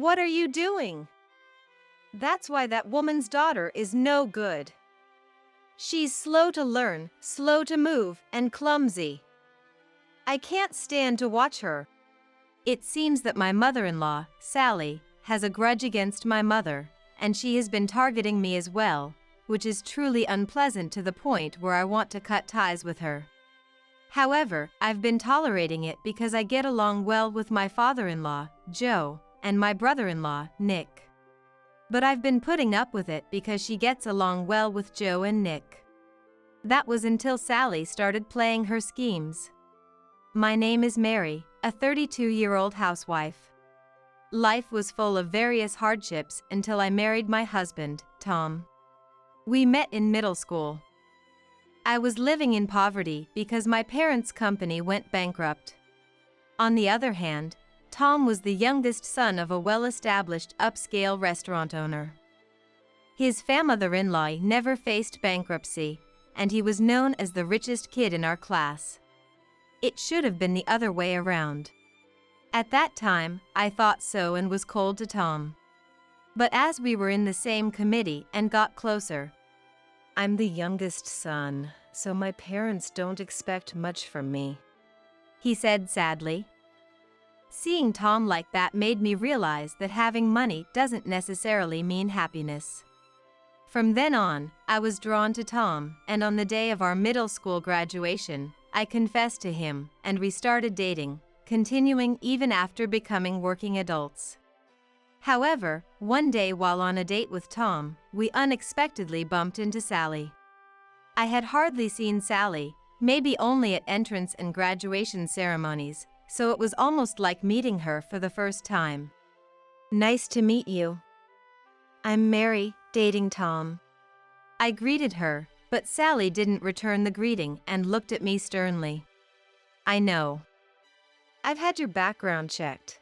What are you doing? That's why that woman's daughter is no good. She's slow to learn, slow to move, and clumsy. I can't stand to watch her. It seems that my mother-in-law, Sally, has a grudge against my mother, and she has been targeting me as well, which is truly unpleasant to the point where I want to cut ties with her. However, I've been tolerating it because I get along well with my father-in-law, Joe, and my brother-in-law, Nick. But I've been putting up with it because she gets along well with Joe and Nick. That was until Sally started playing her schemes. My name is Mary, a 32-year-old housewife. Life was full of various hardships until I married my husband, Tom. We met in middle school. I was living in poverty because my parents' company went bankrupt. On the other hand, Tom was the youngest son of a well-established upscale restaurant owner. His mother-in-law never faced bankruptcy, and he was known as the richest kid in our class. It should have been the other way around. At that time, I thought so and was cold to Tom. But as we were in the same committee and got closer, I'm the youngest son, so my parents don't expect much from me, he said sadly. Seeing Tom like that made me realize that having money doesn't necessarily mean happiness. From then on, I was drawn to Tom, and on the day of our middle school graduation, I confessed to him, and we started dating, continuing even after becoming working adults. However, one day while on a date with Tom, we unexpectedly bumped into Sally. I had hardly seen Sally, maybe only at entrance and graduation ceremonies, so it was almost like meeting her for the first time. Nice to meet you. I'm Mary, dating Tom. I greeted her, but Sally didn't return the greeting and looked at me sternly. I know. I've had your background checked.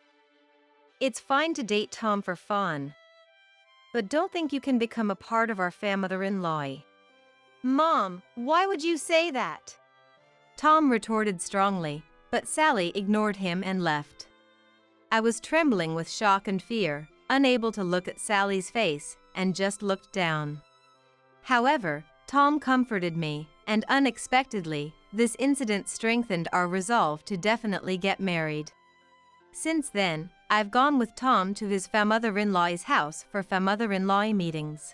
It's fine to date Tom for fun, but don't think you can become a part of our mother-in-law. Mom, why would you say that? Tom retorted strongly, but Sally ignored him and left. I was trembling with shock and fear, unable to look at Sally's face, and just looked down. However, Tom comforted me, and unexpectedly, this incident strengthened our resolve to definitely get married. Since then, I've gone with Tom to his mother-in-law's house for mother-in-law meetings.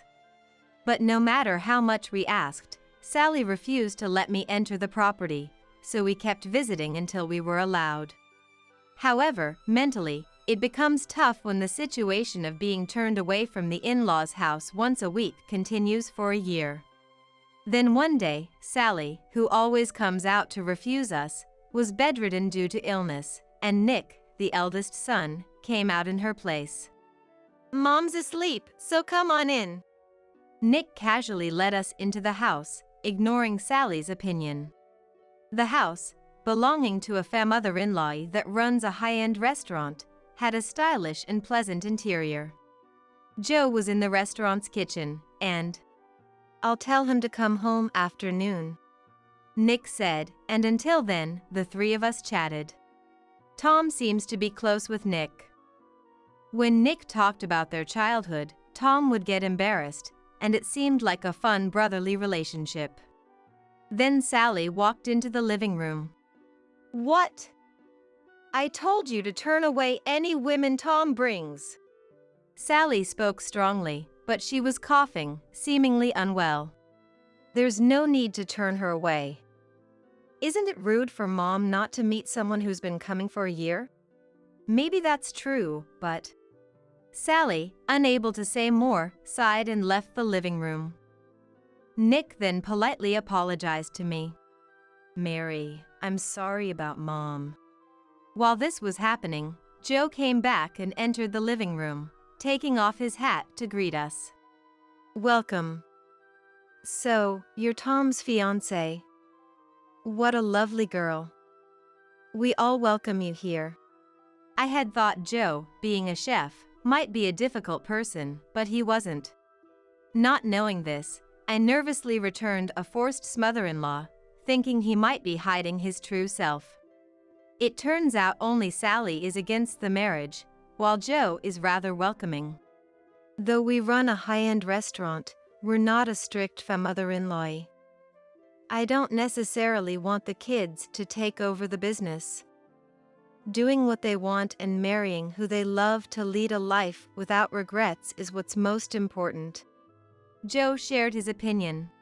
But no matter how much we asked, Sally refused to let me enter the property, so we kept visiting until we were allowed. However, mentally, it becomes tough when the situation of being turned away from the in-laws' house once a week continues for a year. Then one day, Sally, who always comes out to refuse us, was bedridden due to illness, and Nick, the eldest son, came out in her place. Mom's asleep, so come on in. Nick casually led us into the house, ignoring Sally's opinion. The house, belonging to a mother-in-law that runs a high-end restaurant, had a stylish and pleasant interior. Joe was in the restaurant's kitchen, and I'll tell him to come home after noon, Nick said, and until then, the three of us chatted. Tom seems to be close with Nick. When Nick talked about their childhood, Tom would get embarrassed, and it seemed like a fun brotherly relationship. Then Sally walked into the living room. What? I told you to turn away any women Tom brings. Sally spoke strongly, but she was coughing, seemingly unwell. There's no need to turn her away. Isn't it rude for Mom not to meet someone who's been coming for a year? Maybe that's true, but Sally, unable to say more, sighed and left the living room. Nick then politely apologized to me. Mary, I'm sorry about Mom. While this was happening, Joe came back and entered the living room, taking off his hat to greet us. Welcome. So, you're Tom's fiancé. What a lovely girl. We all welcome you here. I had thought Joe, being a chef, might be a difficult person, but he wasn't. Not knowing this, I nervously returned a forced mother-in-law, thinking he might be hiding his true self. It turns out only Sally is against the marriage, while Joe is rather welcoming. Though we run a high-end restaurant, we're not a strict mother-in-law. I don't necessarily want the kids to take over the business. Doing what they want and marrying who they love to lead a life without regrets is what's most important. Joe shared his opinion.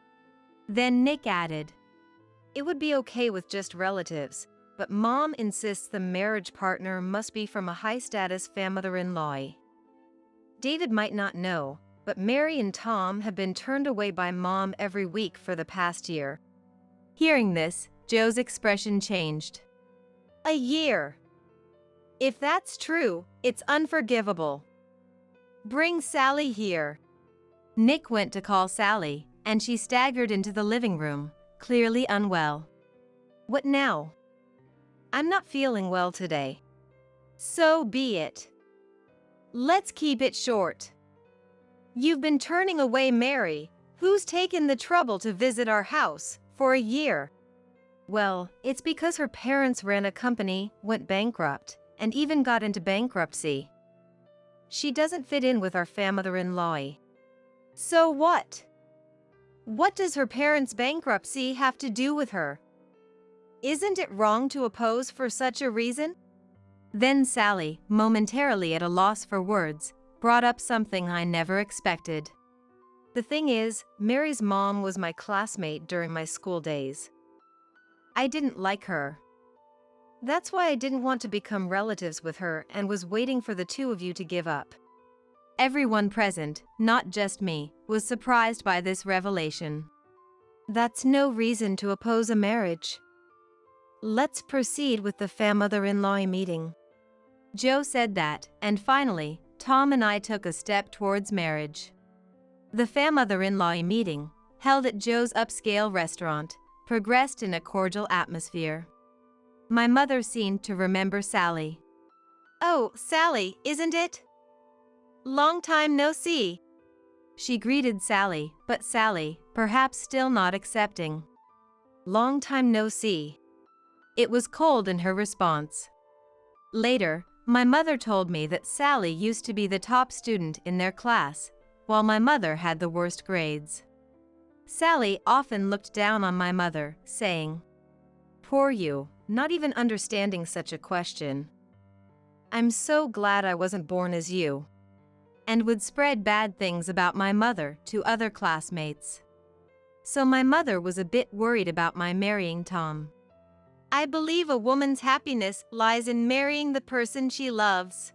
Then Nick added, "It would be okay with just relatives, but Mom insists the marriage partner must be from a high-status mother-in-law." David might not know, but Mary and Tom have been turned away by Mom every week for the past year. Hearing this, Joe's expression changed. A year. If that's true, it's unforgivable. Bring Sally here. Nick went to call Sally, and she staggered into the living room, clearly unwell. What now? I'm not feeling well today. So be it. Let's keep it short. You've been turning away Mary, who's taken the trouble to visit our house, for a year. Well, it's because her parents ran a company, went bankrupt, and even got into bankruptcy. She doesn't fit in with our mother-in-law. So what? What does her parents' bankruptcy have to do with her? Isn't it wrong to oppose for such a reason? Then Sally, momentarily at a loss for words, brought up something I never expected. The thing is, Mary's mom was my classmate during my school days. I didn't like her. That's why I didn't want to become relatives with her and was waiting for the two of you to give up. Everyone present, not just me, was surprised by this revelation. That's no reason to oppose a marriage. Let's proceed with the mother-in-law meeting. Joe said that, and finally, Tom and I took a step towards marriage. The mother-in-law meeting, held at Joe's upscale restaurant, progressed in a cordial atmosphere. My mother seemed to remember Sally. "Oh, Sally, isn't it? Long time no see." She greeted Sally, but Sally, perhaps still not accepting. "Long time no see." It was cold in her response. Later, my mother told me that Sally used to be the top student in their class, while my mother had the worst grades. Sally often looked down on my mother, saying, "Poor you, not even understanding such a question. I'm so glad I wasn't born as you," and would spread bad things about my mother to other classmates. So my mother was a bit worried about my marrying Tom. I believe a woman's happiness lies in marrying the person she loves.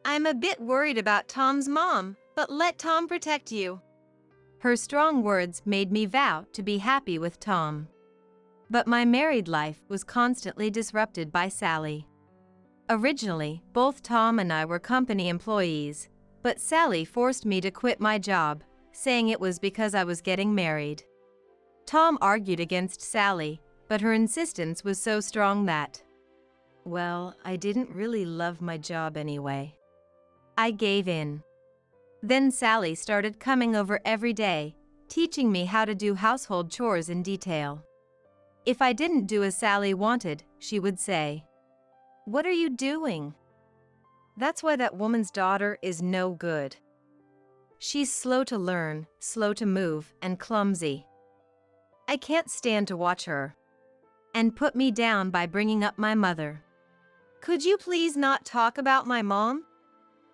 I'm a bit worried about Tom's mom, but let Tom protect you. Her strong words made me vow to be happy with Tom. But my married life was constantly disrupted by Sally. Originally, both Tom and I were company employees, but Sally forced me to quit my job, saying it was because I was getting married. Tom argued against Sally, but her insistence was so strong that, well, I didn't really love my job anyway. I gave in. Then Sally started coming over every day, teaching me how to do household chores in detail. If I didn't do as Sally wanted, she would say, "What are you doing?" That's why that woman's daughter is no good. She's slow to learn, slow to move, and clumsy. I can't stand to watch her. And put me down by bringing up my mother. Could you please not talk about my mom?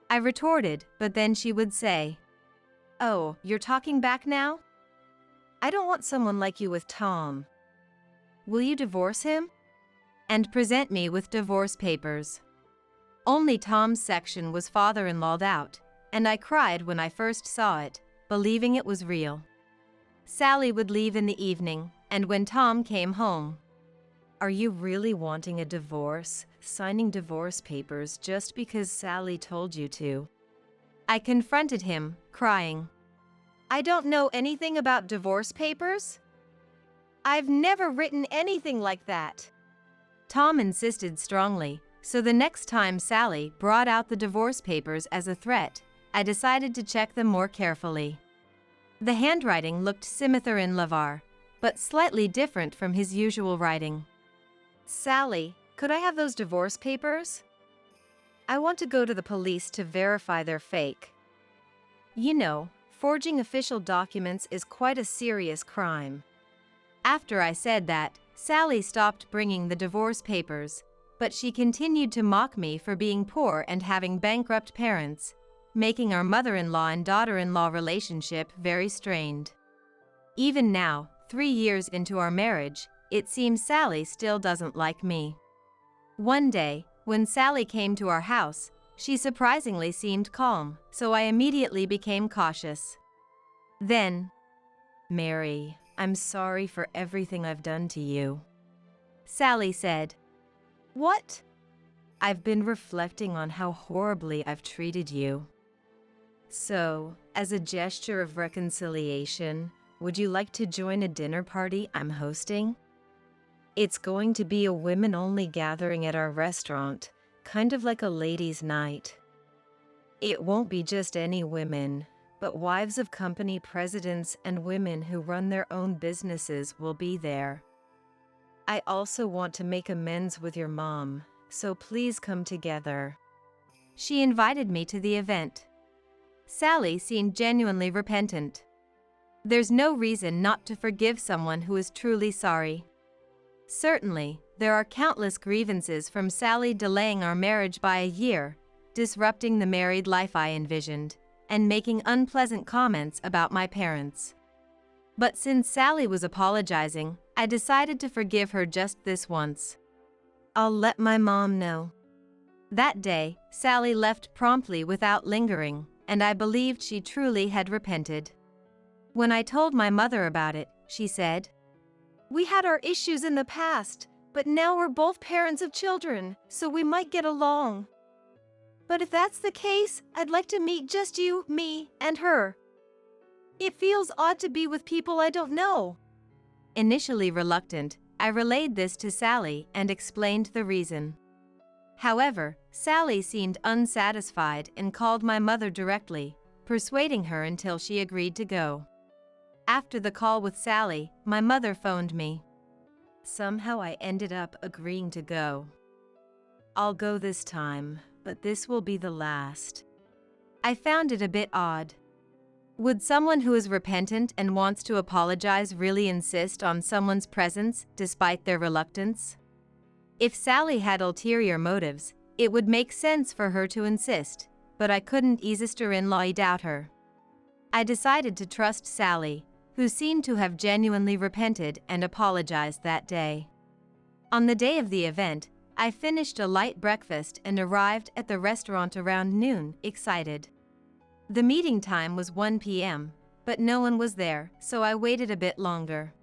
I retorted, but then she would say, "Oh, you're talking back now? I don't want someone like you with Tom. Will you divorce him?" And present me with divorce papers. Only Tom's section was father-in-lawed out, and I cried when I first saw it, believing it was real. Sally would leave in the evening, and when Tom came home, "Are you really wanting a divorce, signing divorce papers just because Sally told you to?" I confronted him, crying, "I don't know anything about divorce papers. I've never written anything like that." Tom insisted strongly, so the next time Sally brought out the divorce papers as a threat, I decided to check them more carefully. The handwriting looked similar in Lavar, but slightly different from his usual writing. "Sally, could I have those divorce papers?" I want to go to the police to verify they're fake. You know, forging official documents is quite a serious crime. After I said that, Sally stopped bringing the divorce papers, but she continued to mock me for being poor and having bankrupt parents, making our mother-in-law and daughter-in-law relationship very strained. Even now, 3 years into our marriage, it seems Sally still doesn't like me. One day, when Sally came to our house, she surprisingly seemed calm, so I immediately became cautious. Then, "Mary, I'm sorry for everything I've done to you," Sally said. "What?" "I've been reflecting on how horribly I've treated you. So, as a gesture of reconciliation, would you like to join a dinner party I'm hosting? It's going to be a women-only gathering at our restaurant, kind of like a ladies' night. It won't be just any women, but wives of company presidents and women who run their own businesses will be there. I also want to make amends with your mom, so please come together." She invited me to the event. Sally seemed genuinely repentant. There's no reason not to forgive someone who is truly sorry. Certainly, there are countless grievances from Sally delaying our marriage by a year, disrupting the married life I envisioned, and making unpleasant comments about my parents. But since Sally was apologizing, I decided to forgive her just this once. "I'll let my mom know." That day, Sally left promptly without lingering, and I believed she truly had repented. When I told my mother about it, she said, "We had our issues in the past, but now we're both parents of children, so we might get along. But if that's the case, I'd like to meet just you, me, and her. It feels odd to be with people I don't know." Initially reluctant, I relayed this to Sally and explained the reason. However, Sally seemed unsatisfied and called my mother directly, persuading her until she agreed to go. After the call with Sally, my mother phoned me. Somehow I ended up agreeing to go. "I'll go this time, but this will be the last." I found it a bit odd. Would someone who is repentant and wants to apologize really insist on someone's presence despite their reluctance? If Sally had ulterior motives, it would make sense for her to insist, but I couldn't sister-in-law doubt her. I decided to trust Sally, who seemed to have genuinely repented and apologized that day. On the day of the event, I finished a light breakfast and arrived at the restaurant around noon, excited. The meeting time was 1 p.m., but no one was there, so I waited a bit longer.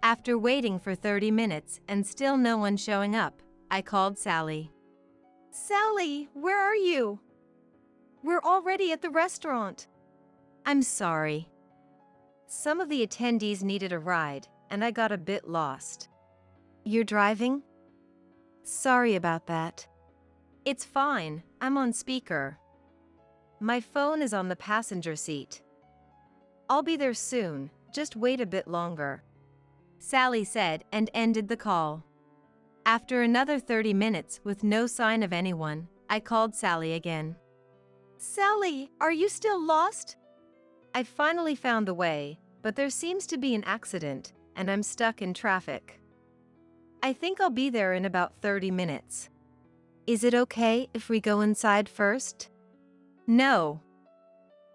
After waiting for 30 minutes and still no one showing up, I called Sally. "Sally, where are you? We're already at the restaurant." "I'm sorry. Some of the attendees needed a ride, and I got a bit lost." "You're driving?" "Sorry about that." "It's fine, I'm on speaker. My phone is on the passenger seat. I'll be there soon, just wait a bit longer," Sally said and ended the call. After another 30 minutes with no sign of anyone, I called Sally again. "Sally, are you still lost?" "I finally found the way, but there seems to be an accident, and I'm stuck in traffic. I think I'll be there in about 30 minutes. Is it okay if we go inside first?" "No.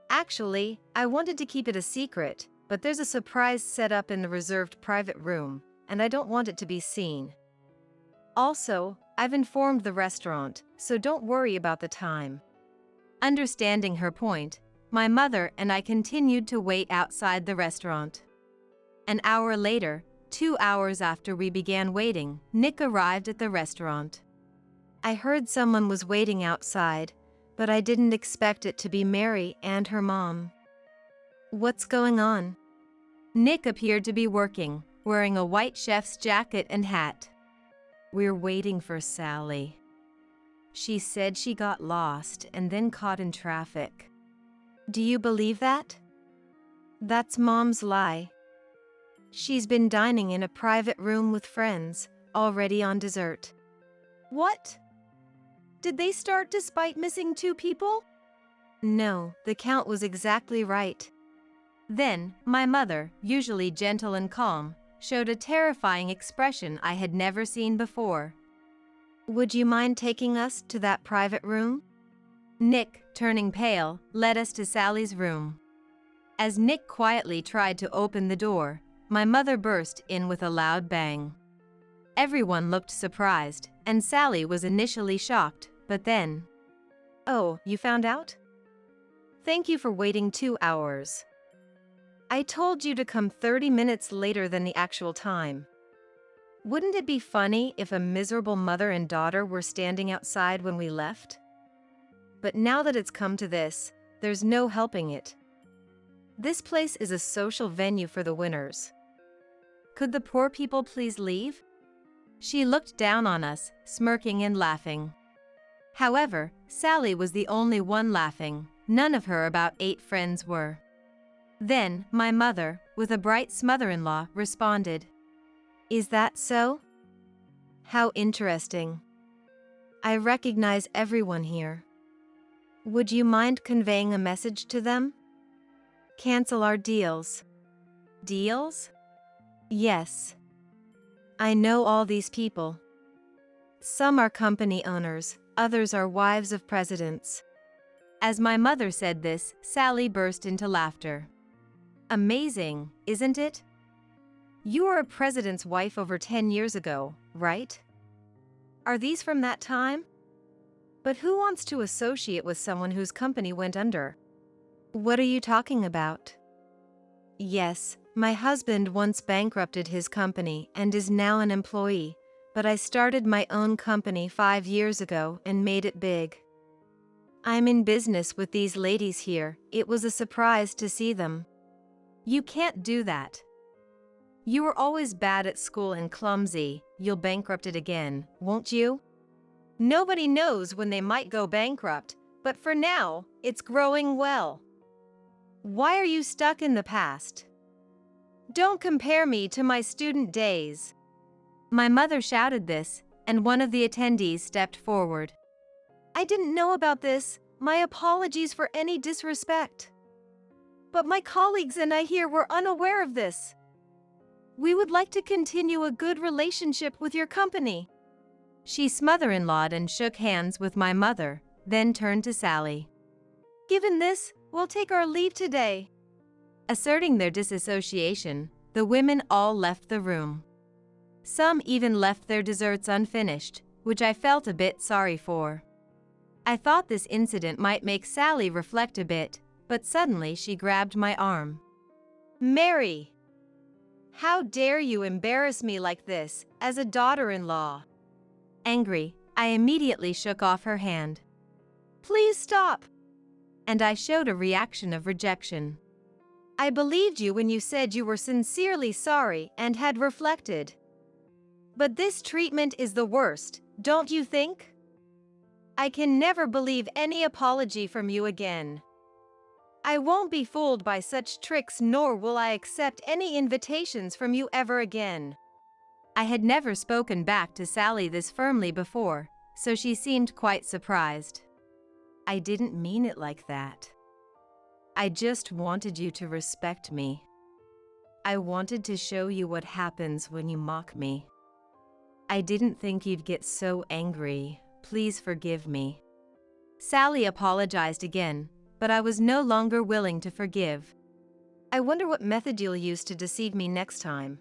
Actually, I wanted to keep it a secret, but there's a surprise set up in the reserved private room, and I don't want it to be seen. Also, I've informed the restaurant, so don't worry about the time." Understanding her point, my mother and I continued to wait outside the restaurant. An hour later, 2 hours after we began waiting, Nick arrived at the restaurant. I heard someone was waiting outside, but I didn't expect it to be Mary and her mom. "What's going on?" Nick appeared to be working, wearing a white chef's jacket and hat. "We're waiting for Sally. She said she got lost and then caught in traffic." "Do you believe that?" "That's Mom's lie. She's been dining in a private room with friends, already on dessert." "What?" Did they start despite missing 2 people? No, the count was exactly right. Then, my mother, usually gentle and calm, showed a terrifying expression I had never seen before. Would you mind taking us to that private room? Nick, turning pale, led us to Sally's room. As Nick quietly tried to open the door, my mother burst in with a loud bang. Everyone looked surprised, and Sally was initially shocked, but then... Oh, you found out? Thank you for waiting 2 hours. I told you to come 30 minutes later than the actual time. Wouldn't it be funny if a miserable mother and daughter were standing outside when we left? But now that it's come to this, there's no helping it. This place is a social venue for the winners. Could the poor people please leave? She looked down on us, smirking and laughing. However, Sally was the only one laughing. None of her about 8 friends were. Then, my mother, with a bright mother-in-law, responded. Is that so? How interesting. I recognize everyone here. Would you mind conveying a message to them? Cancel our deals. Deals? Yes. I know all these people. Some are company owners, others are wives of presidents. As my mother said this, Sally burst into laughter. Amazing, isn't it? You were a president's wife over 10 years ago, right? Are these from that time? But who wants to associate with someone whose company went under? What are you talking about? Yes, my husband once bankrupted his company and is now an employee, but I started my own company 5 years ago and made it big. I'm in business with these ladies here. It was a surprise to see them. You can't do that. You were always bad at school and clumsy. You'll bankrupt it again, won't you? Nobody knows when they might go bankrupt, but for now, it's growing well. Why are you stuck in the past? Don't compare me to my student days. My mother shouted this, and one of the attendees stepped forward. I didn't know about this. My apologies for any disrespect. But my colleagues and I here were unaware of this. We would like to continue a good relationship with your company. She mother-in-lawed and shook hands with my mother, then turned to Sally. Given this, we'll take our leave today. Asserting their disassociation, the women all left the room. Some even left their desserts unfinished, which I felt a bit sorry for. I thought this incident might make Sally reflect a bit, but suddenly she grabbed my arm. Mary! How dare you embarrass me like this, as a daughter-in-law? Angry, I immediately shook off her hand. Please stop! And I showed a reaction of rejection. I believed you when you said you were sincerely sorry and had reflected. But this treatment is the worst, don't you think? I can never believe any apology from you again. I won't be fooled by such tricks, nor will I accept any invitations from you ever again. I had never spoken back to Sally this firmly before, so she seemed quite surprised. I didn't mean it like that. I just wanted you to respect me. I wanted to show you what happens when you mock me. I didn't think you'd get so angry. Please forgive me. Sally apologized again, but I was no longer willing to forgive. I wonder what method you'll use to deceive me next time.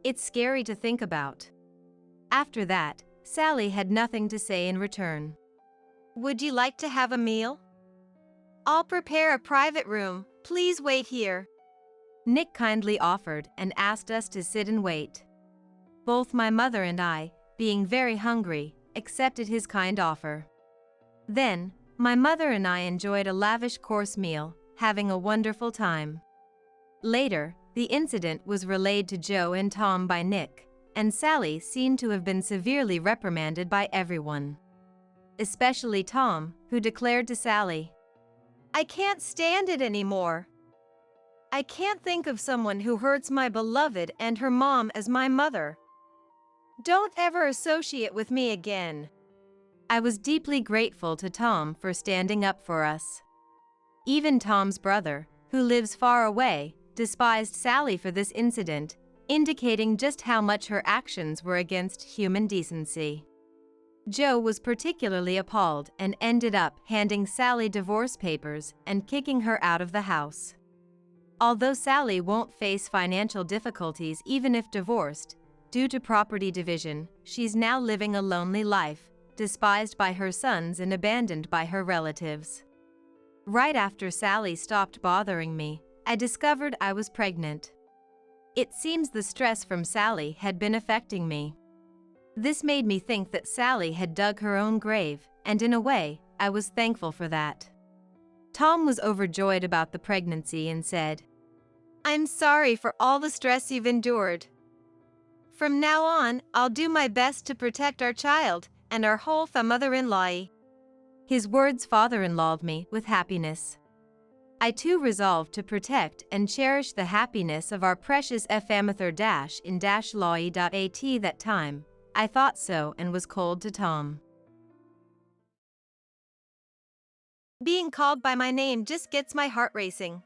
It's scary to think about. After that, Sally had nothing to say in return. Would you like to have a meal? I'll prepare a private room. Please wait here. Nick kindly offered and asked us to sit and wait. Both my mother and I, being very hungry, accepted his kind offer. Then, my mother and I enjoyed a lavish course meal, having a wonderful time. Later, the incident was relayed to Joe and Tom by Nick, and Sally seemed to have been severely reprimanded by everyone. Especially Tom, who declared to Sally, I can't stand it anymore. I can't think of someone who hurts my beloved and her mom as my mother. Don't ever associate with me again. I was deeply grateful to Tom for standing up for us. Even Tom's brother, who lives far away, despised Sally for this incident, indicating just how much her actions were against human decency. Joe was particularly appalled and ended up handing Sally divorce papers and kicking her out of the house. Although Sally won't face financial difficulties even if divorced, due to property division, she's now living a lonely life, despised by her sons and abandoned by her relatives. Right after Sally stopped bothering me, I discovered I was pregnant. It seems the stress from Sally had been affecting me. This made me think that Sally had dug her own grave, and in a way, I was thankful for that. Tom was overjoyed about the pregnancy and said, "I'm sorry for all the stress you've endured. From now on, I'll do my best to protect our child and our whole mother-in-law." His words father-in-lawed me with happiness. I too resolved to protect and cherish the happiness of our precious famather-in-law.at that time. I thought so and was cold to Tom. Being called by my name just gets my heart racing.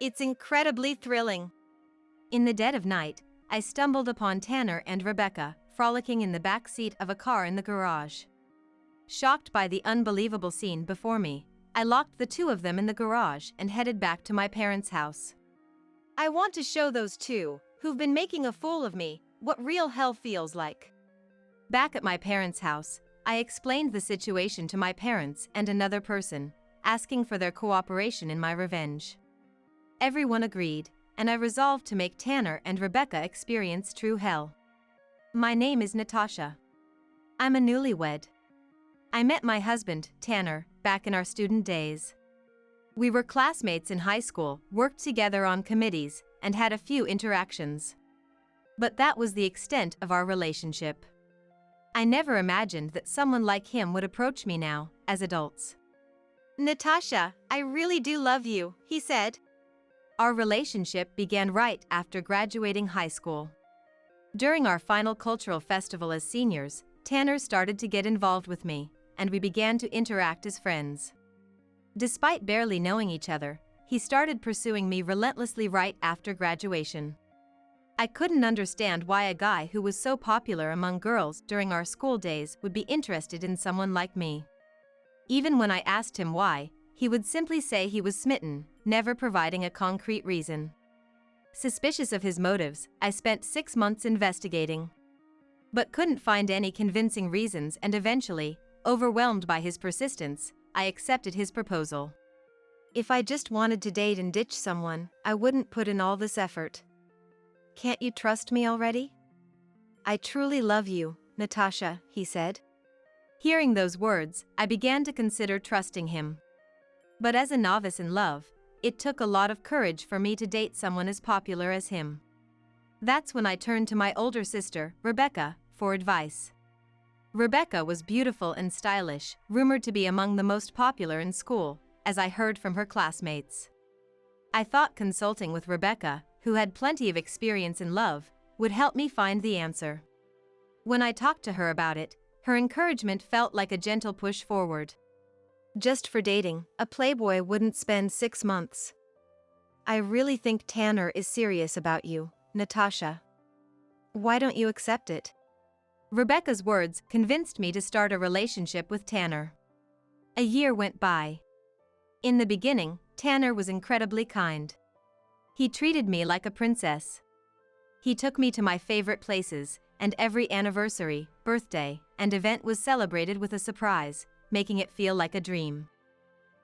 It's incredibly thrilling. In the dead of night, I stumbled upon Tanner and Rebecca, frolicking in the back seat of a car in the garage. Shocked by the unbelievable scene before me, I locked the two of them in the garage and headed back to my parents' house. I want to show those two, who've been making a fool of me, what real hell feels like. Back at my parents' house, I explained the situation to my parents and another person, asking for their cooperation in my revenge. Everyone agreed, and I resolved to make Tanner and Rebecca experience true hell. My name is Natasha. I'm a newlywed. I met my husband, Tanner, back in our student days. We were classmates in high school, worked together on committees, and had a few interactions. But that was the extent of our relationship. I never imagined that someone like him would approach me now, as adults. "Natasha, I really do love you," he said. Our relationship began right after graduating high school. During our final cultural festival as seniors, Tanner started to get involved with me, and we began to interact as friends. Despite barely knowing each other, he started pursuing me relentlessly right after graduation. I couldn't understand why a guy who was so popular among girls during our school days would be interested in someone like me. Even when I asked him why, he would simply say he was smitten, never providing a concrete reason. Suspicious of his motives, I spent 6 months investigating, but couldn't find any convincing reasons, and eventually, overwhelmed by his persistence, I accepted his proposal. If I just wanted to date and ditch someone, I wouldn't put in all this effort. "Can't you trust me already?" "I truly love you, Natasha," he said. Hearing those words, I began to consider trusting him. But as a novice in love, it took a lot of courage for me to date someone as popular as him. That's when I turned to my older sister, Rebecca, for advice. Rebecca was beautiful and stylish, rumored to be among the most popular in school, as I heard from her classmates. I thought consulting with Rebecca, who had plenty of experience in love, would help me find the answer. When I talked to her about it, her encouragement felt like a gentle push forward. "Just for dating, a playboy wouldn't spend 6 months. I really think Tanner is serious about you, Natasha. Why don't you accept it?" Rebecca's words convinced me to start a relationship with Tanner. A year went by. In the beginning, Tanner was incredibly kind. He treated me like a princess. He took me to my favorite places, and every anniversary, birthday, and event was celebrated with a surprise, making it feel like a dream.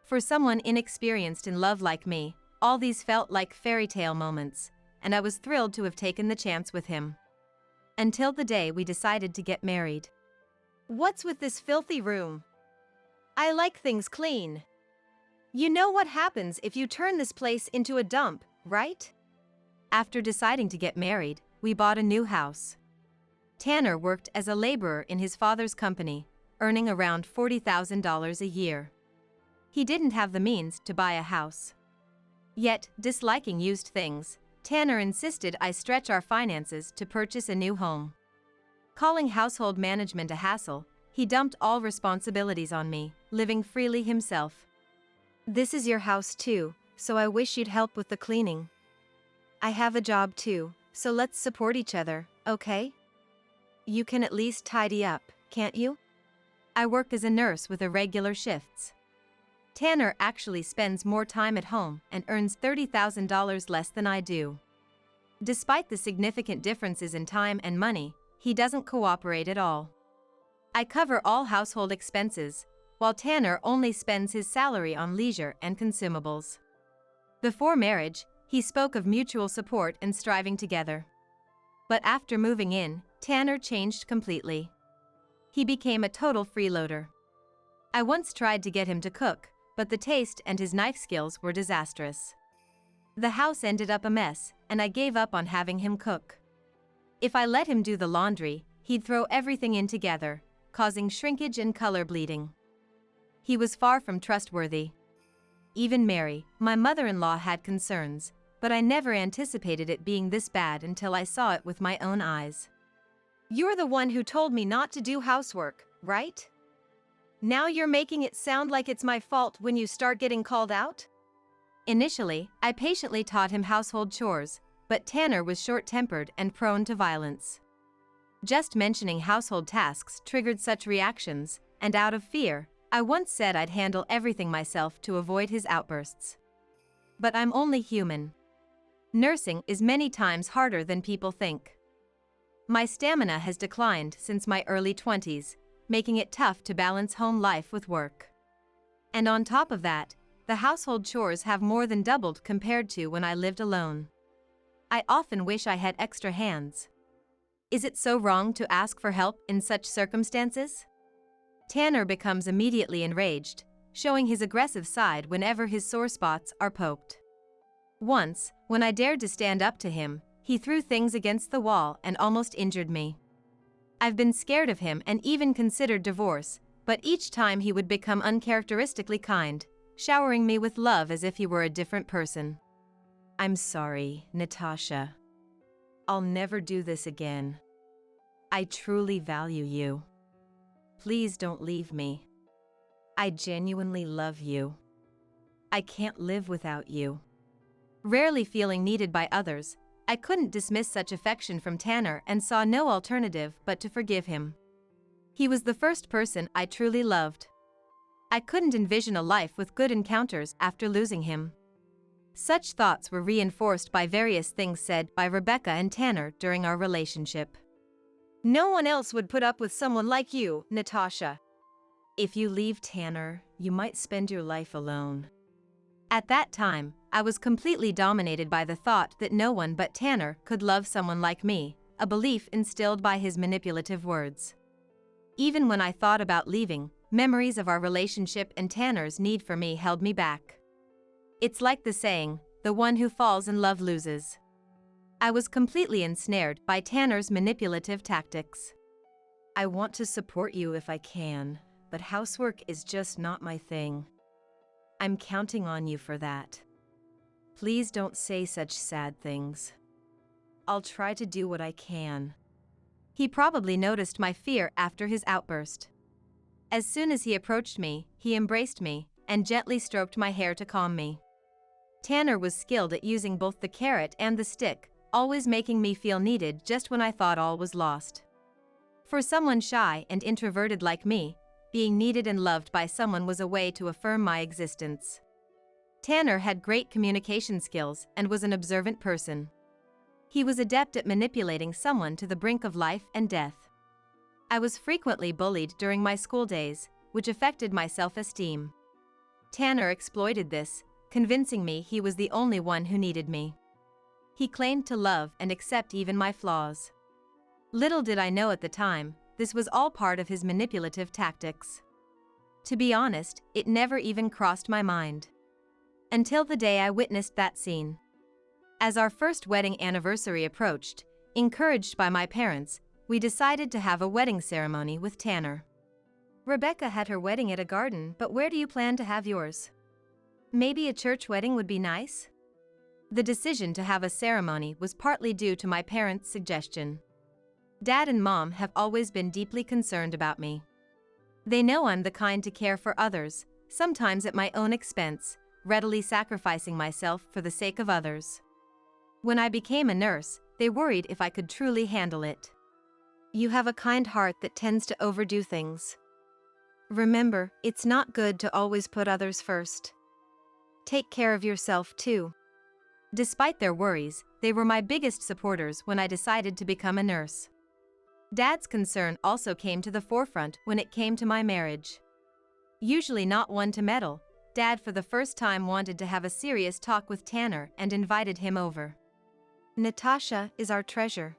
For someone inexperienced in love like me, all these felt like fairy tale moments, and I was thrilled to have taken the chance with him. Until the day we decided to get married. "What's with this filthy room? I like things clean. You know what happens if you turn this place into a dump, right?" After deciding to get married, we bought a new house. Tanner worked as a laborer in his father's company, earning around $40,000 a year. He didn't have the means to buy a house. Yet, disliking used things, Tanner insisted I stretch our finances to purchase a new home. Calling household management a hassle, He dumped all responsibilities on me, living freely himself. This is your house too, so I wish you'd help with the cleaning. I have a job too, so let's support each other, okay? You can at least tidy up, can't you? I work as a nurse with irregular shifts. Tanner actually spends more time at home and earns $30,000 less than I do. Despite the significant differences in time and money, he doesn't cooperate at all. I cover all household expenses, while Tanner only spends his salary on leisure and consumables. Before marriage, he spoke of mutual support and striving together. But after moving in, Tanner changed completely. He became a total freeloader. I once tried to get him to cook, but the taste and his knife skills were disastrous. The house ended up a mess, and I gave up on having him cook. If I let him do the laundry, he'd throw everything in together, causing shrinkage and color bleeding. He was far from trustworthy. Even Mary, my mother-in-law, had concerns, but I never anticipated it being this bad until I saw it with my own eyes. You're the one who told me not to do housework, right? Now you're making it sound like it's my fault when you start getting called out? Initially, I patiently taught him household chores, but Tanner was short-tempered and prone to violence. Just mentioning household tasks triggered such reactions, and out of fear, I once said I'd handle everything myself to avoid his outbursts. But I'm only human. Nursing is many times harder than people think. My stamina has declined since my early 20s, making it tough to balance home life with work. And on top of that, the household chores have more than doubled compared to when I lived alone. I often wish I had extra hands. Is it so wrong to ask for help in such circumstances? Tanner becomes immediately enraged, showing his aggressive side whenever his sore spots are poked. Once, when I dared to stand up to him, he threw things against the wall and almost injured me. I've been scared of him and even considered divorce, but each time he would become uncharacteristically kind, showering me with love as if he were a different person. I'm sorry, Natasha. I'll never do this again. I truly value you. Please don't leave me. I genuinely love you. I can't live without you. Rarely feeling needed by others, I couldn't dismiss such affection from Tanner and saw no alternative but to forgive him. He was the first person I truly loved. I couldn't envision a life with good encounters after losing him. Such thoughts were reinforced by various things said by Rebecca and Tanner during our relationship. No one else would put up with someone like you, Natasha. If you leave Tanner, you might spend your life alone. At that time, I was completely dominated by the thought that no one but Tanner could love someone like me, a belief instilled by his manipulative words. Even when I thought about leaving, memories of our relationship and Tanner's need for me held me back. It's like the saying, the one who falls in love loses. I was completely ensnared by Tanner's manipulative tactics. I want to support you if I can, but housework is just not my thing. I'm counting on you for that. Please don't say such sad things. I'll try to do what I can. He probably noticed my fear after his outburst. As soon as he approached me, he embraced me and gently stroked my hair to calm me. Tanner was skilled at using both the carrot and the stick, always making me feel needed just when I thought all was lost. For someone shy and introverted like me, being needed and loved by someone was a way to affirm my existence. Tanner had great communication skills and was an observant person. He was adept at manipulating someone to the brink of life and death. I was frequently bullied during my school days, which affected my self-esteem. Tanner exploited this, convincing me he was the only one who needed me. He claimed to love and accept even my flaws. Little did I know at the time, this was all part of his manipulative tactics. To be honest, it never even crossed my mind. Until the day I witnessed that scene. As our first wedding anniversary approached, encouraged by my parents, we decided to have a wedding ceremony with Tanner. Rebecca had her wedding at a garden, but where do you plan to have yours? Maybe a church wedding would be nice? The decision to have a ceremony was partly due to my parents' suggestion. Dad and Mom have always been deeply concerned about me. They know I'm the kind to care for others, sometimes at my own expense, readily sacrificing myself for the sake of others. When I became a nurse, they worried if I could truly handle it. You have a kind heart that tends to overdo things. Remember, it's not good to always put others first. Take care of yourself too. Despite their worries, they were my biggest supporters when I decided to become a nurse. Dad's concern also came to the forefront when it came to my marriage. Usually not one to meddle, Dad for the first time wanted to have a serious talk with Tanner and invited him over. Natasha is our treasure.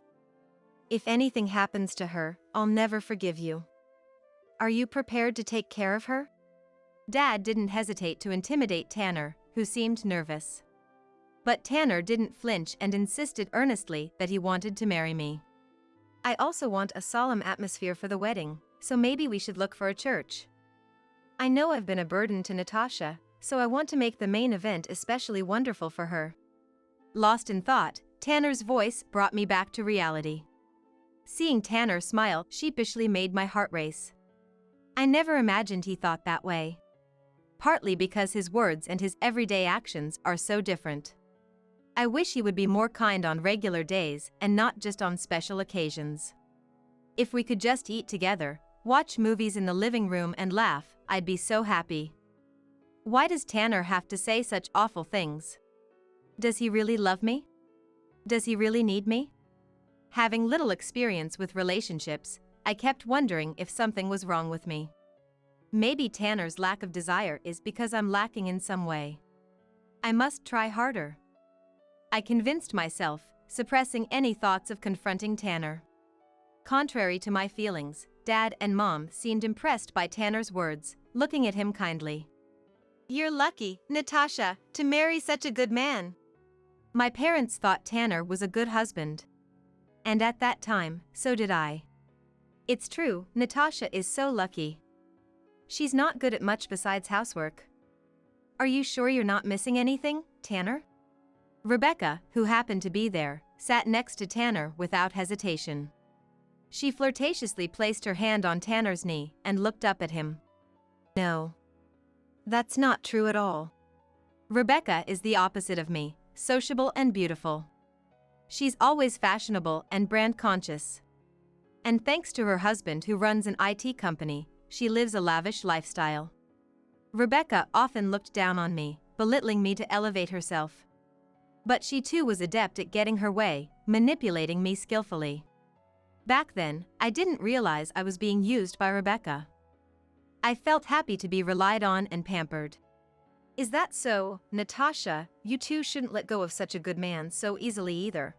If anything happens to her, I'll never forgive you. Are you prepared to take care of her? Dad didn't hesitate to intimidate Tanner, who seemed nervous. But Tanner didn't flinch and insisted earnestly that he wanted to marry me. I also want a solemn atmosphere for the wedding, so maybe we should look for a church. I know I've been a burden to Natasha, so I want to make the main event especially wonderful for her. Lost in thought, Tanner's voice brought me back to reality. Seeing Tanner smile sheepishly made my heart race. I never imagined he thought that way. Partly because his words and his everyday actions are so different. I wish he would be more kind on regular days and not just on special occasions. If we could just eat together, watch movies in the living room and laugh, I'd be so happy. Why does Tanner have to say such awful things? Does he really love me? Does he really need me? Having little experience with relationships, I kept wondering if something was wrong with me. Maybe Tanner's lack of desire is because I'm lacking in some way. I must try harder. I convinced myself, suppressing any thoughts of confronting Tanner. Contrary to my feelings, Dad and Mom seemed impressed by Tanner's words, looking at him kindly. You're lucky, Natasha, to marry such a good man. My parents thought Tanner was a good husband. And at that time, so did I. It's true, Natasha is so lucky. She's not good at much besides housework. Are you sure you're not missing anything, Tanner? Rebecca, who happened to be there, sat next to Tanner without hesitation. She flirtatiously placed her hand on Tanner's knee and looked up at him. No. That's not true at all. Rebecca is the opposite of me, sociable and beautiful. She's always fashionable and brand conscious. And thanks to her husband who runs an IT company, she lives a lavish lifestyle. Rebecca often looked down on me, belittling me to elevate herself. But she too was adept at getting her way, manipulating me skillfully. Back then, I didn't realize I was being used by Rebecca. I felt happy to be relied on and pampered. Is that so, Natasha? You too shouldn't let go of such a good man so easily either.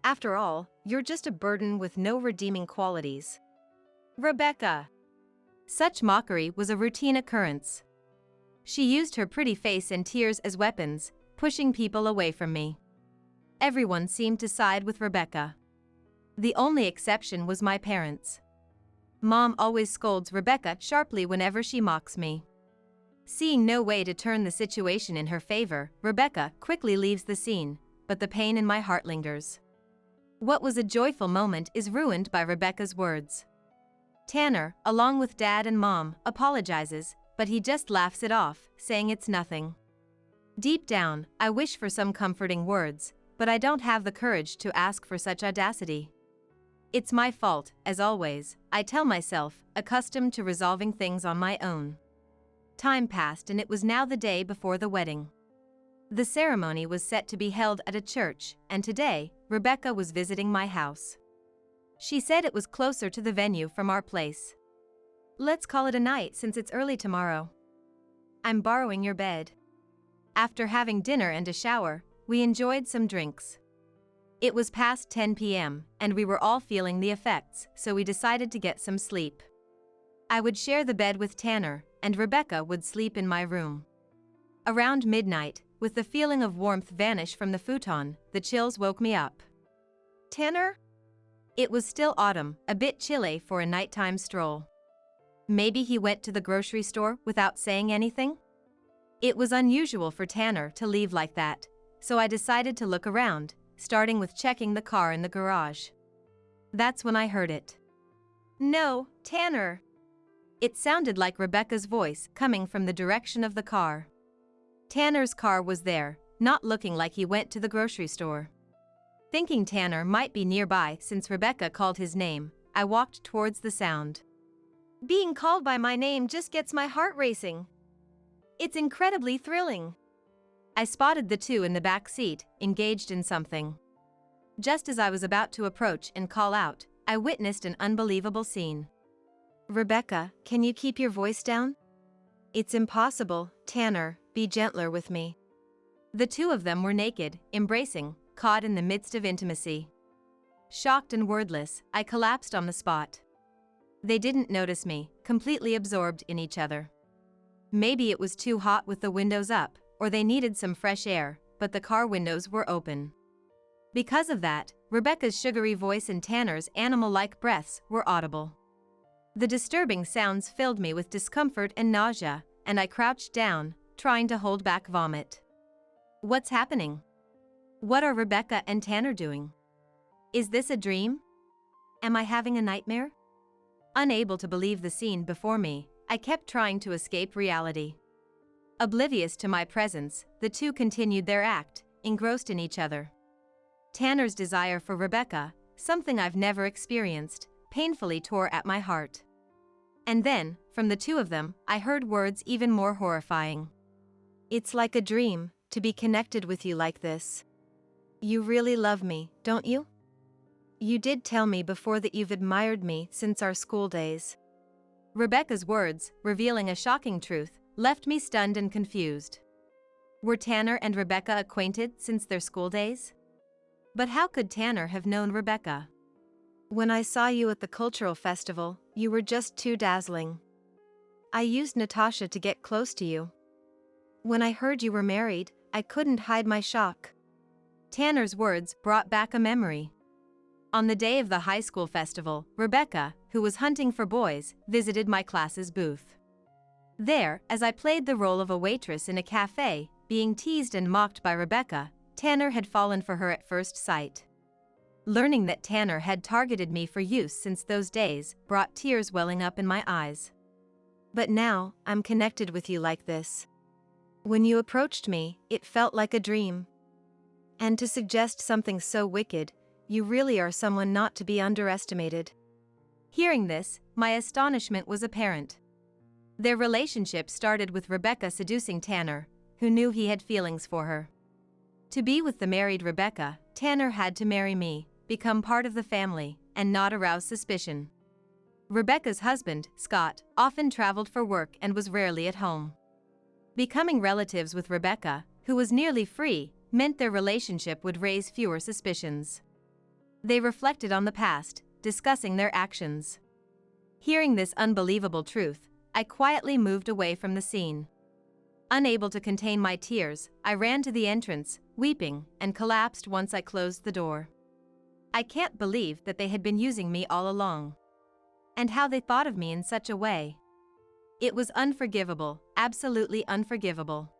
After all, you're just a burden with no redeeming qualities. Rebecca! Such mockery was a routine occurrence. She used her pretty face and tears as weapons, pushing people away from me. Everyone seemed to side with Rebecca. The only exception was my parents. Mom always scolds Rebecca sharply whenever she mocks me. Seeing no way to turn the situation in her favor, Rebecca quickly leaves the scene, but the pain in my heart lingers. What was a joyful moment is ruined by Rebecca's words. Tanner, along with Dad and Mom, apologizes, but he just laughs it off, saying it's nothing. Deep down, I wish for some comforting words, but I don't have the courage to ask for such audacity. It's my fault, as always, I tell myself, accustomed to resolving things on my own. Time passed and it was now the day before the wedding. The ceremony was set to be held at a church, and today, Rebecca was visiting my house. She said it was closer to the venue from our place. Let's call it a night since it's early tomorrow. I'm borrowing your bed. After having dinner and a shower, we enjoyed some drinks. It was past 10 p.m., and we were all feeling the effects, so we decided to get some sleep. I would share the bed with Tanner, and Rebecca would sleep in my room. Around midnight, with the feeling of warmth vanish from the futon, the chills woke me up. Tanner? It was still autumn, a bit chilly for a nighttime stroll. Maybe he went to the grocery store without saying anything? It was unusual for Tanner to leave like that, so I decided to look around, starting with checking the car in the garage. That's when I heard it. No, Tanner! It sounded like Rebecca's voice coming from the direction of the car. Tanner's car was there, not looking like he went to the grocery store. Thinking Tanner might be nearby since Rebecca called his name, I walked towards the sound. Being called by my name just gets my heart racing. It's incredibly thrilling. I spotted the two in the back seat, engaged in something. Just as I was about to approach and call out, I witnessed an unbelievable scene. Rebecca, can you keep your voice down? It's impossible, Tanner, be gentler with me. The two of them were naked, embracing, caught in the midst of intimacy. Shocked and wordless, I collapsed on the spot. They didn't notice me, completely absorbed in each other. Maybe it was too hot with the windows up, or they needed some fresh air, but the car windows were open. Because of that, Rebecca's sugary voice and Tanner's animal-like breaths were audible. The disturbing sounds filled me with discomfort and nausea, and I crouched down, trying to hold back vomit. What's happening? What are Rebecca and Tanner doing? Is this a dream? Am I having a nightmare? Unable to believe the scene before me, I kept trying to escape reality. Oblivious to my presence, the two continued their act, engrossed in each other. Tanner's desire for Rebecca, something I've never experienced, painfully tore at my heart. And then, from the two of them, I heard words even more horrifying. It's like a dream, to be connected with you like this. You really love me, don't you? You did tell me before that you've admired me since our school days. Rebecca's words, revealing a shocking truth, left me stunned and confused. Were Tanner and Rebecca acquainted since their school days? But how could Tanner have known Rebecca? When I saw you at the cultural festival, you were just too dazzling. I used Natasha to get close to you. When I heard you were married, I couldn't hide my shock. Tanner's words brought back a memory. On the day of the high school festival, Rebecca, who was hunting for boys, visited my class's booth. There, as I played the role of a waitress in a cafe, being teased and mocked by Rebecca, Tanner had fallen for her at first sight. Learning that Tanner had targeted me for use since those days brought tears welling up in my eyes. But now, I'm connected with you like this. When you approached me, it felt like a dream. And to suggest something so wicked, you really are someone not to be underestimated. Hearing this, my astonishment was apparent. Their relationship started with Rebecca seducing Tanner, who knew he had feelings for her. To be with the married Rebecca, Tanner had to marry me, become part of the family, and not arouse suspicion. Rebecca's husband, Scott, often traveled for work and was rarely at home. Becoming relatives with Rebecca, who was nearly free, meant their relationship would raise fewer suspicions. They reflected on the past, discussing their actions. Hearing this unbelievable truth, I quietly moved away from the scene. Unable to contain my tears, I ran to the entrance, weeping, and collapsed once I closed the door. I can't believe that they had been using me all along. And how they thought of me in such a way. It was unforgivable, absolutely unforgivable.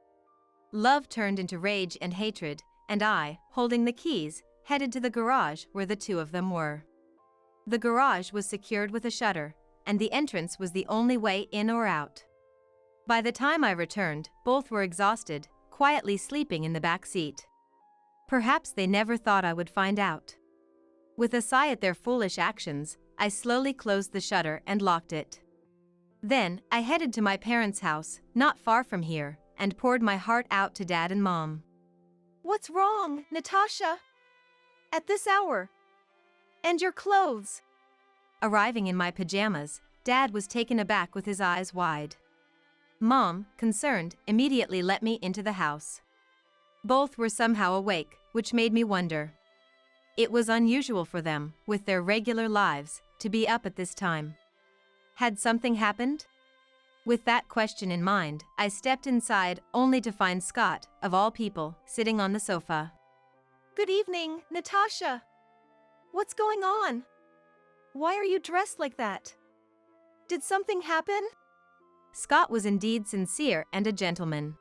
Love turned into rage and hatred, and I, holding the keys, headed to the garage where the two of them were. The garage was secured with a shutter, and the entrance was the only way in or out. By the time I returned, both were exhausted, quietly sleeping in the back seat. Perhaps they never thought I would find out. With a sigh at their foolish actions, I slowly closed the shutter and locked it. Then, I headed to my parents' house, not far from here, and poured my heart out to Dad and Mom. What's wrong, Natasha? At this hour? And your clothes? Arriving in my pajamas, Dad was taken aback with his eyes wide. Mom, concerned, immediately let me into the house. Both were somehow awake, which made me wonder. It was unusual for them, with their regular lives, to be up at this time. Had something happened? With that question in mind, I stepped inside, only to find Scott, of all people, sitting on the sofa. Good evening, Natasha. What's going on? Why are you dressed like that? Did something happen? Scott was indeed sincere and a gentleman.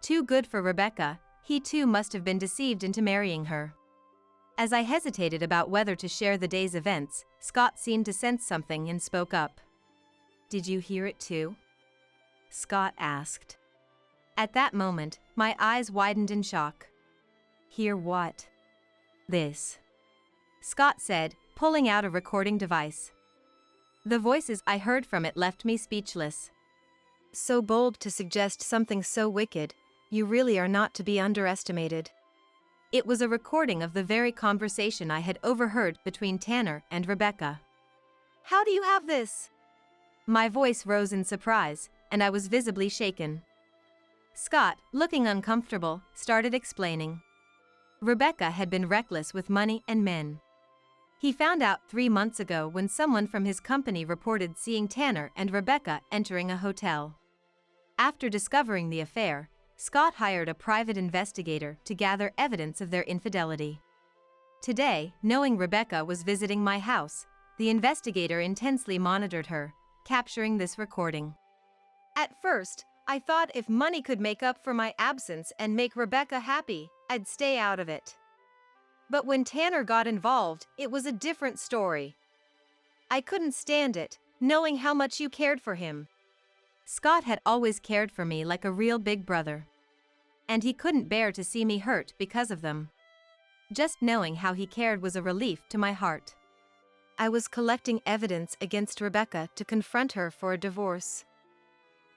Too good for Rebecca, he too must have been deceived into marrying her. As I hesitated about whether to share the day's events, Scott seemed to sense something and spoke up. Did you hear it too? Scott asked. At that moment, my eyes widened in shock. Hear what? This. Scott said, pulling out a recording device. The voices I heard from it left me speechless. So bold to suggest something so wicked, you really are not to be underestimated. It was a recording of the very conversation I had overheard between Tanner and Rebecca. How do you have this? My voice rose in surprise, and I was visibly shaken. Scott, looking uncomfortable, started explaining. Rebecca had been reckless with money and men. He found out 3 months ago when someone from his company reported seeing Tanner and Rebecca entering a hotel. After discovering the affair, Scott hired a private investigator to gather evidence of their infidelity. Today, knowing Rebecca was visiting my house, the investigator intensely monitored her, capturing this recording. At first, I thought if money could make up for my absence and make Rebecca happy, I'd stay out of it. But when Tanner got involved, it was a different story. I couldn't stand it, knowing how much you cared for him. Scott had always cared for me like a real big brother. And he couldn't bear to see me hurt because of them. Just knowing how he cared was a relief to my heart. I was collecting evidence against Rebecca to confront her for a divorce.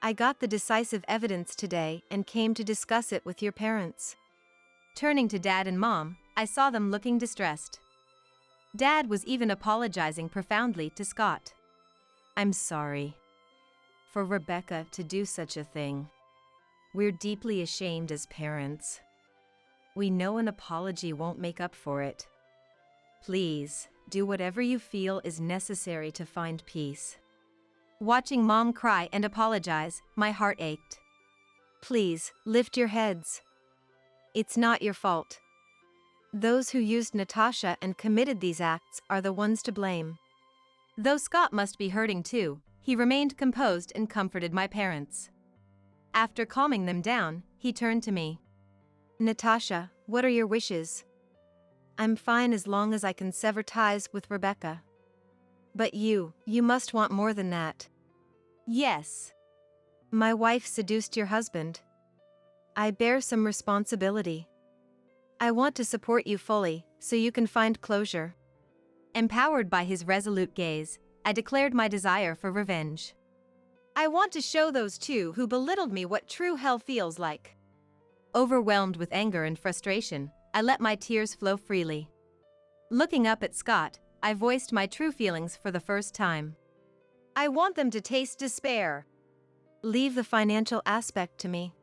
I got the decisive evidence today and came to discuss it with your parents. Turning to Dad and Mom, I saw them looking distressed. Dad was even apologizing profoundly to Scott. I'm sorry. For Rebecca to do such a thing. We're deeply ashamed as parents. We know an apology won't make up for it. Please, do whatever you feel is necessary to find peace. Watching Mom cry and apologize, my heart ached. Please, lift your heads. It's not your fault. Those who used Natasha and committed these acts are the ones to blame. Though Scott must be hurting too, he remained composed and comforted my parents. After calming them down, he turned to me. Natasha, what are your wishes? I'm fine as long as I can sever ties with Rebecca. But you must want more than that. Yes. My wife seduced your husband. I bear some responsibility. I want to support you fully, so you can find closure. Empowered by his resolute gaze, I declared my desire for revenge. I want to show those two who belittled me what true hell feels like. Overwhelmed with anger and frustration, I let my tears flow freely. Looking up at Scott, I voiced my true feelings for the first time. I want them to taste despair. Leave the financial aspect to me.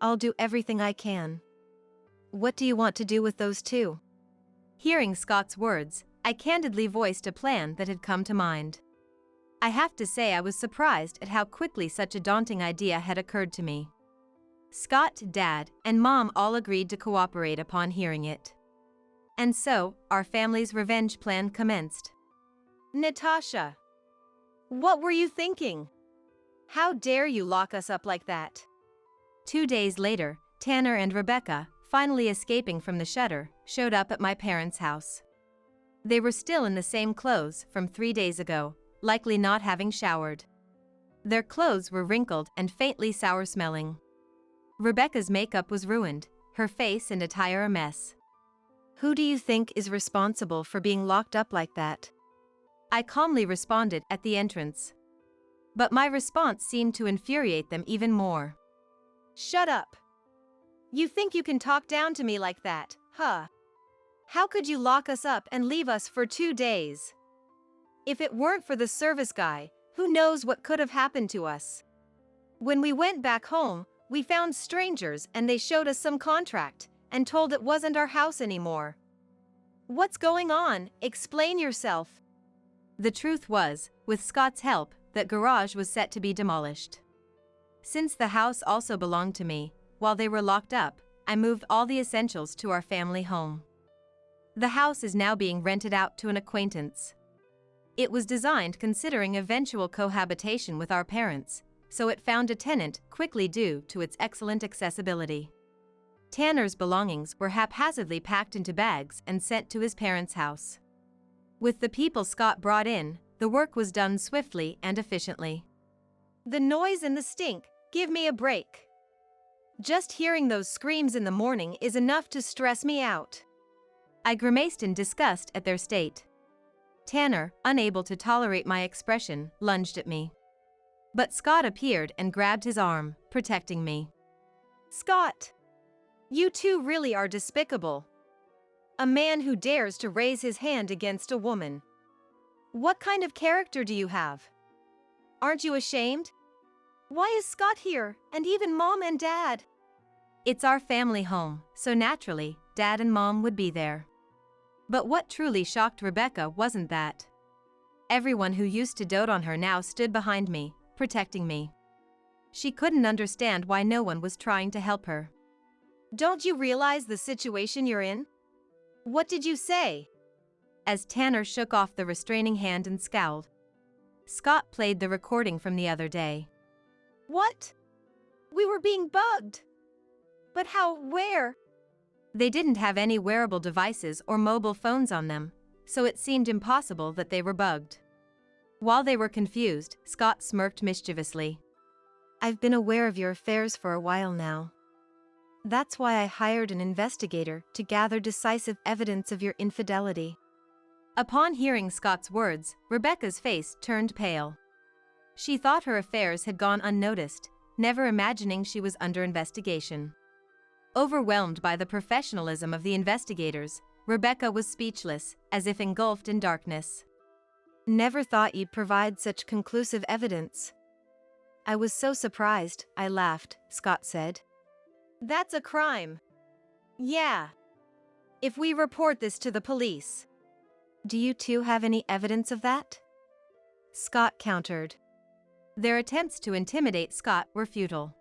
I'll do everything I can. What do you want to do with those two? Hearing Scott's words, I candidly voiced a plan that had come to mind. I have to say I was surprised at how quickly such a daunting idea had occurred to me. Scott, Dad, and Mom all agreed to cooperate upon hearing it. And so, our family's revenge plan commenced. Natasha! What were you thinking? How dare you lock us up like that? 2 days later, Tanner and Rebecca, finally escaping from the shutter, showed up at my parents' house. They were still in the same clothes from 3 days ago, likely not having showered. Their clothes were wrinkled and faintly sour-smelling. Rebecca's makeup was ruined, her face and attire a mess. Who do you think is responsible for being locked up like that? I calmly responded at the entrance. But my response seemed to infuriate them even more. Shut up! You think you can talk down to me like that, huh? How could you lock us up and leave us for 2 days? If it weren't for the service guy, who knows what could have happened to us? When we went back home, we found strangers and they showed us some contract and told it wasn't our house anymore. What's going on? Explain yourself. The truth was, with Scott's help, that garage was set to be demolished. Since the house also belonged to me, while they were locked up, I moved all the essentials to our family home. The house is now being rented out to an acquaintance. It was designed considering eventual cohabitation with our parents, so it found a tenant quickly due to its excellent accessibility. Tanner's belongings were haphazardly packed into bags and sent to his parents' house. With the people Scott brought in, the work was done swiftly and efficiently. The noise and the stink, give me a break. Just hearing those screams in the morning is enough to stress me out. I grimaced in disgust at their state. Tanner, unable to tolerate my expression, lunged at me. But Scott appeared and grabbed his arm, protecting me. Scott! You two really are despicable. A man who dares to raise his hand against a woman. What kind of character do you have? Aren't you ashamed? Why is Scott here, and even Mom and Dad? It's our family home, so naturally, Dad and Mom would be there. But what truly shocked Rebecca wasn't that. Everyone who used to dote on her now stood behind me, protecting me. She couldn't understand why no one was trying to help her. Don't you realize the situation you're in? What did you say? As Tanner shook off the restraining hand and scowled. Scott played the recording from the other day. What? We were being bugged. But how, where? They didn't have any wearable devices or mobile phones on them, so it seemed impossible that they were bugged. While they were confused, Scott smirked mischievously. I've been aware of your affairs for a while now. That's why I hired an investigator to gather decisive evidence of your infidelity. Upon hearing Scott's words, Rebecca's face turned pale. She thought her affairs had gone unnoticed, never imagining she was under investigation. Overwhelmed by the professionalism of the investigators, Rebecca was speechless, as if engulfed in darkness. Never thought you'd provide such conclusive evidence. I was so surprised, I laughed, Scott said. That's a crime. Yeah. If we report this to the police. Do you two have any evidence of that? Scott countered. Their attempts to intimidate Scott were futile.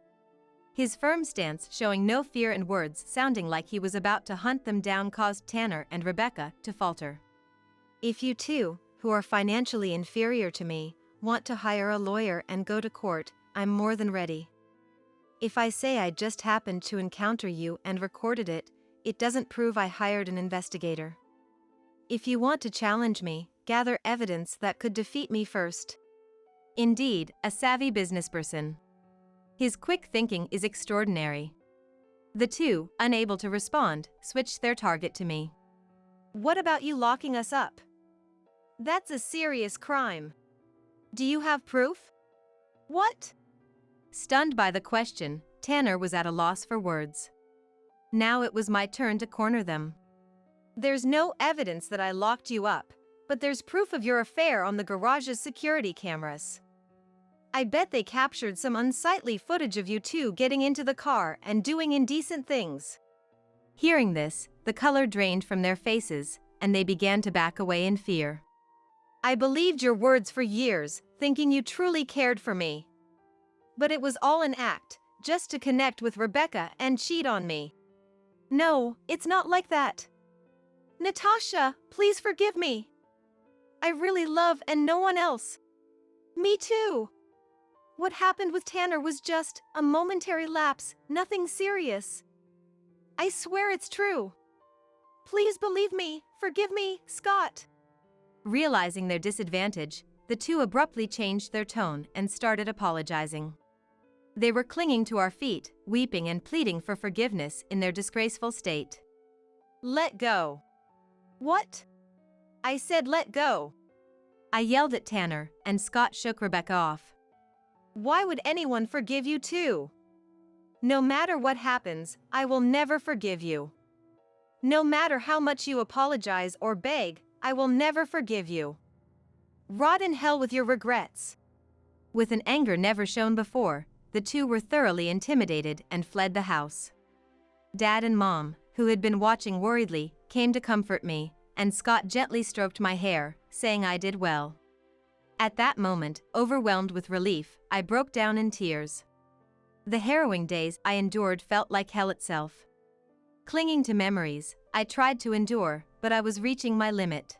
His firm stance, showing no fear and words sounding like he was about to hunt them down, caused Tanner and Rebecca to falter. If you two, who are financially inferior to me, want to hire a lawyer and go to court, I'm more than ready. If I say I just happened to encounter you and recorded it, it doesn't prove I hired an investigator. If you want to challenge me, gather evidence that could defeat me first. Indeed, a savvy businessperson. His quick thinking is extraordinary. The two, unable to respond, switched their target to me. What about you locking us up? That's a serious crime. Do you have proof? What? Stunned by the question, Tanner was at a loss for words. Now it was my turn to corner them. There's no evidence that I locked you up, but there's proof of your affair on the garage's security cameras. I bet they captured some unsightly footage of you two getting into the car and doing indecent things. Hearing this, the color drained from their faces, and they began to back away in fear. I believed your words for years, thinking you truly cared for me. But it was all an act, just to connect with Rebecca and cheat on me. No, it's not like that. Natasha, please forgive me. I really love and no one else. Me too. What happened with Tanner was just a momentary lapse, nothing serious. I swear it's true. Please believe me, forgive me, Scott. Realizing their disadvantage, the two abruptly changed their tone and started apologizing. They were clinging to our feet, weeping and pleading for forgiveness in their disgraceful state. Let go. What? I said let go. I yelled at Tanner, and Scott shook Rebecca off. Why would anyone forgive you too? No matter what happens, I will never forgive you. No matter how much you apologize or beg, I will never forgive you. Rot in hell with your regrets. With an anger never shown before, the two were thoroughly intimidated and fled the house. Dad and Mom, who had been watching worriedly, came to comfort me, and Scott gently stroked my hair, saying I did well. At that moment, overwhelmed with relief, I broke down in tears. The harrowing days I endured felt like hell itself. Clinging to memories, I tried to endure, but I was reaching my limit.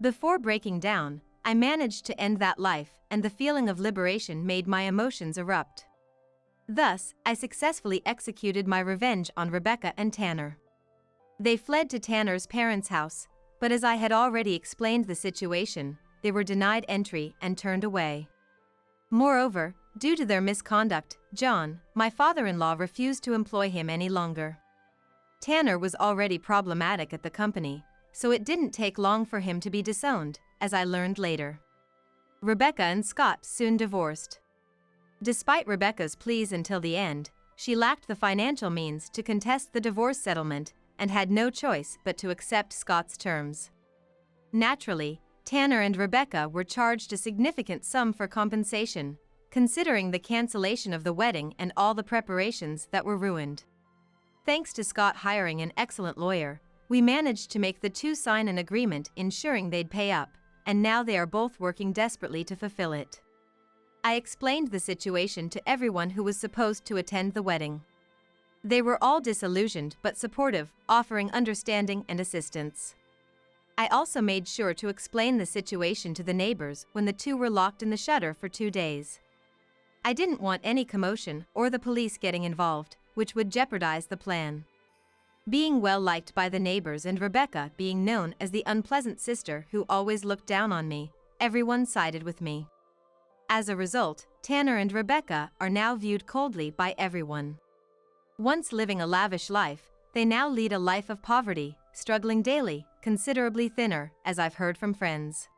Before breaking down, I managed to end that life, and the feeling of liberation made my emotions erupt. Thus, I successfully executed my revenge on Rebecca and Tanner. They fled to Tanner's parents' house, but as I had already explained the situation, they were denied entry and turned away. Moreover, due to their misconduct, John, my father-in-law, refused to employ him any longer. Tanner was already problematic at the company, so it didn't take long for him to be disowned, as I learned later. Rebecca and Scott soon divorced. Despite Rebecca's pleas until the end, she lacked the financial means to contest the divorce settlement and had no choice but to accept Scott's terms. Naturally, Tanner and Rebecca were charged a significant sum for compensation, considering the cancellation of the wedding and all the preparations that were ruined. Thanks to Scott hiring an excellent lawyer, we managed to make the two sign an agreement ensuring they'd pay up, and now they are both working desperately to fulfill it. I explained the situation to everyone who was supposed to attend the wedding. They were all disillusioned but supportive, offering understanding and assistance. I also made sure to explain the situation to the neighbors when the two were locked in the shutter for 2 days. I didn't want any commotion or the police getting involved, which would jeopardize the plan. Being well liked by the neighbors and Rebecca being known as the unpleasant sister who always looked down on me, everyone sided with me. As a result, Tanner and Rebecca are now viewed coldly by everyone. Once living a lavish life, they now lead a life of poverty, struggling daily, considerably thinner, as I've heard from friends.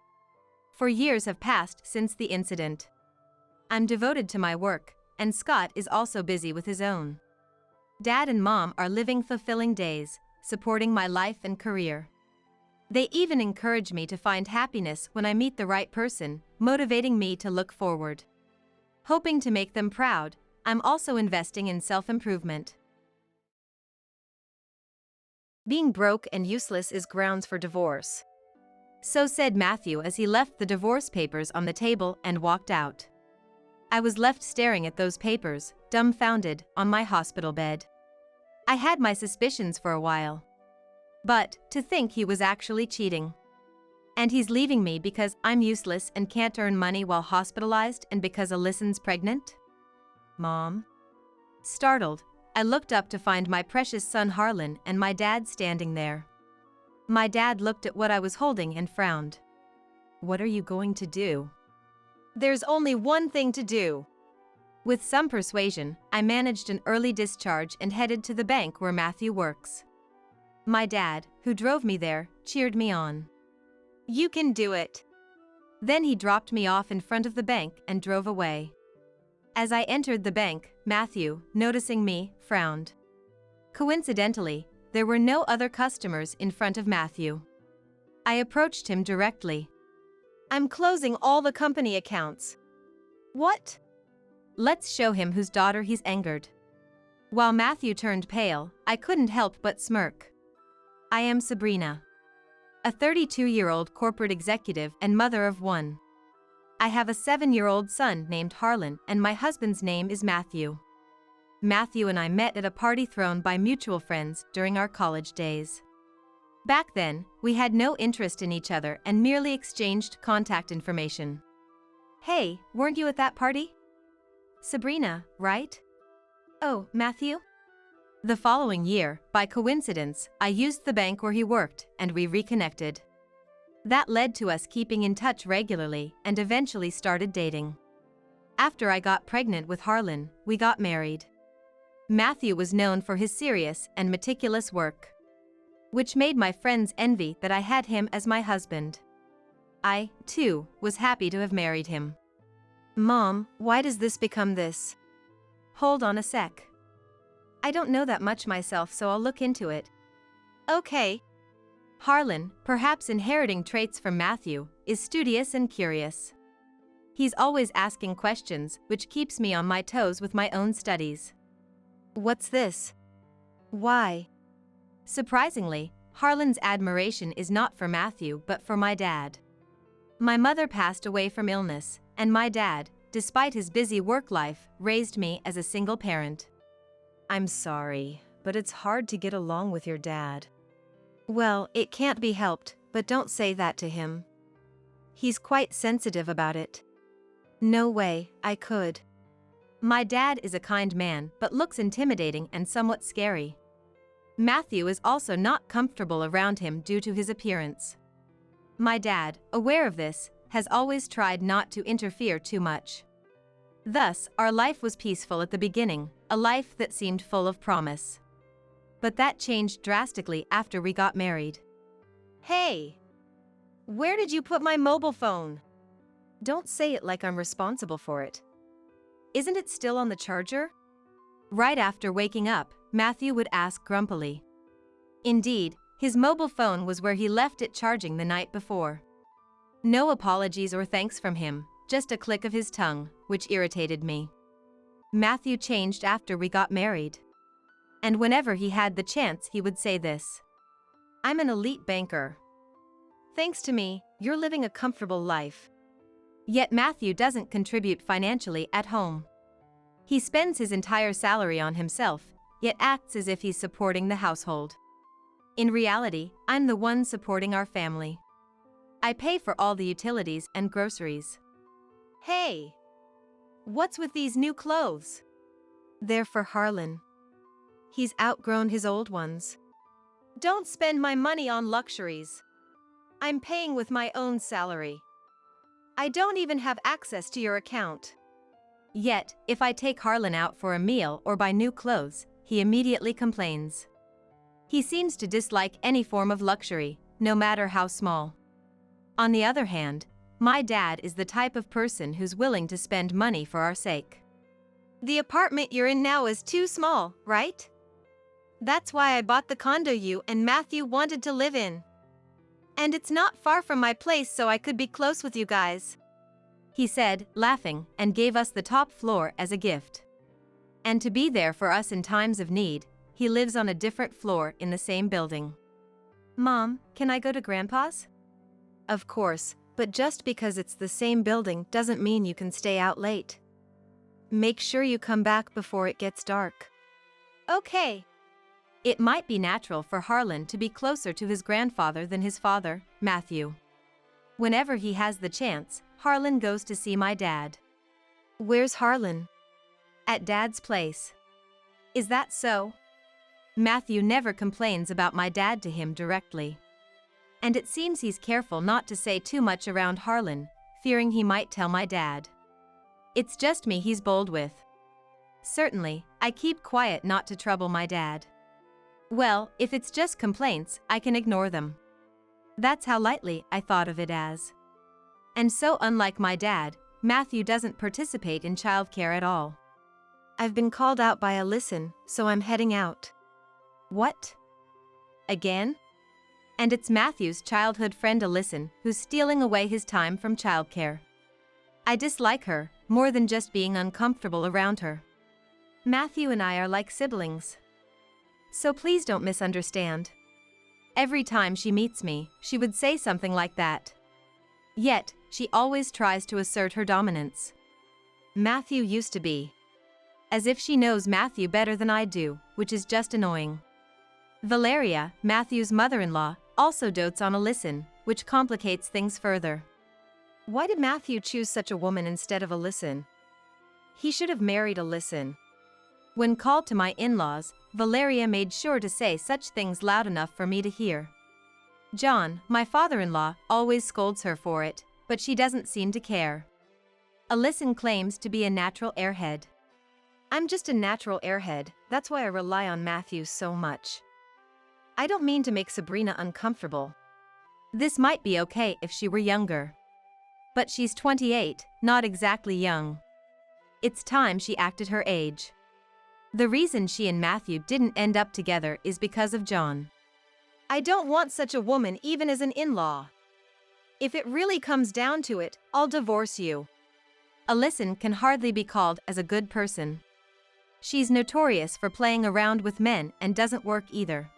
4 years have passed since the incident. I'm devoted to my work, and Scott is also busy with his own. Dad and Mom are living fulfilling days, supporting my life and career. They even encourage me to find happiness when I meet the right person, motivating me to look forward. Hoping to make them proud, I'm also investing in self-improvement. Being broke and useless is grounds for divorce. So said Matthew as he left the divorce papers on the table and walked out. I was left staring at those papers, dumbfounded, on my hospital bed. I had my suspicions for a while. But, to think he was actually cheating. And he's leaving me because I'm useless and can't earn money while hospitalized and because Allison's pregnant? Mom? Startled, I looked up to find my precious son Harlan and my dad standing there. My dad looked at what I was holding and frowned. What are you going to do? There's only one thing to do. With some persuasion, I managed an early discharge and headed to the bank where Matthew works. My dad, who drove me there, cheered me on. You can do it. Then he dropped me off in front of the bank and drove away. As I entered the bank, Matthew, noticing me, frowned. Coincidentally, there were no other customers in front of Matthew. I approached him directly. I'm closing all the company accounts. What? Let's show him whose daughter he's angered. While Matthew turned pale, I couldn't help but smirk. I am Sabrina. A 32-year-old corporate executive and mother of 1. I have a 7-year-old son named Harlan and my husband's name is Matthew. Matthew and I met at a party thrown by mutual friends during our college days. Back then, we had no interest in each other and merely exchanged contact information. Hey, weren't you at that party? Sabrina, right? Oh, Matthew? The following year, by coincidence, I used the bank where he worked and we reconnected. That led to us keeping in touch regularly and eventually started dating. After I got pregnant with Harlan, we got married. Matthew was known for his serious and meticulous work, which made my friends envy that I had him as my husband. I, too, was happy to have married him. Mom, why does this become this? Hold on a sec. I don't know that much myself, so I'll look into it. Okay. Harlan, perhaps inheriting traits from Matthew, is studious and curious. He's always asking questions, which keeps me on my toes with my own studies. What's this? Why? Surprisingly, Harlan's admiration is not for Matthew but for my dad. My mother passed away from illness, and my dad, despite his busy work life, raised me as a single parent. I'm sorry, but it's hard to get along with your dad. Well, it can't be helped, but don't say that to him. He's quite sensitive about it. No way, I could. My dad is a kind man but looks intimidating and somewhat scary. Matthew is also not comfortable around him due to his appearance. My dad, aware of this, has always tried not to interfere too much. Thus, our life was peaceful at the beginning, a life that seemed full of promise. But that changed drastically after we got married. Hey! Where did you put my mobile phone? Don't say it like I'm responsible for it. Isn't it still on the charger? Right after waking up, Matthew would ask grumpily. Indeed, his mobile phone was where he left it charging the night before. No apologies or thanks from him, just a click of his tongue, which irritated me. Matthew changed after we got married. And whenever he had the chance, he would say this. I'm an elite banker. Thanks to me, you're living a comfortable life. Yet Matthew doesn't contribute financially at home. He spends his entire salary on himself, yet acts as if he's supporting the household. In reality, I'm the one supporting our family. I pay for all the utilities and groceries. Hey! What's with these new clothes? They're for Harlan. He's outgrown his old ones. Don't spend my money on luxuries. I'm paying with my own salary. I don't even have access to your account. Yet, if I take Harlan out for a meal or buy new clothes, he immediately complains. He seems to dislike any form of luxury, no matter how small. On the other hand, my dad is the type of person who's willing to spend money for our sake. The apartment you're in now is too small, right? That's why I bought the condo you and Matthew wanted to live in. And it's not far from my place, so I could be close with you guys. He said, laughing, and gave us the top floor as a gift. And to be there for us in times of need, he lives on a different floor in the same building. Mom, can I go to Grandpa's? Of course, but just because it's the same building doesn't mean you can stay out late. Make sure you come back before it gets dark. Okay. It might be natural for Harlan to be closer to his grandfather than his father, Matthew. Whenever he has the chance, Harlan goes to see my dad. Where's Harlan? At Dad's place. Is that so? Matthew never complains about my dad to him directly. And it seems he's careful not to say too much around Harlan, fearing he might tell my dad. It's just me he's bold with. Certainly, I keep quiet not to trouble my dad. Well, if it's just complaints, I can ignore them. That's how lightly I thought of it as. And so unlike my dad, Matthew doesn't participate in childcare at all. I've been called out by Alyson, so I'm heading out. What? Again? And it's Matthew's childhood friend Alyson who's stealing away his time from childcare. I dislike her, more than just being uncomfortable around her. Matthew and I are like siblings. So please don't misunderstand. Every time she meets me, she would say something like that. Yet, she always tries to assert her dominance. Matthew used to be. As if she knows Matthew better than I do, which is just annoying. Valeria, Matthew's mother-in-law, also dotes on Alyson, which complicates things further. Why did Matthew choose such a woman instead of Alyson? He should have married Alyson. When called to my in-laws, Valeria made sure to say such things loud enough for me to hear. John, my father-in-law, always scolds her for it, but she doesn't seem to care. Alyson claims to be a natural airhead. I'm just a natural airhead, that's why I rely on Matthew so much. I don't mean to make Sabrina uncomfortable. This might be okay if she were younger. But she's 28, not exactly young. It's time she acted her age. The reason she and Matthew didn't end up together is because of John. I don't want such a woman even as an in-law. If it really comes down to it, I'll divorce you. Alyson can hardly be called as a good person. She's notorious for playing around with men and doesn't work either.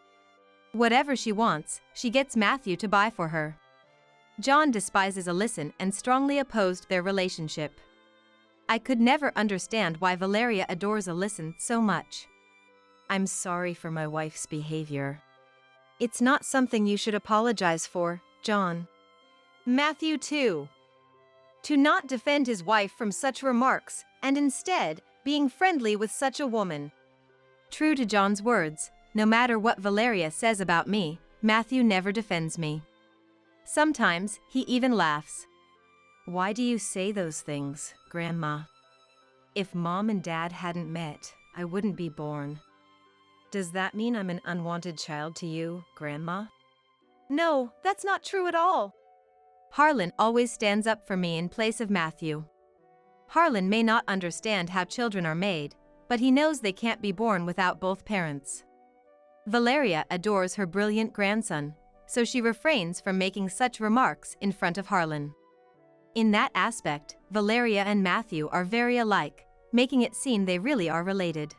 Whatever she wants, she gets Matthew to buy for her. John despises Alyson and strongly opposed their relationship. I could never understand why Valeria adores Alyson so much. I'm sorry for my wife's behavior. It's not something you should apologize for, John. Matthew too. To not defend his wife from such remarks, and instead, being friendly with such a woman. True to John's words, no matter what Valeria says about me, Matthew never defends me. Sometimes, he even laughs. Why do you say those things, Grandma? If Mom and Dad hadn't met, I wouldn't be born. Does that mean I'm an unwanted child to you, Grandma? No, that's not true at all. Harlan always stands up for me in place of Matthew. Harlan may not understand how children are made, but he knows they can't be born without both parents. Valeria adores her brilliant grandson, so she refrains from making such remarks in front of Harlan. In that aspect, Valeria and Matthew are very alike, making it seem they really are related.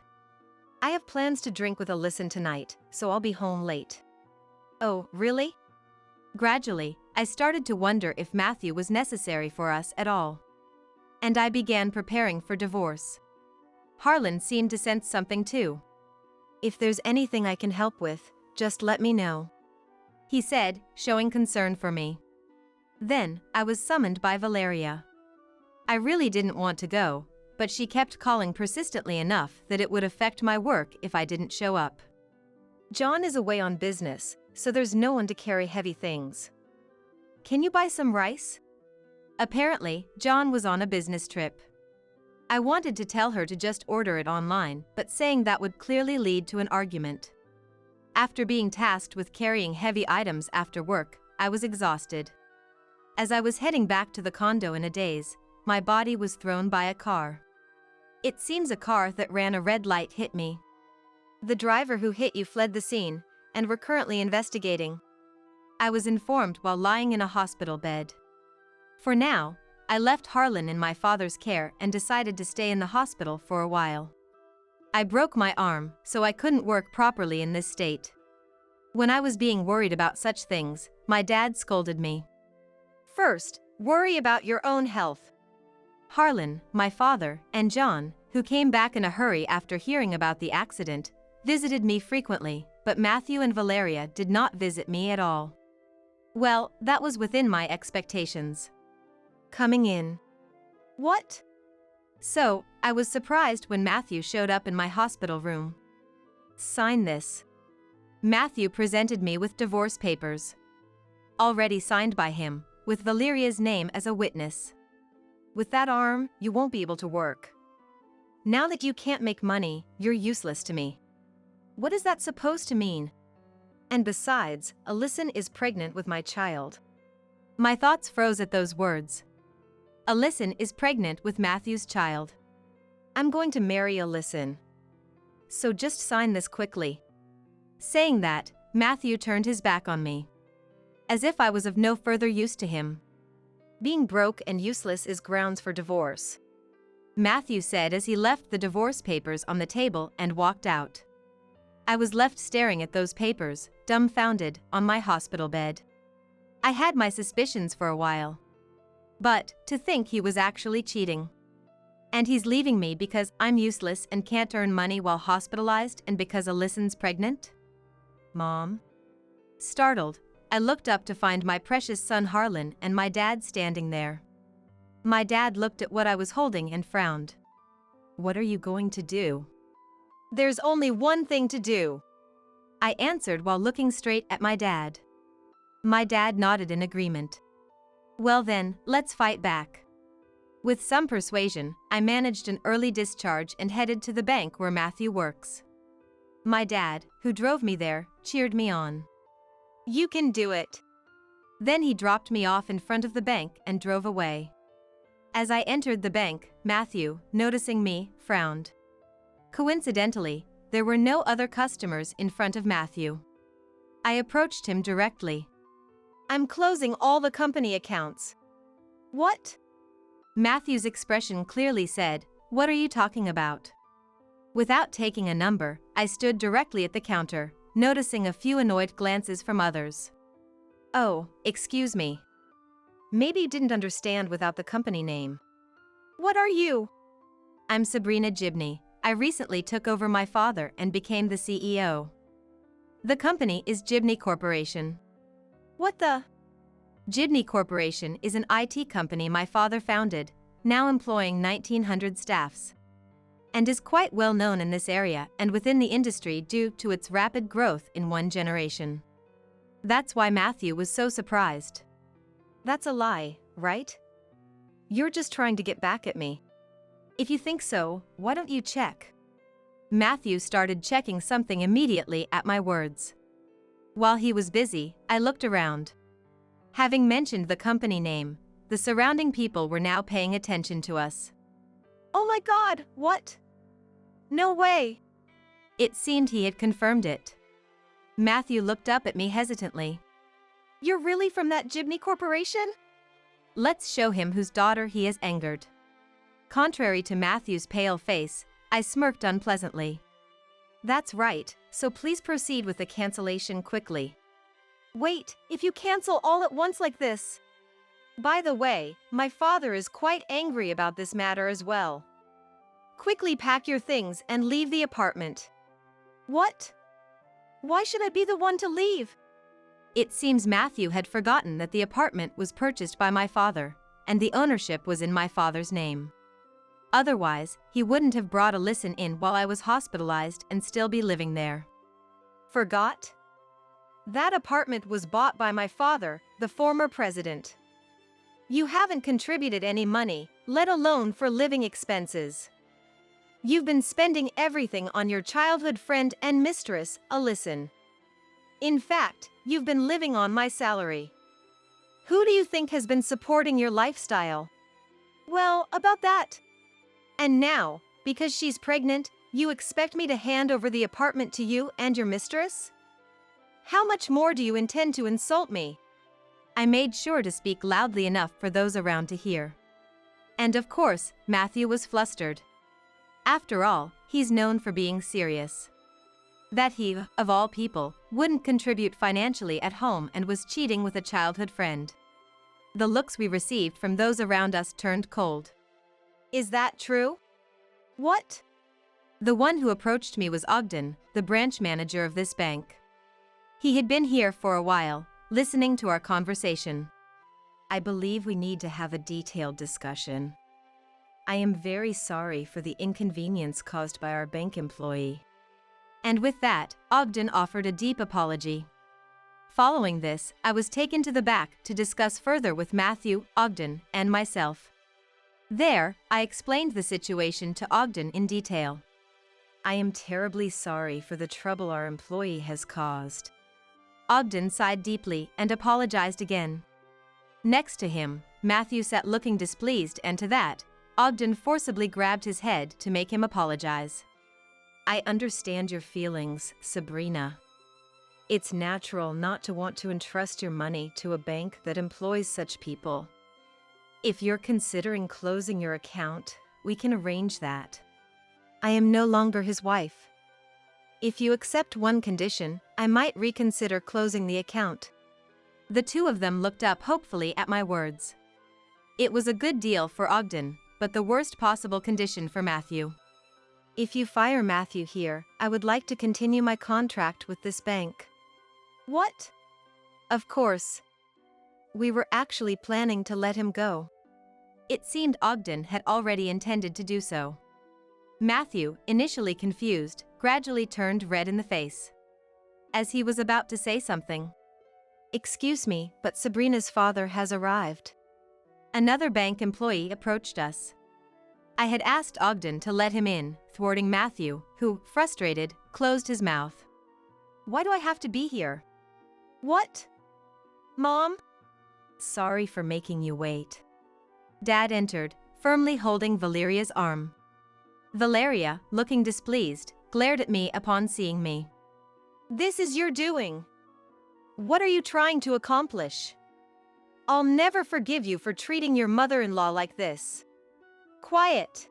I have plans to drink with Alyssa tonight, so I'll be home late. Oh, really? Gradually, I started to wonder if Matthew was necessary for us at all. And I began preparing for divorce. Harlan seemed to sense something too. If there's anything I can help with, just let me know, he said, showing concern for me. Then, I was summoned by Valeria. I really didn't want to go, but she kept calling persistently enough that it would affect my work if I didn't show up. John is away on business, so there's no one to carry heavy things. Can you buy some rice? Apparently, John was on a business trip. I wanted to tell her to just order it online, but saying that would clearly lead to an argument. After being tasked with carrying heavy items after work, I was exhausted. As I was heading back to the condo in a daze, my body was thrown by a car. It seems a car that ran a red light hit me. The driver who hit you fled the scene, and we're currently investigating, I was informed while lying in a hospital bed. For now, I left Harlan in my father's care and decided to stay in the hospital for a while. I broke my arm, so I couldn't work properly in this state. When I was being worried about such things, my dad scolded me. First, worry about your own health. Harlan, my father, and John, who came back in a hurry after hearing about the accident, visited me frequently, but Matthew and Valeria did not visit me at all. Well, that was within my expectations. Coming in. What? So, I was surprised when Matthew showed up in my hospital room. Sign this. Matthew presented me with divorce papers. Already signed by him, with Valeria's name as a witness. With that arm, you won't be able to work. Now that you can't make money, you're useless to me. What is that supposed to mean? And besides, Alyssa is pregnant with my child. My thoughts froze at those words. Alyssa is pregnant with Matthew's child. I'm going to marry Alyssa. So just sign this quickly. Saying that, Matthew turned his back on me. As if I was of no further use to him. Being broke and useless is grounds for divorce, Matthew said as he left the divorce papers on the table and walked out. I was left staring at those papers, dumbfounded, on my hospital bed. I had my suspicions for a while. But, to think he was actually cheating. And he's leaving me because I'm useless and can't earn money while hospitalized and because Alyssa's pregnant? Mom? Startled, I looked up to find my precious son Harlan and my dad standing there. My dad looked at what I was holding and frowned. What are you going to do? There's only one thing to do, I answered while looking straight at my dad. My dad nodded in agreement. Well then, let's fight back. With some persuasion, I managed an early discharge and headed to the bank where Matthew works. My dad, who drove me there, cheered me on. You can do it. Then he dropped me off in front of the bank and drove away. As I entered the bank, Matthew, noticing me, frowned. Coincidentally, there were no other customers in front of Matthew. I approached him directly. I'm closing all the company accounts. What? Matthew's expression clearly said, what are you talking about? Without taking a number, I stood directly at the counter, noticing a few annoyed glances from others. Oh, excuse me. Maybe you didn't understand without the company name. What are you? I'm Sabrina Gibney. I recently took over my father and became the CEO. The company is Gibney Corporation. What the? Gibney Corporation is an IT company my father founded, now employing 1,900 staffs. And is quite well known in this area and within the industry due to its rapid growth in one generation. That's why Matthew was so surprised. That's a lie, right? You're just trying to get back at me. If you think so, why don't you check? Matthew started checking something immediately at my words. While he was busy, I looked around. Having mentioned the company name, the surrounding people were now paying attention to us. Oh my God, what? No way. It seemed he had confirmed it. Matthew looked up at me hesitantly. You're really from that Jibney Corporation? Let's show him whose daughter he has angered. Contrary to Matthew's pale face, I smirked unpleasantly. That's right, so please proceed with the cancellation quickly. Wait, if you cancel all at once like this. By the way, my father is quite angry about this matter as well. Quickly pack your things and leave the apartment. What? Why should I be the one to leave? It seems Matthew had forgotten that the apartment was purchased by my father, and the ownership was in my father's name. Otherwise, he wouldn't have brought Alyssa in while I was hospitalized and still be living there. Forgot? That apartment was bought by my father, the former president. You haven't contributed any money, let alone for living expenses. You've been spending everything on your childhood friend and mistress, Alyssa. In fact, you've been living on my salary. Who do you think has been supporting your lifestyle? Well, about that. And now, because she's pregnant, you expect me to hand over the apartment to you and your mistress? How much more do you intend to insult me? I made sure to speak loudly enough for those around to hear. And of course, Matthew was flustered. After all, he's known for being serious. That he, of all people, wouldn't contribute financially at home and was cheating with a childhood friend. The looks we received from those around us turned cold. Is that true? What? The one who approached me was Ogden, the branch manager of this bank. He had been here for a while, listening to our conversation. I believe we need to have a detailed discussion. I am very sorry for the inconvenience caused by our bank employee. And with that, Ogden offered a deep apology. Following this, I was taken to the back to discuss further with Matthew, Ogden, and myself. There, I explained the situation to Ogden in detail. I am terribly sorry for the trouble our employee has caused. Ogden sighed deeply and apologized again. Next to him, Matthew sat looking displeased, and to that, Ogden forcibly grabbed his head to make him apologize. I understand your feelings, Sabrina. It's natural not to want to entrust your money to a bank that employs such people. If you're considering closing your account, we can arrange that. I am no longer his wife. If you accept one condition, I might reconsider closing the account. The two of them looked up hopefully at my words. It was a good deal for Ogden, but the worst possible condition for Matthew. If you fire Matthew here, I would like to continue my contract with this bank. What? Of course. We were actually planning to let him go. It seemed Ogden had already intended to do so. Matthew, initially confused, gradually turned red in the face. As he was about to say something. Excuse me, but Sabrina's father has arrived. Another bank employee approached us. I had asked Ogden to let him in, thwarting Matthew, who, frustrated, closed his mouth. Why do I have to be here? What? Mom? Sorry for making you wait. Dad entered, firmly holding Valeria's arm. Valeria, looking displeased, glared at me upon seeing me. This is your doing. What are you trying to accomplish? I'll never forgive you for treating your mother-in-law like this. Quiet.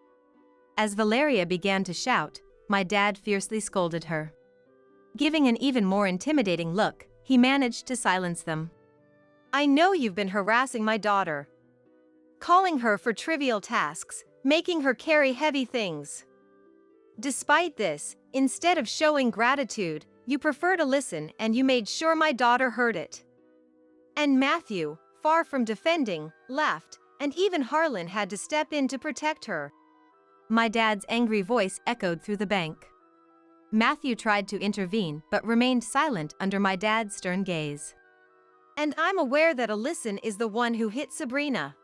As Valeria began to shout, my dad fiercely scolded her. Giving an even more intimidating look, he managed to silence them. I know you've been harassing my daughter. Calling her for trivial tasks, making her carry heavy things. Despite this, instead of showing gratitude, you prefer to listen, and you made sure my daughter heard it. And Matthew, far from defending, laughed, and even Harlan had to step in to protect her. My dad's angry voice echoed through the bank. Matthew tried to intervene but remained silent under my dad's stern gaze. And I'm aware that Alyssa is the one who hit Sabrina.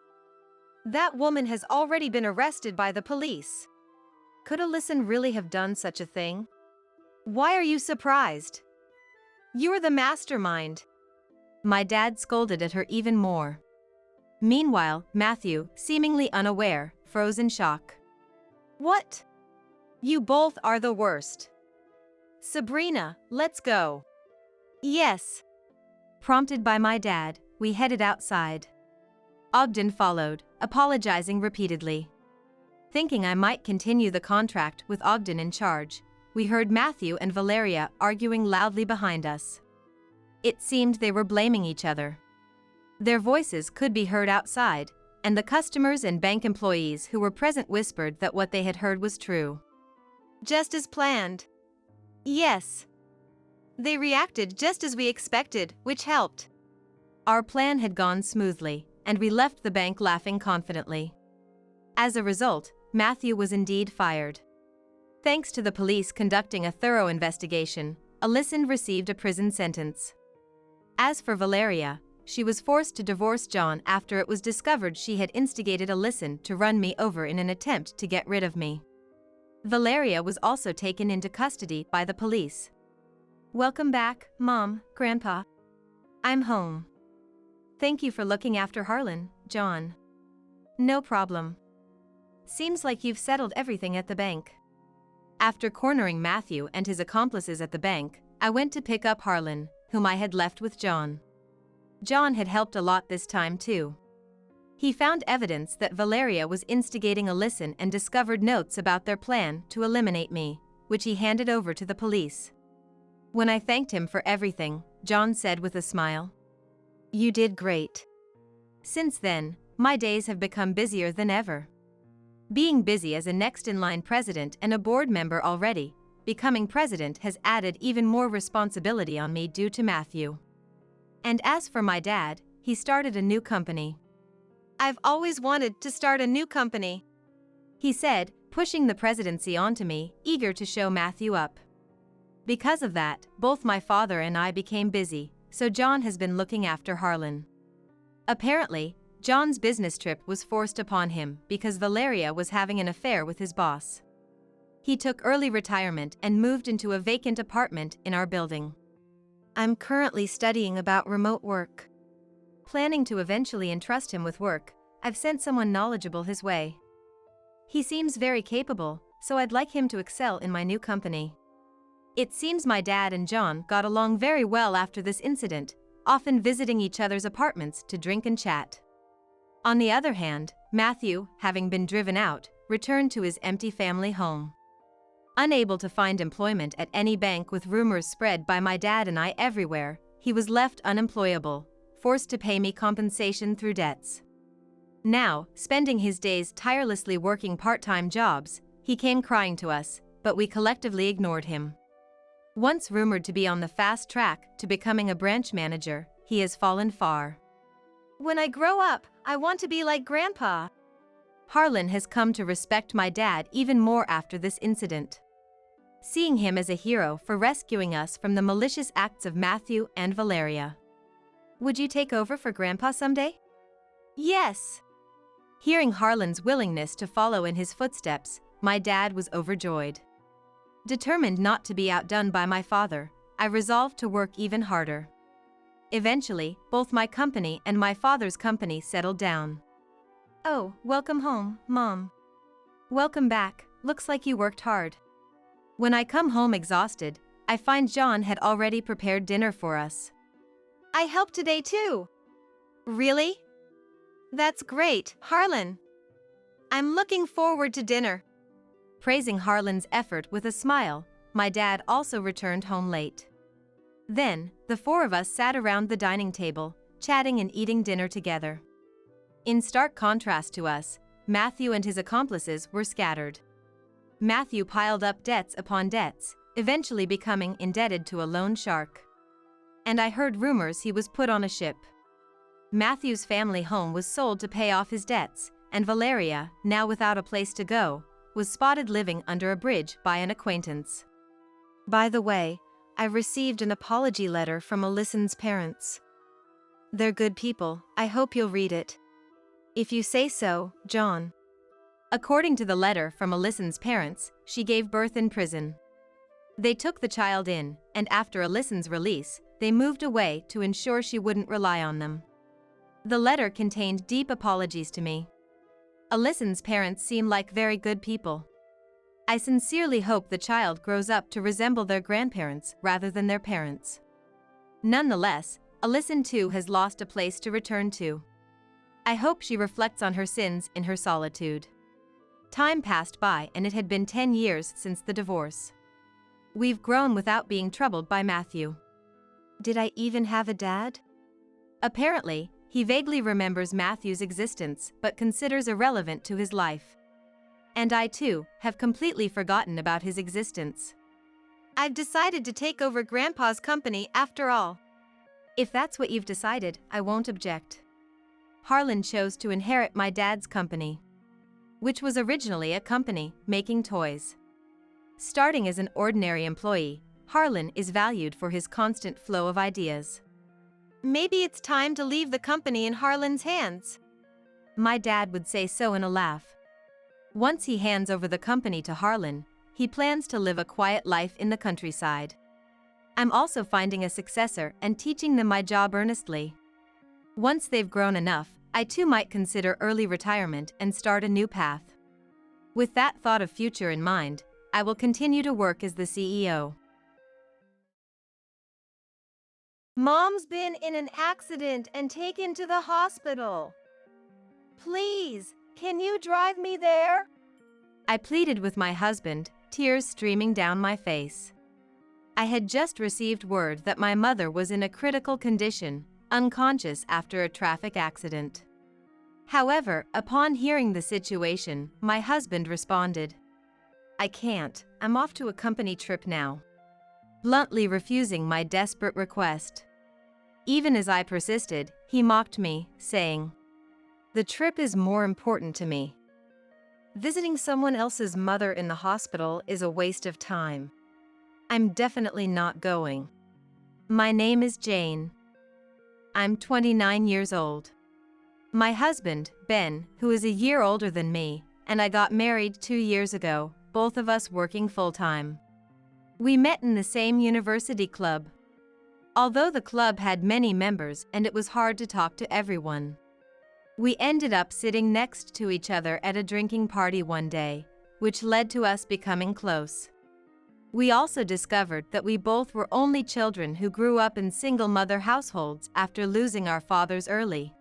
That woman has already been arrested by the police. Could Alyson really have done such a thing? Why are you surprised? You're the mastermind. My dad scolded at her even more. Meanwhile, Matthew, seemingly unaware, froze in shock. What? You both are the worst. Sabrina, let's go. Yes. Prompted by my dad, we headed outside. Ogden followed, apologizing repeatedly. Thinking I might continue the contract with Ogden in charge, we heard Matthew and Valeria arguing loudly behind us. It seemed they were blaming each other. Their voices could be heard outside, and the customers and bank employees who were present whispered that what they had heard was true. Just as planned. Yes. They reacted just as we expected, which helped. Our plan had gone smoothly, and we left the bank laughing confidently. As a result, Matthew was indeed fired. Thanks to the police conducting a thorough investigation, Alyson received a prison sentence. As for Valeria, she was forced to divorce John after it was discovered she had instigated Alyson to run me over in an attempt to get rid of me. Valeria was also taken into custody by the police. Welcome back, Mom, Grandpa. I'm home. Thank you for looking after Harlan, John. No problem. Seems like you've settled everything at the bank. After cornering Matthew and his accomplices at the bank, I went to pick up Harlan, whom I had left with John. John had helped a lot this time too. He found evidence that Valeria was instigating Alyson and discovered notes about their plan to eliminate me, which he handed over to the police. When I thanked him for everything, John said with a smile, "You did great." Since then, my days have become busier than ever. Being busy as a next-in-line president and a board member already, becoming president has added even more responsibility on me due to Matthew. And as for my dad, he started a new company. I've always wanted to start a new company, he said, pushing the presidency onto me, eager to show Matthew up. Because of that, both my father and I became busy, so John has been looking after Harlan. Apparently, John's business trip was forced upon him because Valeria was having an affair with his boss. He took early retirement and moved into a vacant apartment in our building. I'm currently studying about remote work. Planning to eventually entrust him with work, I've sent someone knowledgeable his way. He seems very capable, so I'd like him to excel in my new company. It seems my dad and John got along very well after this incident, often visiting each other's apartments to drink and chat. On the other hand, Matthew, having been driven out, returned to his empty family home. Unable to find employment at any bank with rumors spread by my dad and I everywhere, he was left unemployable, forced to pay me compensation through debts. Now, spending his days tirelessly working part-time jobs, he came crying to us, but we collectively ignored him. Once rumored to be on the fast track to becoming a branch manager, he has fallen far. When I grow up, I want to be like Grandpa. Harlan has come to respect my dad even more after this incident. Seeing him as a hero for rescuing us from the malicious acts of Matthew and Valeria. Would you take over for Grandpa someday? Yes. Hearing Harlan's willingness to follow in his footsteps, my dad was overjoyed. Determined not to be outdone by my father, I resolved to work even harder. Eventually, both my company and my father's company settled down. Oh, welcome home, Mom. Welcome back, looks like you worked hard. When I come home exhausted, I find John had already prepared dinner for us. I helped today too. Really? That's great, Harlan. I'm looking forward to dinner. Praising Harlan's effort with a smile, my dad also returned home late. Then, the four of us sat around the dining table, chatting and eating dinner together. In stark contrast to us, Matthew and his accomplices were scattered. Matthew piled up debts upon debts, eventually becoming indebted to a loan shark. And I heard rumors he was put on a ship. Matthew's family home was sold to pay off his debts, and Valeria, now without a place to go, was spotted living under a bridge by an acquaintance. By the way, I received an apology letter from Alyson's parents. They're good people, I hope you'll read it. If you say so, John. According to the letter from Alyson's parents, she gave birth in prison. They took the child in, and after Alyson's release, they moved away to ensure she wouldn't rely on them. The letter contained deep apologies to me. Alyson's parents seem like very good people. I sincerely hope the child grows up to resemble their grandparents rather than their parents. Nonetheless, Alyson too has lost a place to return to. I hope she reflects on her sins in her solitude. Time passed by and it had been 10 years since the divorce. We've grown without being troubled by Matthew. Did I even have a dad? Apparently, he vaguely remembers Matthew's existence but considers irrelevant to his life. And I too have completely forgotten about his existence. I've decided to take over Grandpa's company after all. If that's what you've decided, I won't object. Harlan chose to inherit my dad's company, which was originally a company making toys. Starting as an ordinary employee, Harlan is valued for his constant flow of ideas. Maybe it's time to leave the company in Harlan's hands. My dad would say so in a laugh. Once he hands over the company to Harlan, he plans to live a quiet life in the countryside. I'm also finding a successor and teaching them my job earnestly. Once they've grown enough, I too might consider early retirement and start a new path. With that thought of future in mind, I will continue to work as the CEO. Mom's been in an accident and taken to the hospital. Please, can you drive me there? I pleaded with my husband, tears streaming down my face. I had just received word that my mother was in a critical condition, unconscious after a traffic accident. However, upon hearing the situation, my husband responded, "I can't, I'm off to a company trip now," bluntly refusing my desperate request. Even as I persisted, he mocked me, saying, "The trip is more important to me. Visiting someone else's mother in the hospital is a waste of time. I'm definitely not going. My name is Jane. I'm 29 years old. My husband, Ben, who is a year older than me, and I got married 2 years ago, both of us working full-time. We met in the same university club. Although the club had many members and it was hard to talk to everyone, we ended up sitting next to each other at a drinking party one day, which led to us becoming close. We also discovered that we both were only children who grew up in single-mother households after losing our fathers early,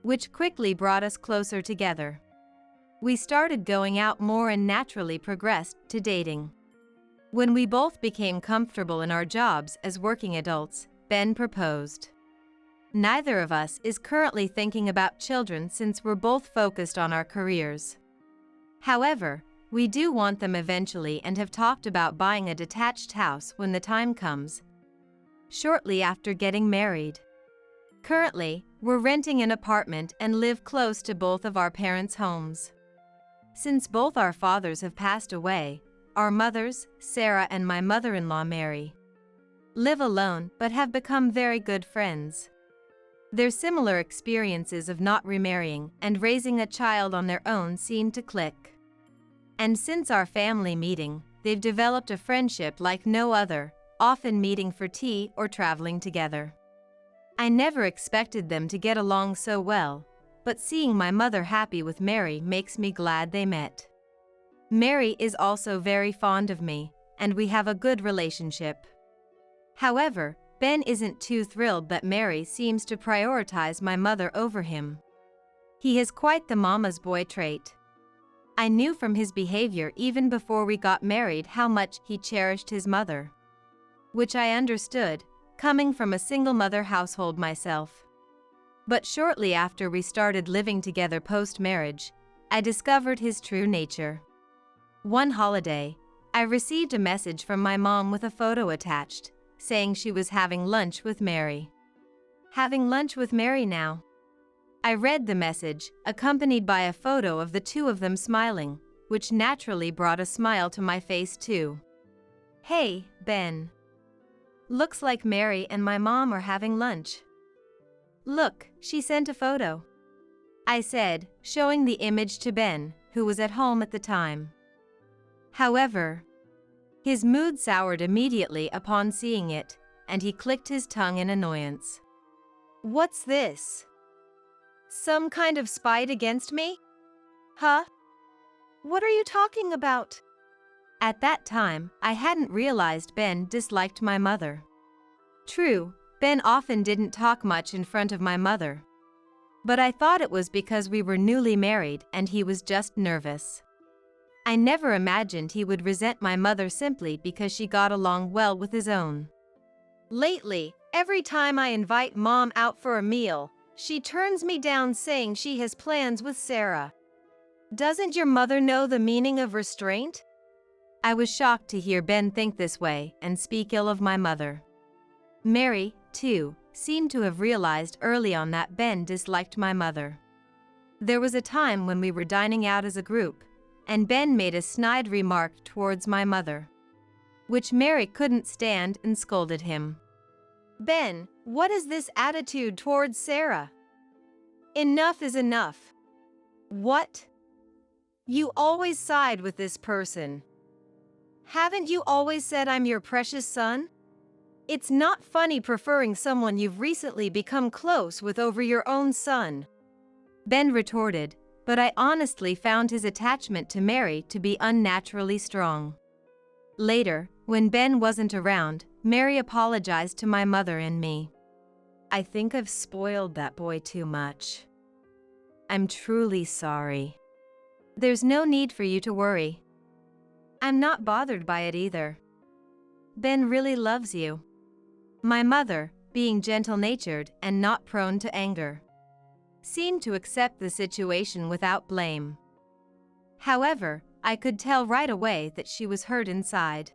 which quickly brought us closer together. We started going out more and naturally progressed to dating. When we both became comfortable in our jobs as working adults, Ben proposed. Neither of us is currently thinking about children since we're both focused on our careers. However, we do want them eventually and have talked about buying a detached house when the time comes, shortly after getting married. Currently, we're renting an apartment and live close to both of our parents' homes. Since both our fathers have passed away, our mothers, Sarah and my mother-in-law Mary, live alone but have become very good friends. Their similar experiences of not remarrying and raising a child on their own seem to click. And since our family meeting, they've developed a friendship like no other, often meeting for tea or traveling together. I never expected them to get along so well, but seeing my mother happy with Mary makes me glad they met. Mary is also very fond of me, and we have a good relationship. However, Ben isn't too thrilled that Mary seems to prioritize my mother over him. He has quite the mama's boy trait. I knew from his behavior even before we got married how much he cherished his mother, which I understood, coming from a single-mother household myself. But shortly after we started living together post-marriage, I discovered his true nature. One holiday, I received a message from my mom with a photo attached, saying she was having lunch with Mary. Having lunch with Mary now? I read the message, accompanied by a photo of the two of them smiling, which naturally brought a smile to my face too. "Hey, Ben. Looks like Mary and my mom are having lunch. Look, she sent a photo." I said, showing the image to Ben, who was at home at the time. However, his mood soured immediately upon seeing it, and he clicked his tongue in annoyance. What's this? Some kind of spite against me? Huh? What are you talking about? At that time, I hadn't realized Ben disliked my mother. True, Ben often didn't talk much in front of my mother. But I thought it was because we were newly married and he was just nervous. I never imagined he would resent my mother simply because she got along well with his own. Lately, every time I invite Mom out for a meal, she turns me down saying she has plans with Sarah. Doesn't your mother know the meaning of restraint? I was shocked to hear Ben think this way and speak ill of my mother. Mary, too, seemed to have realized early on that Ben disliked my mother. There was a time when we were dining out as a group, and Ben made a snide remark towards my mother, which Mary couldn't stand and scolded him. Ben, what is this attitude towards Sarah? Enough is enough. What? You always side with this person. Haven't you always said I'm your precious son? It's not funny preferring someone you've recently become close with over your own son. Ben retorted, but I honestly found his attachment to Mary to be unnaturally strong. Later, when Ben wasn't around, Mary apologized to my mother and me. I think I've spoiled that boy too much. I'm truly sorry. There's no need for you to worry. I'm not bothered by it either. Ben really loves you. My mother, being gentle-natured and not prone to anger, seemed to accept the situation without blame. However, I could tell right away that she was hurt inside.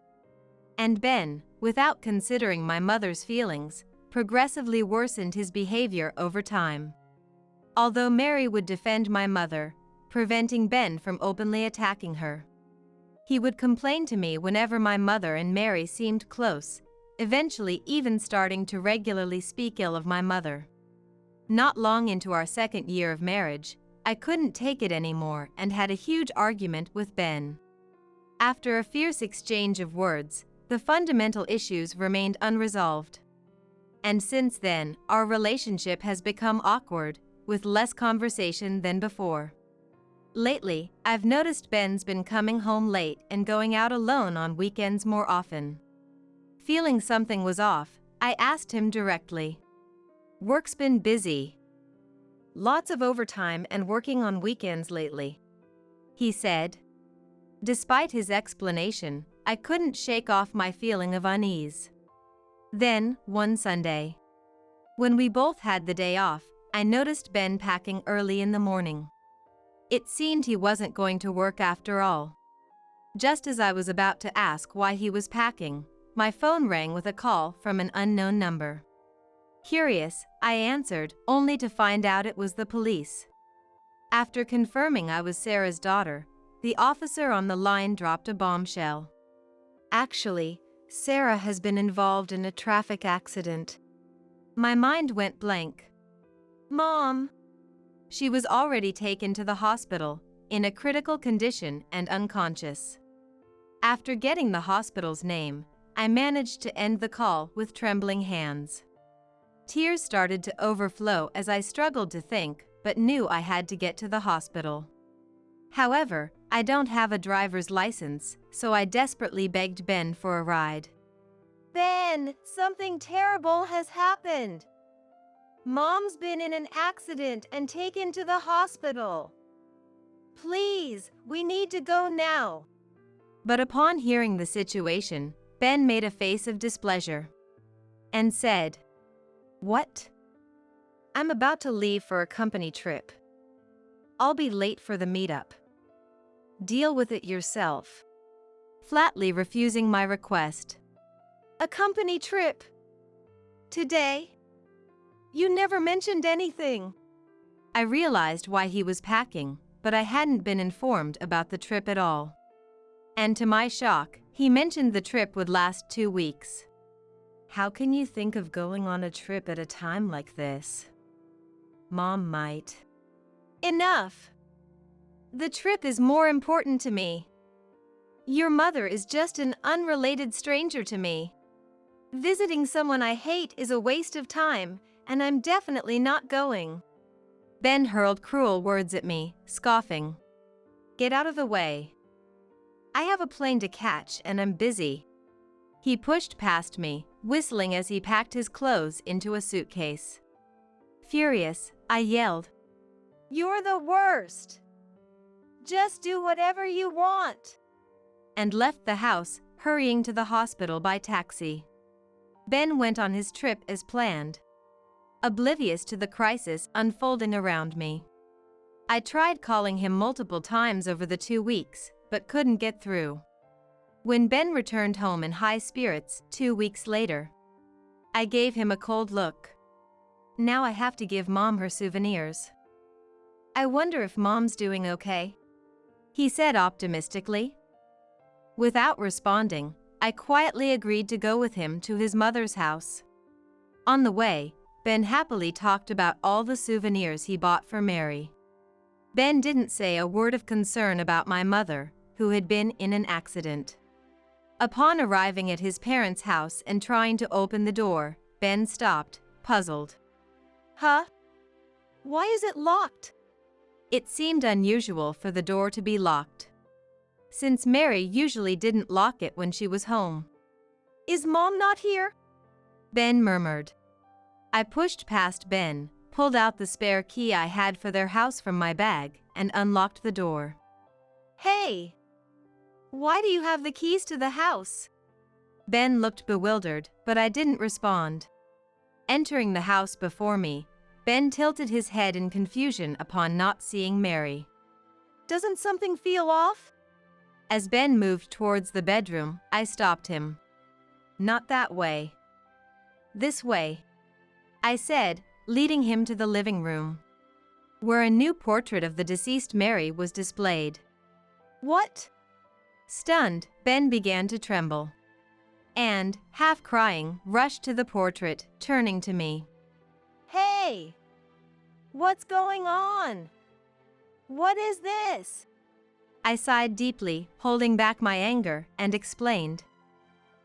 And Ben, without considering my mother's feelings, progressively worsened his behavior over time. Although Mary would defend my mother, preventing Ben from openly attacking her, he would complain to me whenever my mother and Mary seemed close, eventually even starting to regularly speak ill of my mother. Not long into our second year of marriage, I couldn't take it anymore and had a huge argument with Ben. After a fierce exchange of words, the fundamental issues remained unresolved. And since then, our relationship has become awkward, with less conversation than before. Lately, I've noticed Ben's been coming home late and going out alone on weekends more often. Feeling something was off, I asked him directly. Work's been busy. Lots of overtime and working on weekends lately, he said. Despite his explanation, I couldn't shake off my feeling of unease. Then, one Sunday, when we both had the day off, I noticed Ben packing early in the morning. It seemed he wasn't going to work after all. Just as I was about to ask why he was packing, my phone rang with a call from an unknown number. Curious, I answered, only to find out it was the police. After confirming I was Sarah's daughter, the officer on the line dropped a bombshell. Actually, Sarah has been involved in a traffic accident. My mind went blank. Mom! She was already taken to the hospital, in a critical condition and unconscious. After getting the hospital's name, I managed to end the call with trembling hands. Tears started to overflow as I struggled to think, but knew I had to get to the hospital. However, I don't have a driver's license, so I desperately begged Ben for a ride. Ben, something terrible has happened. Mom's been in an accident and taken to the hospital. Please, we need to go now. But upon hearing the situation, Ben made a face of displeasure and said, "What?" I'm about to leave for a company trip. I'll be late for the meetup. Deal with it yourself. Flatly refusing my request. A company trip? Today? You never mentioned anything. I realized why he was packing, but I hadn't been informed about the trip at all. And to my shock, he mentioned the trip would last 2 weeks. How can you think of going on a trip at a time like this? Mom might. Enough. The trip is more important to me. Your mother is just an unrelated stranger to me. Visiting someone I hate is a waste of time, and I'm definitely not going. Ben hurled cruel words at me, scoffing. Get out of the way. I have a plane to catch and I'm busy. He pushed past me, whistling as he packed his clothes into a suitcase. Furious, I yelled, You're the worst. Just do whatever you want. And left the house, hurrying to the hospital by taxi. Ben went on his trip as planned, oblivious to the crisis unfolding around me. I tried calling him multiple times over the 2 weeks, but couldn't get through. When Ben returned home in high spirits 2 weeks later, I gave him a cold look. Now I have to give Mom her souvenirs. I wonder if Mom's doing okay, he said optimistically. Without responding, I quietly agreed to go with him to his mother's house. On the way, Ben happily talked about all the souvenirs he bought for Mary. Ben didn't say a word of concern about my mother, who had been in an accident. Upon arriving at his parents' house and trying to open the door, Ben stopped, puzzled. Huh? Why is it locked? It seemed unusual for the door to be locked, since Mary usually didn't lock it when she was home. Is Mom not here? Ben murmured. I pushed past Ben, pulled out the spare key I had for their house from my bag, and unlocked the door. Hey! Why do you have the keys to the house? Ben looked bewildered, but I didn't respond. Entering the house before me, Ben tilted his head in confusion upon not seeing Mary. Doesn't something feel off? As Ben moved towards the bedroom, I stopped him. Not that way. This way, I said, leading him to the living room, where a new portrait of the deceased Mary was displayed. What? Stunned, Ben began to tremble, and, half crying, rushed to the portrait, turning to me. Hey! What's going on? What is this? I sighed deeply, holding back my anger, and explained.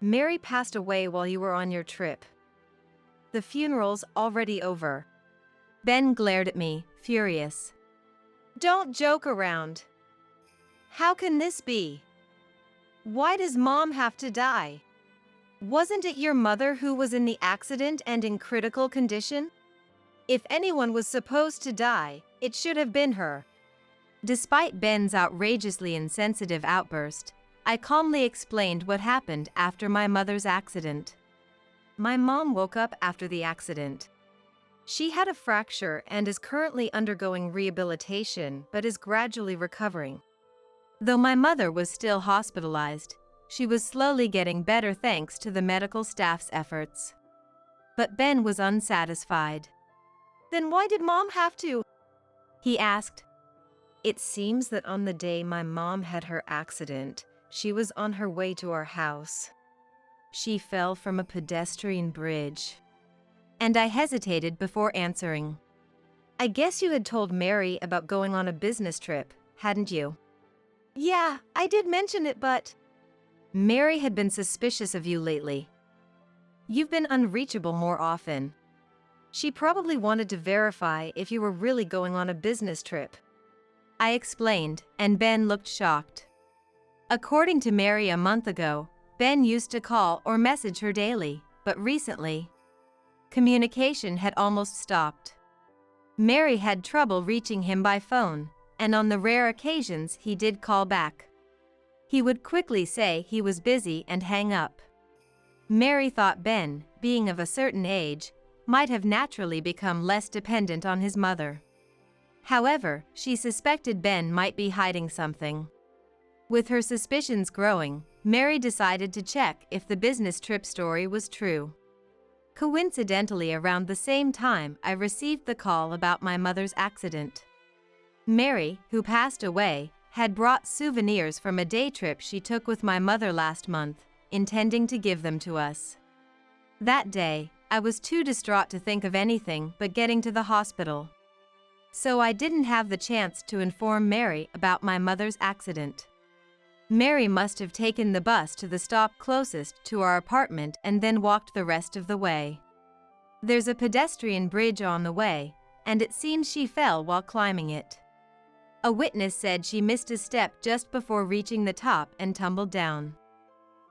Mary passed away while you were on your trip. The funeral's already over. Ben glared at me, furious. Don't joke around. How can this be? Why does Mom have to die? Wasn't it your mother who was in the accident and in critical condition? If anyone was supposed to die, it should have been her. Despite Ben's outrageously insensitive outburst, I calmly explained what happened after my mother's accident. My mom woke up after the accident. She had a fracture and is currently undergoing rehabilitation but is gradually recovering. Though my mother was still hospitalized, she was slowly getting better thanks to the medical staff's efforts. But Ben was unsatisfied. Then why did Mom have to? He asked. It seems that on the day my mom had her accident, she was on her way to our house. She fell from a pedestrian bridge. And I hesitated before answering. I guess you had told Mary about going on a business trip, hadn't you? Yeah, I did mention it, but... Mary had been suspicious of you lately. You've been unreachable more often. She probably wanted to verify if you were really going on a business trip. I explained, and Ben looked shocked. According to Mary a month ago, Ben used to call or message her daily, but recently, communication had almost stopped. Mary had trouble reaching him by phone, and on the rare occasions he did call back, he would quickly say he was busy and hang up. Mary thought Ben, being of a certain age, might have naturally become less dependent on his mother. However, she suspected Ben might be hiding something. With her suspicions growing, Mary decided to check if the business trip story was true. Coincidentally, around the same time I received the call about my mother's accident. Mary, who passed away, had brought souvenirs from a day trip she took with my mother last month, intending to give them to us. That day, I was too distraught to think of anything but getting to the hospital. so I didn't have the chance to inform Mary about my mother's accident. Mary must have taken the bus to the stop closest to our apartment and then walked the rest of the way. There's a pedestrian bridge on the way, and it seems she fell while climbing it. A witness said she missed a step just before reaching the top and tumbled down.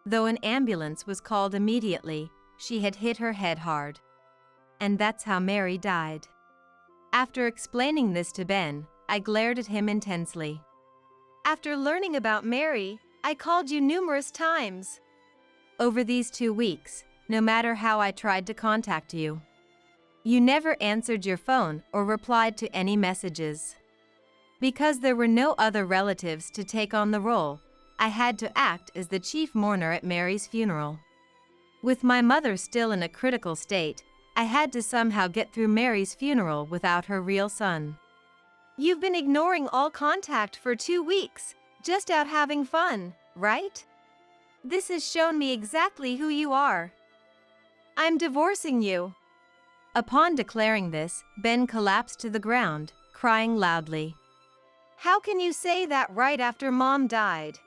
Though an ambulance was called immediately, she had hit her head hard. And that's how Mary died. After explaining this to Ben, I glared at him intensely. After learning about Mary, I called you numerous times. Over these 2 weeks, no matter how I tried to contact you, you never answered your phone or replied to any messages. Because there were no other relatives to take on the role, I had to act as the chief mourner at Mary's funeral. With my mother still in a critical state, I had to somehow get through Mary's funeral without her real son. You've been ignoring all contact for 2 weeks, just out having fun, right? This has shown me exactly who you are. I'm divorcing you. Upon declaring this, Ben collapsed to the ground, crying loudly. How can you say that right after Mom died?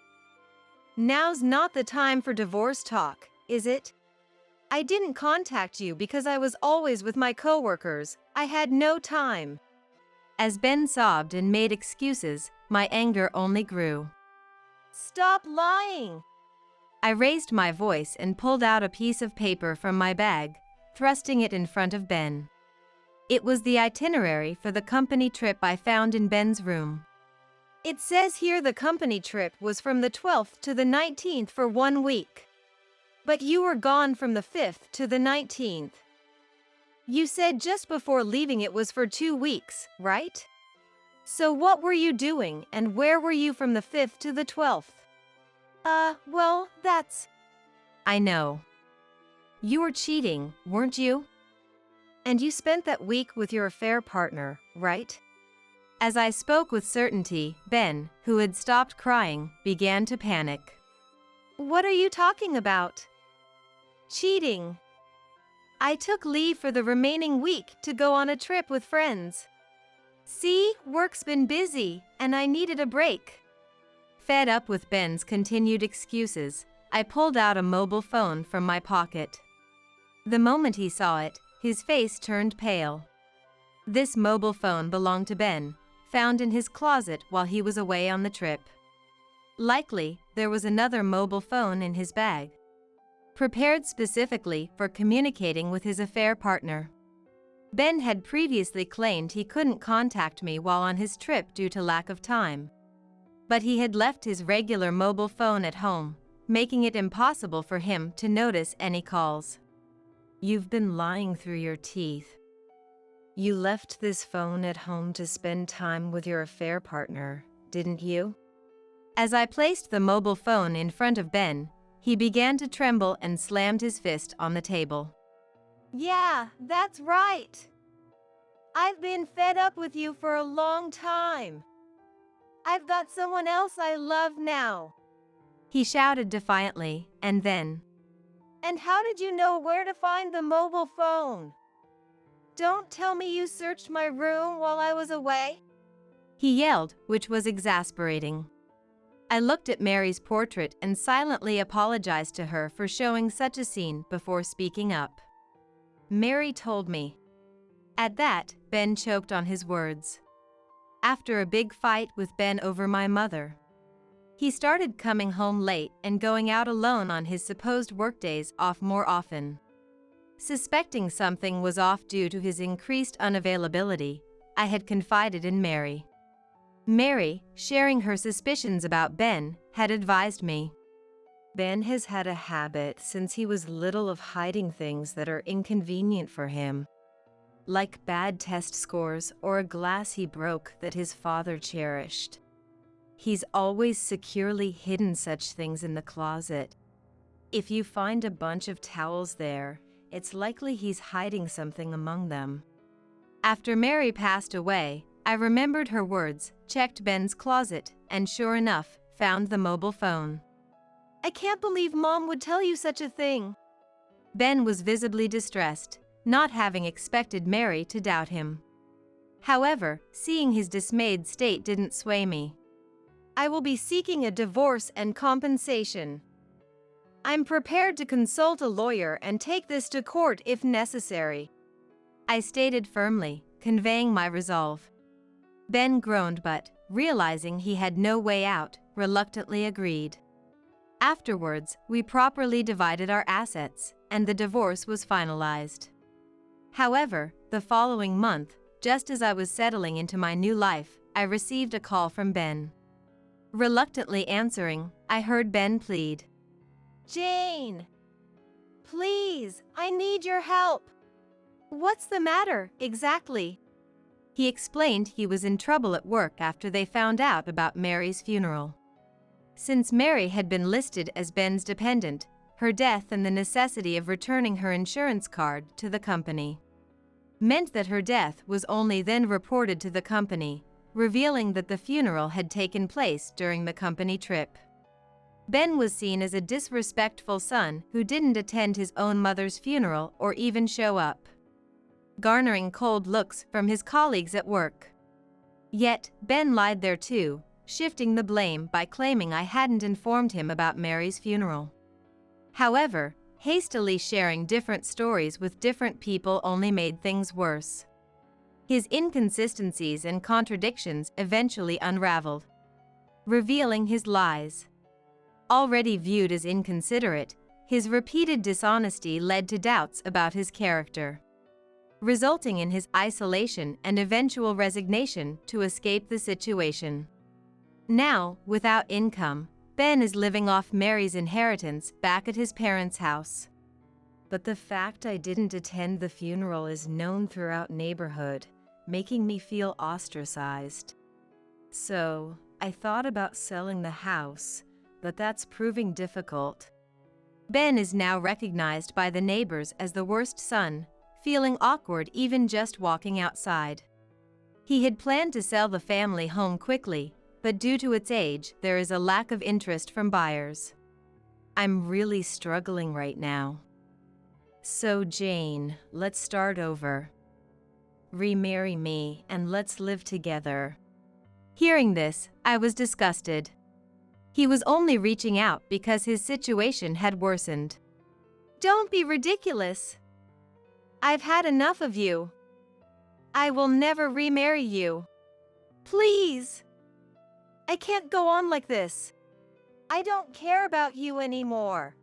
Now's not the time for divorce talk, is it? I didn't contact you because I was always with my coworkers. I had no time. As Ben sobbed and made excuses, my anger only grew. Stop lying! I raised my voice and pulled out a piece of paper from my bag, thrusting it in front of Ben. It was the itinerary for the company trip I found in Ben's room. It says here the company trip was from the 12th to the 19th for 1 week. But you were gone from the 5th to the 19th. You said just before leaving it was for 2 weeks, right? So what were you doing and where were you from the 5th to the 12th? Well, that's... I know. You were cheating, weren't you? And you spent that week with your affair partner, right? As I spoke with certainty, Ben, who had stopped crying, began to panic. What are you talking about? Cheating. I took leave for the remaining week to go on a trip with friends. See, work's been busy, and I needed a break. Fed up with Ben's continued excuses, I pulled out a mobile phone from my pocket. The moment he saw it, his face turned pale. This mobile phone belonged to Ben, found in his closet while he was away on the trip. Likely, there was another mobile phone in his bag, prepared specifically for communicating with his affair partner. Ben had previously claimed he couldn't contact me while on his trip due to lack of time. But he had left his regular mobile phone at home, making it impossible for him to notice any calls. You've been lying through your teeth. You left this phone at home to spend time with your affair partner, didn't you? As I placed the mobile phone in front of Ben, he began to tremble and slammed his fist on the table. Yeah, that's right. I've been fed up with you for a long time. I've got someone else I love now. He shouted defiantly, and then, And how did you know where to find the mobile phone? Don't tell me you searched my room while I was away. He yelled, which was exasperating. I looked at Mary's portrait and silently apologized to her for showing such a scene before speaking up. Mary told me. At that, Ben choked on his words. After a big fight with Ben over my mother, he started coming home late and going out alone on his supposed workdays off more often. Suspecting something was off due to his increased unavailability, I had confided in Mary. Mary, sharing her suspicions about Ben, had advised me. Ben has had a habit since he was little of hiding things that are inconvenient for him, like bad test scores or a glass he broke that his father cherished. He's always securely hidden such things in the closet. If you find a bunch of towels there, it's likely he's hiding something among them. After Mary passed away, I remembered her words, checked Ben's closet, and sure enough, found the mobile phone. I can't believe Mom would tell you such a thing. Ben was visibly distressed, not having expected Mary to doubt him. However, seeing his dismayed state didn't sway me. I will be seeking a divorce and compensation. I'm prepared to consult a lawyer and take this to court if necessary, I stated firmly, conveying my resolve. Ben groaned but, realizing he had no way out, reluctantly agreed. Afterwards, we properly divided our assets, and the divorce was finalized. However, the following month, just as I was settling into my new life, I received a call from Ben. Reluctantly answering, I heard Ben plead. Jane! Please, I need your help. What's the matter, exactly? He explained he was in trouble at work after they found out about Mary's funeral. Since Mary had been listed as Ben's dependent, her death and the necessity of returning her insurance card to the company meant that her death was only then reported to the company, revealing that the funeral had taken place during the company trip. Ben was seen as a disrespectful son who didn't attend his own mother's funeral or even show up, garnering cold looks from his colleagues at work. Yet, Ben lied there too, shifting the blame by claiming I hadn't informed him about Mary's funeral. However, hastily sharing different stories with different people only made things worse. His inconsistencies and contradictions eventually unraveled, revealing his lies. Already viewed as inconsiderate, his repeated dishonesty led to doubts about his character, resulting in his isolation and eventual resignation to escape the situation. Now, without income, Ben is living off Mary's inheritance back at his parents' house. But the fact I didn't attend the funeral is known throughout neighborhood, making me feel ostracized. So, I thought about selling the house, but that's proving difficult. Ben is now recognized by the neighbors as the worst son, feeling awkward even just walking outside. He had planned to sell the family home quickly, but due to its age, there is a lack of interest from buyers. I'm really struggling right now. So Jane, let's start over. Remarry me and let's live together. Hearing this, I was disgusted. He was only reaching out because his situation had worsened. Don't be ridiculous. I've had enough of you. I will never remarry you. Please. I can't go on like this. I don't care about you anymore.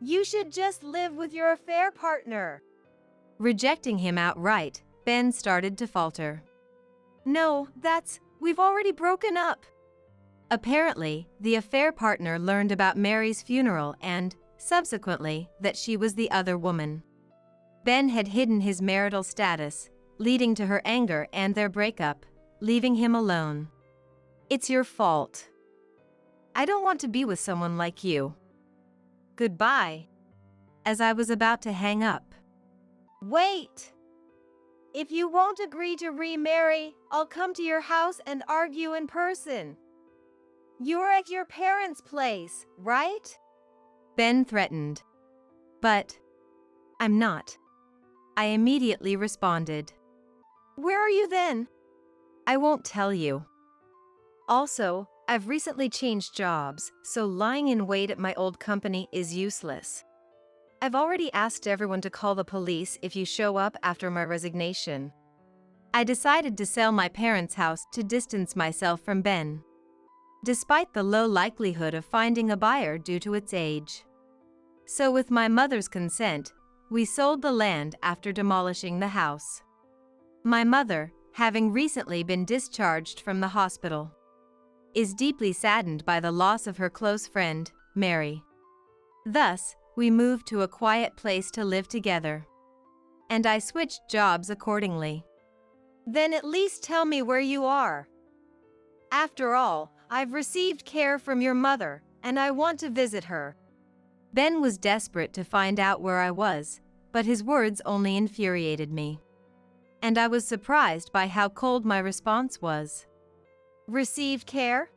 You should just live with your affair partner. Rejecting him outright, Ben started to falter. No, we've already broken up. Apparently, the affair partner learned about Mary's funeral and, subsequently, that she was the other woman. Ben had hidden his marital status, leading to her anger and their breakup, leaving him alone. It's your fault. I don't want to be with someone like you. Goodbye. As I was about to hang up. Wait! If you won't agree to remarry, I'll come to your house and argue in person. You're at your parents' place, right? Ben threatened. But I'm not. I immediately responded. Where are you then? I won't tell you. Also, I've recently changed jobs, so lying in wait at my old company is useless. I've already asked everyone to call the police if you show up after my resignation. I decided to sell my parents' house to distance myself from Ben, despite the low likelihood of finding a buyer due to its age. So with my mother's consent, we sold the land after demolishing the house. My mother, having recently been discharged from the hospital, is deeply saddened by the loss of her close friend, Mary. Thus, we moved to a quiet place to live together, and I switched jobs accordingly. Then at least tell me where you are. After all, I've received care from your mother, and I want to visit her. Ben was desperate to find out where I was, but his words only infuriated me. And I was surprised by how cold my response was. Received care?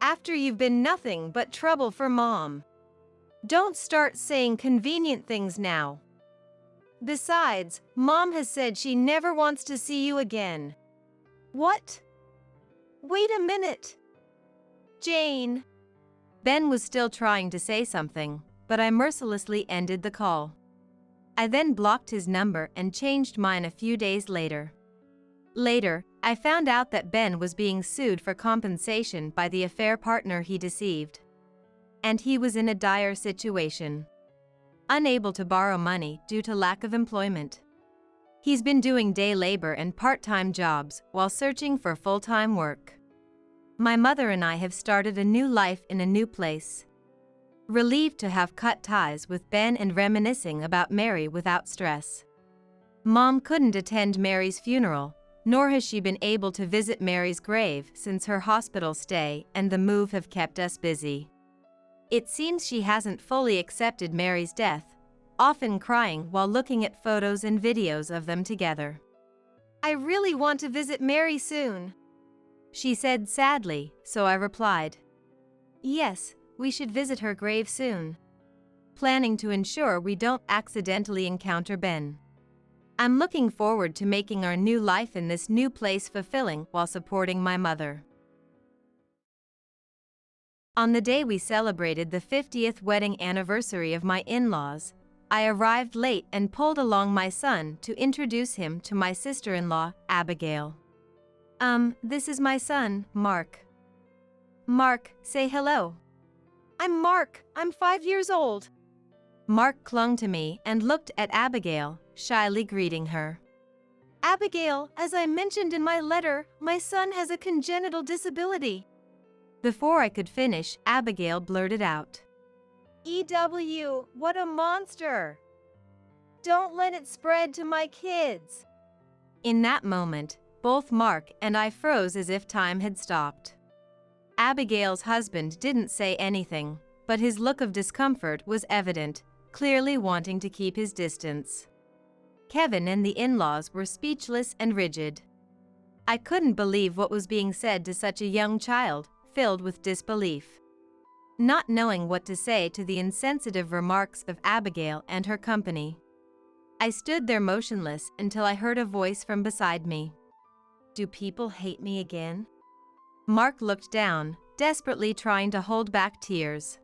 After you've been nothing but trouble for Mom. Don't start saying convenient things now. Besides, Mom has said she never wants to see you again. What? Wait a minute. Jane. Ben was still trying to say something, but I mercilessly ended the call. I then blocked his number and changed mine a few days later. Later, I found out that Ben was being sued for compensation by the affair partner he deceived. And he was in a dire situation. Unable to borrow money due to lack of employment. He's been doing day labor and part-time jobs while searching for full-time work. My mother and I have started a new life in a new place. Relieved to have cut ties with Ben and reminiscing about Mary without stress. Mom couldn't attend Mary's funeral, nor has she been able to visit Mary's grave since her hospital stay and the move have kept us busy. It seems she hasn't fully accepted Mary's death, often crying while looking at photos and videos of them together. I really want to visit Mary soon, she said sadly, so I replied. Yes, we should visit her grave soon. Planning to ensure we don't accidentally encounter Ben. I'm looking forward to making our new life in this new place fulfilling while supporting my mother. On the day we celebrated the 50th wedding anniversary of my in-laws, I arrived late and pulled along my son to introduce him to my sister-in-law, Abigail. This is my son, Mark. Mark, say hello. I'm Mark, I'm 5 years old. Mark clung to me and looked at Abigail, shyly greeting her. Abigail, as I mentioned in my letter, my son has a congenital disability. Before I could finish, Abigail blurted out. EW, what a monster! Don't let it spread to my kids. In that moment, both Mark and I froze as if time had stopped. Abigail's husband didn't say anything, but his look of discomfort was evident, clearly wanting to keep his distance. Kevin and the in-laws were speechless and rigid. I couldn't believe what was being said to such a young child, filled with disbelief. Not knowing what to say to the insensitive remarks of Abigail and her company. I stood there motionless until I heard a voice from beside me. Do people hate me again? Mark looked down, desperately trying to hold back tears.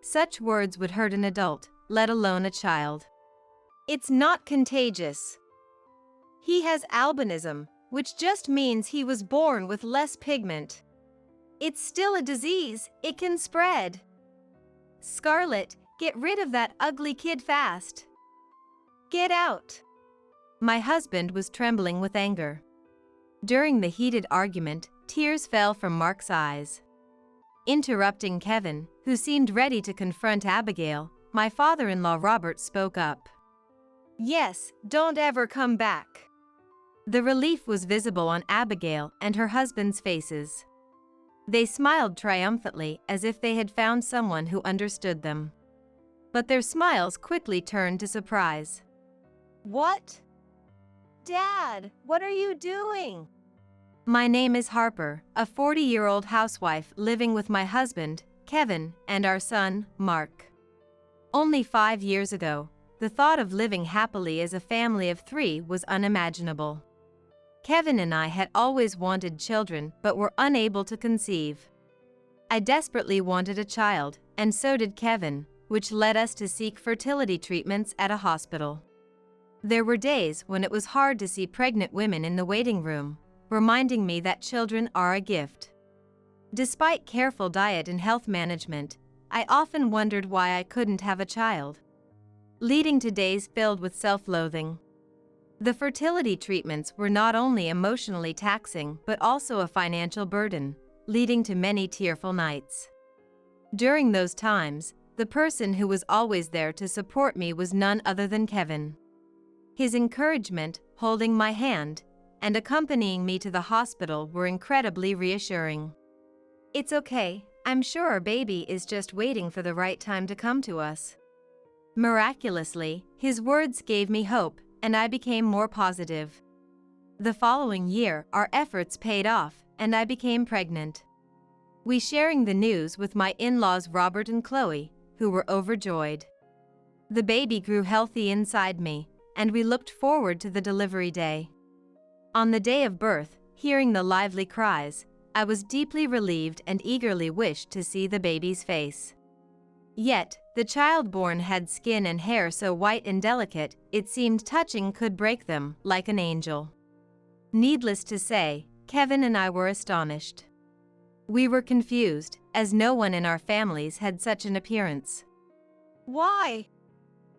Such words would hurt an adult, let alone a child. It's not contagious. He has albinism, which just means he was born with less pigment. It's still a disease, it can spread. Scarlett, get rid of that ugly kid fast. Get out. My husband was trembling with anger. During the heated argument, tears fell from Mark's eyes. Interrupting Kevin, who seemed ready to confront Abigail, my father-in-law Robert spoke up. Yes, don't ever come back. The relief was visible on Abigail and her husband's faces. They smiled triumphantly as if they had found someone who understood them. But their smiles quickly turned to surprise. What? Dad, what are you doing? My name is Harper, a 40-year-old housewife living with my husband, Kevin, and our son, Mark. Only 5 years ago, the thought of living happily as a family of 3 was unimaginable. Kevin and I had always wanted children but were unable to conceive. I desperately wanted a child, and so did Kevin, which led us to seek fertility treatments at a hospital. There were days when it was hard to see pregnant women in the waiting room, reminding me that children are a gift. Despite careful diet and health management, I often wondered why I couldn't have a child, leading to days filled with self-loathing. The fertility treatments were not only emotionally taxing but also a financial burden, leading to many tearful nights. During those times, the person who was always there to support me was none other than Kevin. His encouragement, holding my hand, and accompanying me to the hospital were incredibly reassuring. It's okay, I'm sure our baby is just waiting for the right time to come to us. Miraculously, his words gave me hope, and I became more positive. The following year, our efforts paid off, and I became pregnant. We sharing the news with my in-laws Robert and Chloe, who were overjoyed. The baby grew healthy inside me, and we looked forward to the delivery day. On the day of birth, hearing the lively cries, I was deeply relieved and eagerly wished to see the baby's face. Yet, the child born had skin and hair so white and delicate, it seemed touching could break them, like an angel. Needless to say, Kevin and I were astonished. We were confused, as no one in our families had such an appearance. Why?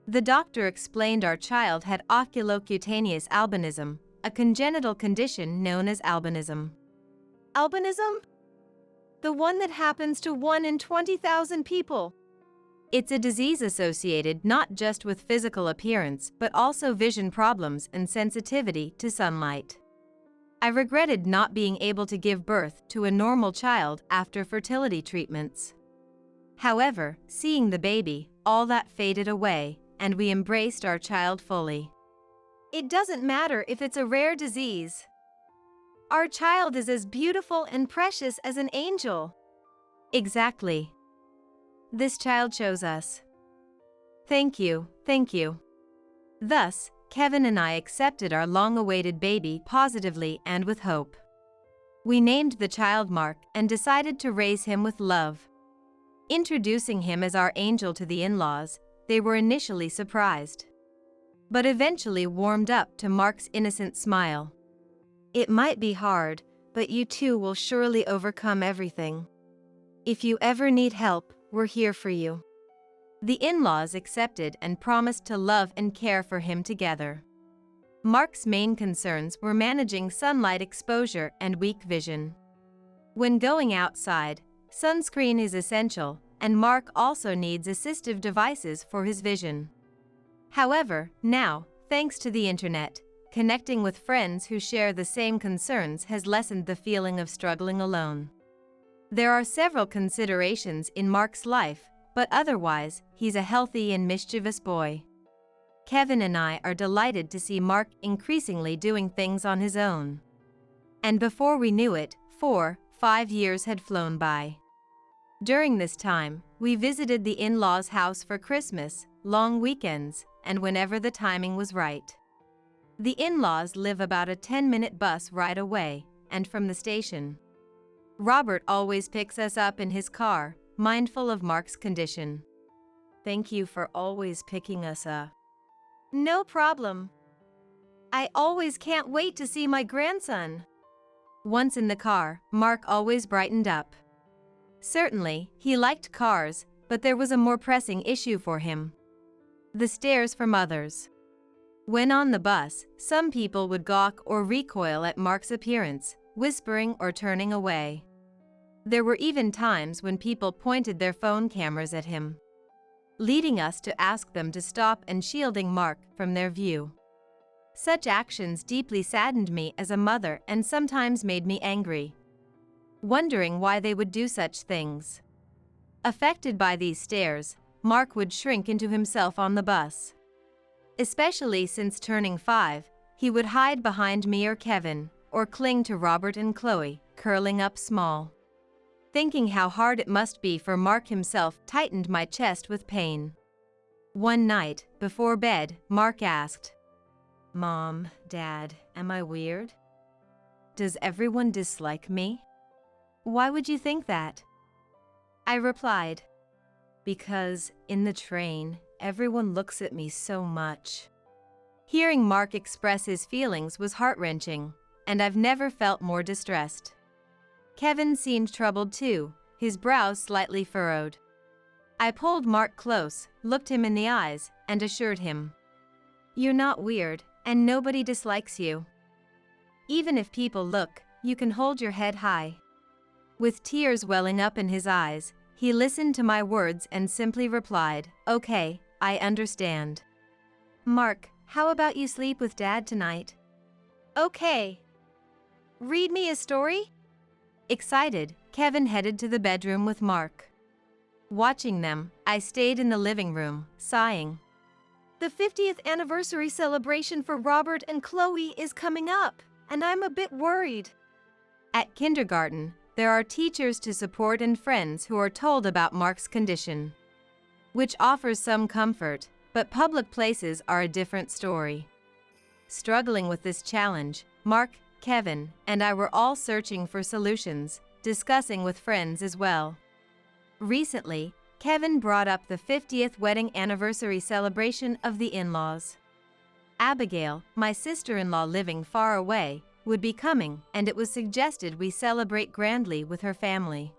The doctor explained our child had oculocutaneous albinism, a congenital condition known as albinism. Albinism? The one that happens to 1 in 20,000 people. It's a disease associated not just with physical appearance but also vision problems and sensitivity to sunlight. I regretted not being able to give birth to a normal child after fertility treatments. However, seeing the baby, all that faded away, and we embraced our child fully. It doesn't matter if it's a rare disease. Our child is as beautiful and precious as an angel. Exactly. This child chose us. Thank you, thank you. Thus, Kevin and I accepted our long-awaited baby positively and with hope. We named the child Mark and decided to raise him with love. Introducing him as our angel to the in-laws, they were initially surprised, but eventually warmed up to Mark's innocent smile. It might be hard, but you two will surely overcome everything. If you ever need help, we're here for you. The in-laws accepted and promised to love and care for him together. Mark's main concerns were managing sunlight exposure and weak vision. When going outside, sunscreen is essential, and Mark also needs assistive devices for his vision. However, now, thanks to the internet, connecting with friends who share the same concerns has lessened the feeling of struggling alone. There are several considerations in Mark's life, but otherwise, he's a healthy and mischievous boy. Kevin and I are delighted to see Mark increasingly doing things on his own. And before we knew it, 4-5 years had flown by. During this time, we visited the in-laws' house for Christmas, long weekends, and whenever the timing was right. The in-laws live about a 10-minute bus ride away, and from the station. Robert always picks us up in his car, mindful of Mark's condition. Thank you for always picking us up. No problem. I always can't wait to see my grandson. Once in the car, Mark always brightened up. Certainly, he liked cars, but there was a more pressing issue for him. The stares from others. When on the bus, some people would gawk or recoil at Mark's appearance, whispering or turning away. There were even times when people pointed their phone cameras at him, leading us to ask them to stop and shielding Mark from their view. Such actions deeply saddened me as a mother and sometimes made me angry, wondering why they would do such things. Affected by these stares, Mark would shrink into himself on the bus. Especially since turning 5, he would hide behind me or Kevin, or cling to Robert and Chloe, curling up small. Thinking how hard it must be for Mark himself tightened my chest with pain. One night, before bed, Mark asked, "Mom, Dad, am I weird? Does everyone dislike me? Why would you think that?" I replied, "Because, in the train, everyone looks at me so much." Hearing Mark express his feelings was heart-wrenching, and I've never felt more distressed. Kevin seemed troubled too, his brows slightly furrowed. I pulled Mark close, looked him in the eyes, and assured him, "You're not weird, and nobody dislikes you. Even if people look, you can hold your head high." With tears welling up in his eyes, he listened to my words and simply replied, "Okay, I understand. Mark, how about you sleep with Dad tonight?" Okay. Read me a story? Excited, Kevin headed to the bedroom with Mark. Watching them, I stayed in the living room, sighing. The 50th anniversary celebration for Robert and Chloe is coming up, and I'm a bit worried. At kindergarten, there are teachers to support and friends who are told about Mark's condition, which offers some comfort, But public places are a different story. Struggling with this challenge, Mark, Kevin, and I were all searching for solutions, discussing with friends as well. Recently, Kevin brought up the 50th wedding anniversary celebration of the in-laws. Abigail, my sister-in-law living far away, would be coming, and it was suggested we celebrate grandly with her family.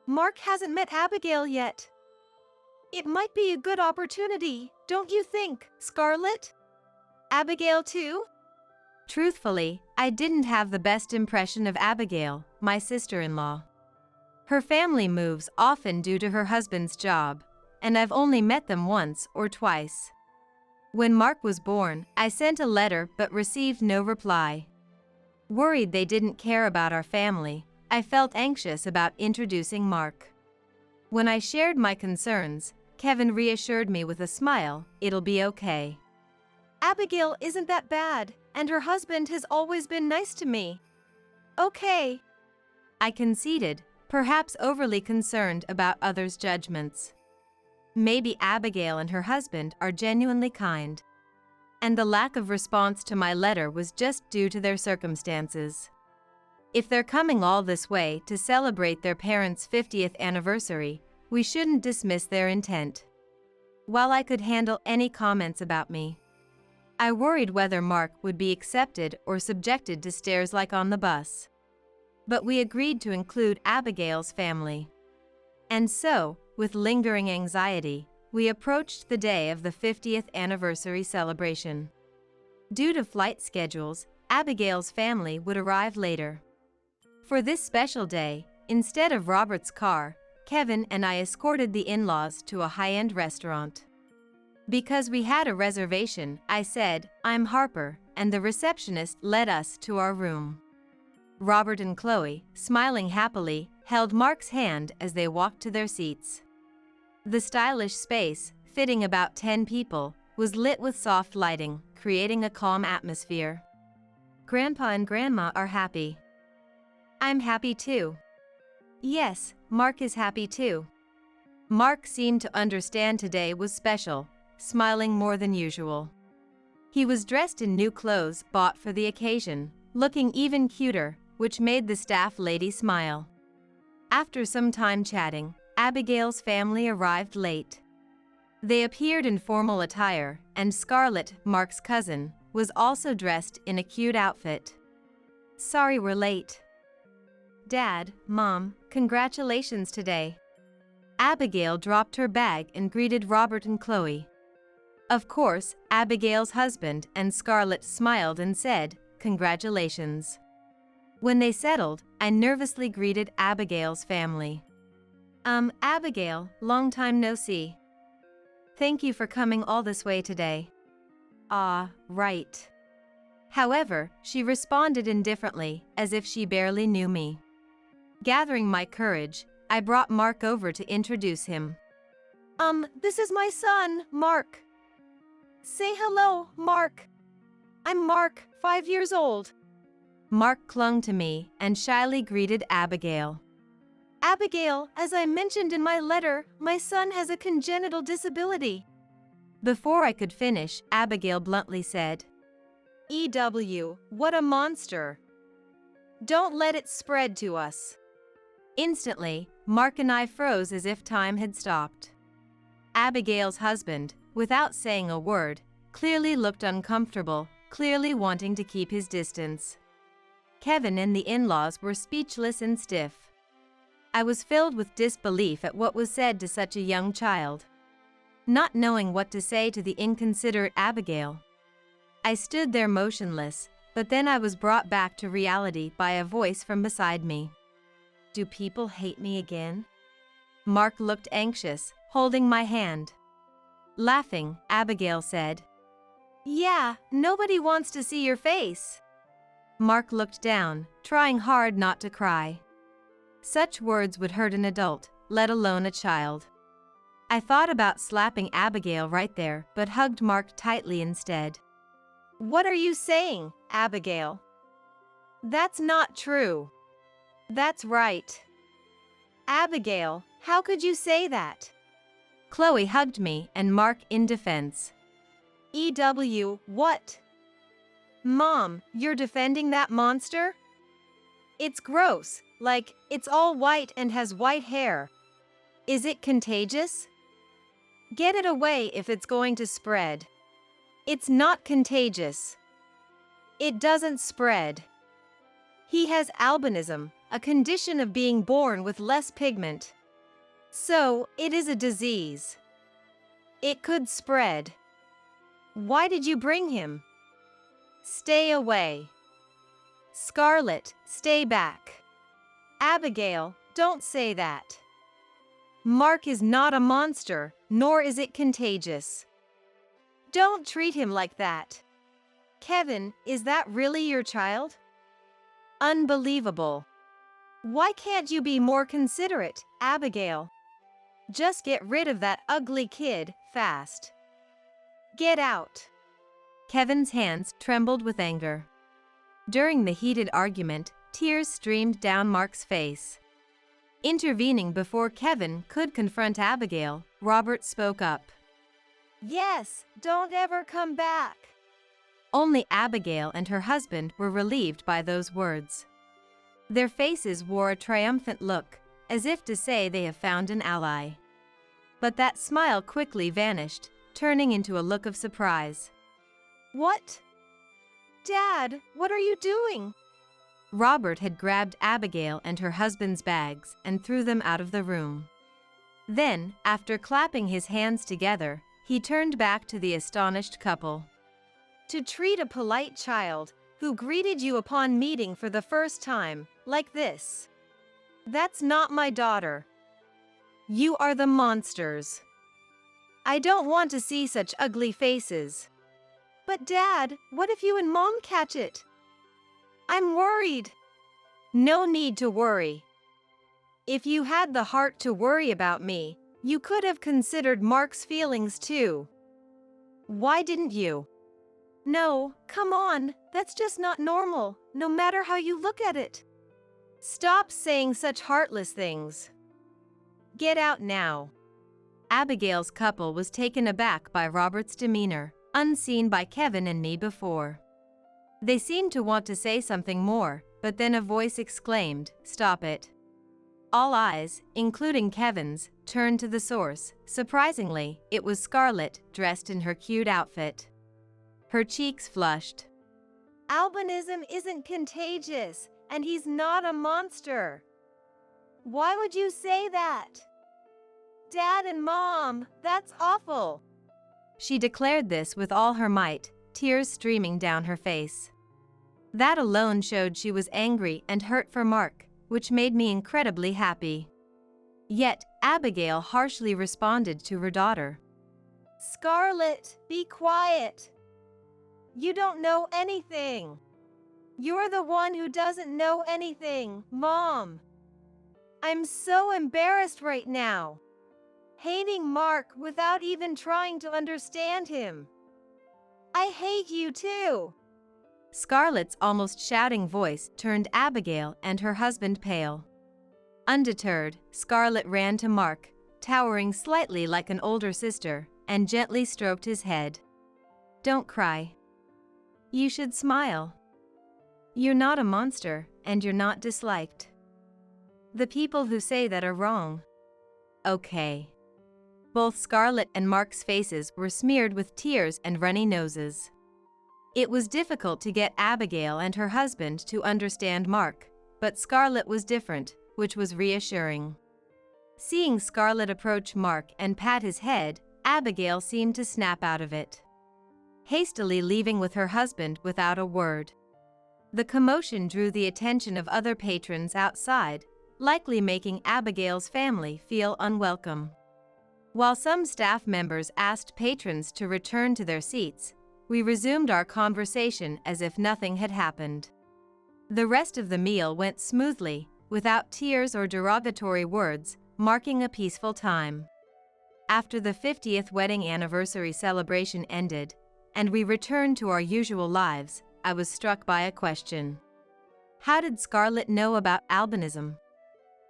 Mark hasn't met Abigail yet. It might be a good opportunity, don't you think, Scarlett? Abigail too? Truthfully, I didn't have the best impression of Abigail, my sister-in-law. Her family moves often due to her husband's job, and I've only met them once or twice. When Mark was born, I sent a letter but received no reply. Worried they didn't care about our family, I felt anxious about introducing Mark. When I shared my concerns, Kevin reassured me with a smile, "It'll be okay." Abigail isn't that bad, and her husband has always been nice to me. Okay. I conceded, perhaps overly concerned about others' judgments. Maybe Abigail and her husband are genuinely kind, and the lack of response to my letter was just due to their circumstances. If they're coming all this way to celebrate their parents' 50th anniversary, we shouldn't dismiss their intent. While I could handle any comments about me, I worried whether Mark would be accepted or subjected to stares like on the bus. But we agreed to include Abigail's family. And so, with lingering anxiety, we approached the day of the 50th anniversary celebration. Due to flight schedules, Abigail's family would arrive later. For this special day, instead of Robert's car, Kevin and I escorted the in-laws to a high-end restaurant. Because we had a reservation, I said, "I'm Harper," and the receptionist led us to our room. Robert and Chloe, smiling happily, held Mark's hand as they walked to their seats. The stylish space, fitting about 10 people, was lit with soft lighting, creating a calm atmosphere. "Grandpa and Grandma are happy. I'm happy too." "Yes, Mark is happy too." Mark seemed to understand today was special, smiling more than usual. He was dressed in new clothes bought for the occasion, looking even cuter, which made the staff lady smile. After some time chatting, Abigail's family arrived late. They appeared in formal attire, and Scarlett, Mark's cousin, was also dressed in a cute outfit. "Sorry we're late." "Dad, Mom, congratulations today." Abigail dropped her bag and greeted Robert and Chloe. Of course, Abigail's husband and Scarlett smiled and said, "Congratulations." When they settled, I nervously greeted Abigail's family. Abigail, long time no see. Thank you for coming all this way today." "Ah, right." However, she responded indifferently, as if she barely knew me. Gathering my courage, I brought Mark over to introduce him. This is my son, Mark. Say hello, Mark. I'm Mark, 5 years old." Mark clung to me and shyly greeted Abigail. "Abigail, as I mentioned in my letter, my son has a congenital disability." Before I could finish, Abigail bluntly said, "EW, what a monster. Don't let it spread to us." Instantly, Mark and I froze as if time had stopped. Abigail's husband, without saying a word, clearly looked uncomfortable, clearly wanting to keep his distance. Kevin and the in-laws were speechless and stiff. I was filled with disbelief at what was said to such a young child. Not knowing what to say to the inconsiderate Abigail, I stood there motionless, but then I was brought back to reality by a voice from beside me. "Do people hate me again?" Mark looked anxious, holding my hand. Laughing, Abigail said, "Yeah, nobody wants to see your face." Mark looked down, trying hard not to cry. Such words would hurt an adult, let alone a child. I thought about slapping Abigail right there, but hugged Mark tightly instead. "What are you saying, Abigail? That's not true." "That's right." "Abigail, how could you say that?" Chloe hugged me and Mark in defense. What? Mom, you're defending that monster? It's gross, like, it's all white and has white hair. Is it contagious? Get it away if it's going to spread. It's not contagious. It doesn't spread. He has albinism, a condition of being born with less pigment. So, it is a disease. It could spread. Why did you bring him? Stay away. Scarlett, stay back. Abigail, don't say that. Mark is not a monster, nor is it contagious. Don't treat him like that. Kevin, is that really your child? Unbelievable. Why can't you be more considerate, Abigail? Just get rid of that ugly kid, fast. Get out. Kevin's hands trembled with anger. During the heated argument, tears streamed down Mark's face. Intervening before Kevin could confront Abigail, Robert spoke up. Yes, don't ever come back. Only Abigail and her husband were relieved by those words. Their faces wore a triumphant look, as if to say they have found an ally. But that smile quickly vanished, turning into a look of surprise. What? Dad, what are you doing? Robert had grabbed Abigail and her husband's bags and threw them out of the room. Then, after clapping his hands together, he turned back to the astonished couple. To treat a polite child, who greeted you upon meeting for the first time, like this. That's not my daughter. You are the monsters. I don't want to see such ugly faces. But Dad, what if you and Mom catch it? I'm worried. No need to worry. If you had the heart to worry about me, you could have considered Mark's feelings too. Why didn't you? No, come on, that's just not normal, no matter how you look at it. Stop saying such heartless things. Get out now. Abigail's couple was taken aback by Robert's demeanor, unseen by Kevin and me before. They seemed to want to say something more, but then a voice exclaimed, "Stop it." All eyes, including Kevin's, turned to the source. Surprisingly, it was Scarlett, dressed in her cute outfit. Her cheeks flushed. Albinism isn't contagious, and he's not a monster. Why would you say that? Dad and Mom, that's awful. She declared this with all her might, tears streaming down her face. That alone showed she was angry and hurt for Mark, which made me incredibly happy. Yet, Abigail harshly responded to her daughter. Scarlett, be quiet. You don't know anything. You're the one who doesn't know anything, Mom. I'm so embarrassed right now. Hating Mark without even trying to understand him. I hate you too. Scarlett's almost shouting voice turned Abigail and her husband pale. Undeterred, Scarlett ran to Mark, towering slightly like an older sister, and gently stroked his head. Don't cry. You should smile. You're not a monster, and you're not disliked. The people who say that are wrong. Okay. Both Scarlett and Mark's faces were smeared with tears and runny noses. It was difficult to get Abigail and her husband to understand Mark, but Scarlett was different, which was reassuring. Seeing Scarlett approach Mark and pat his head, Abigail seemed to snap out of it, hastily leaving with her husband without a word. The commotion drew the attention of other patrons outside, likely making Abigail's family feel unwelcome. While some staff members asked patrons to return to their seats, we resumed our conversation as if nothing had happened. The rest of the meal went smoothly, without tears or derogatory words, marking a peaceful time. After the 50th wedding anniversary celebration ended, and we returned to our usual lives, I was struck by a question. How did Scarlett know about albinism?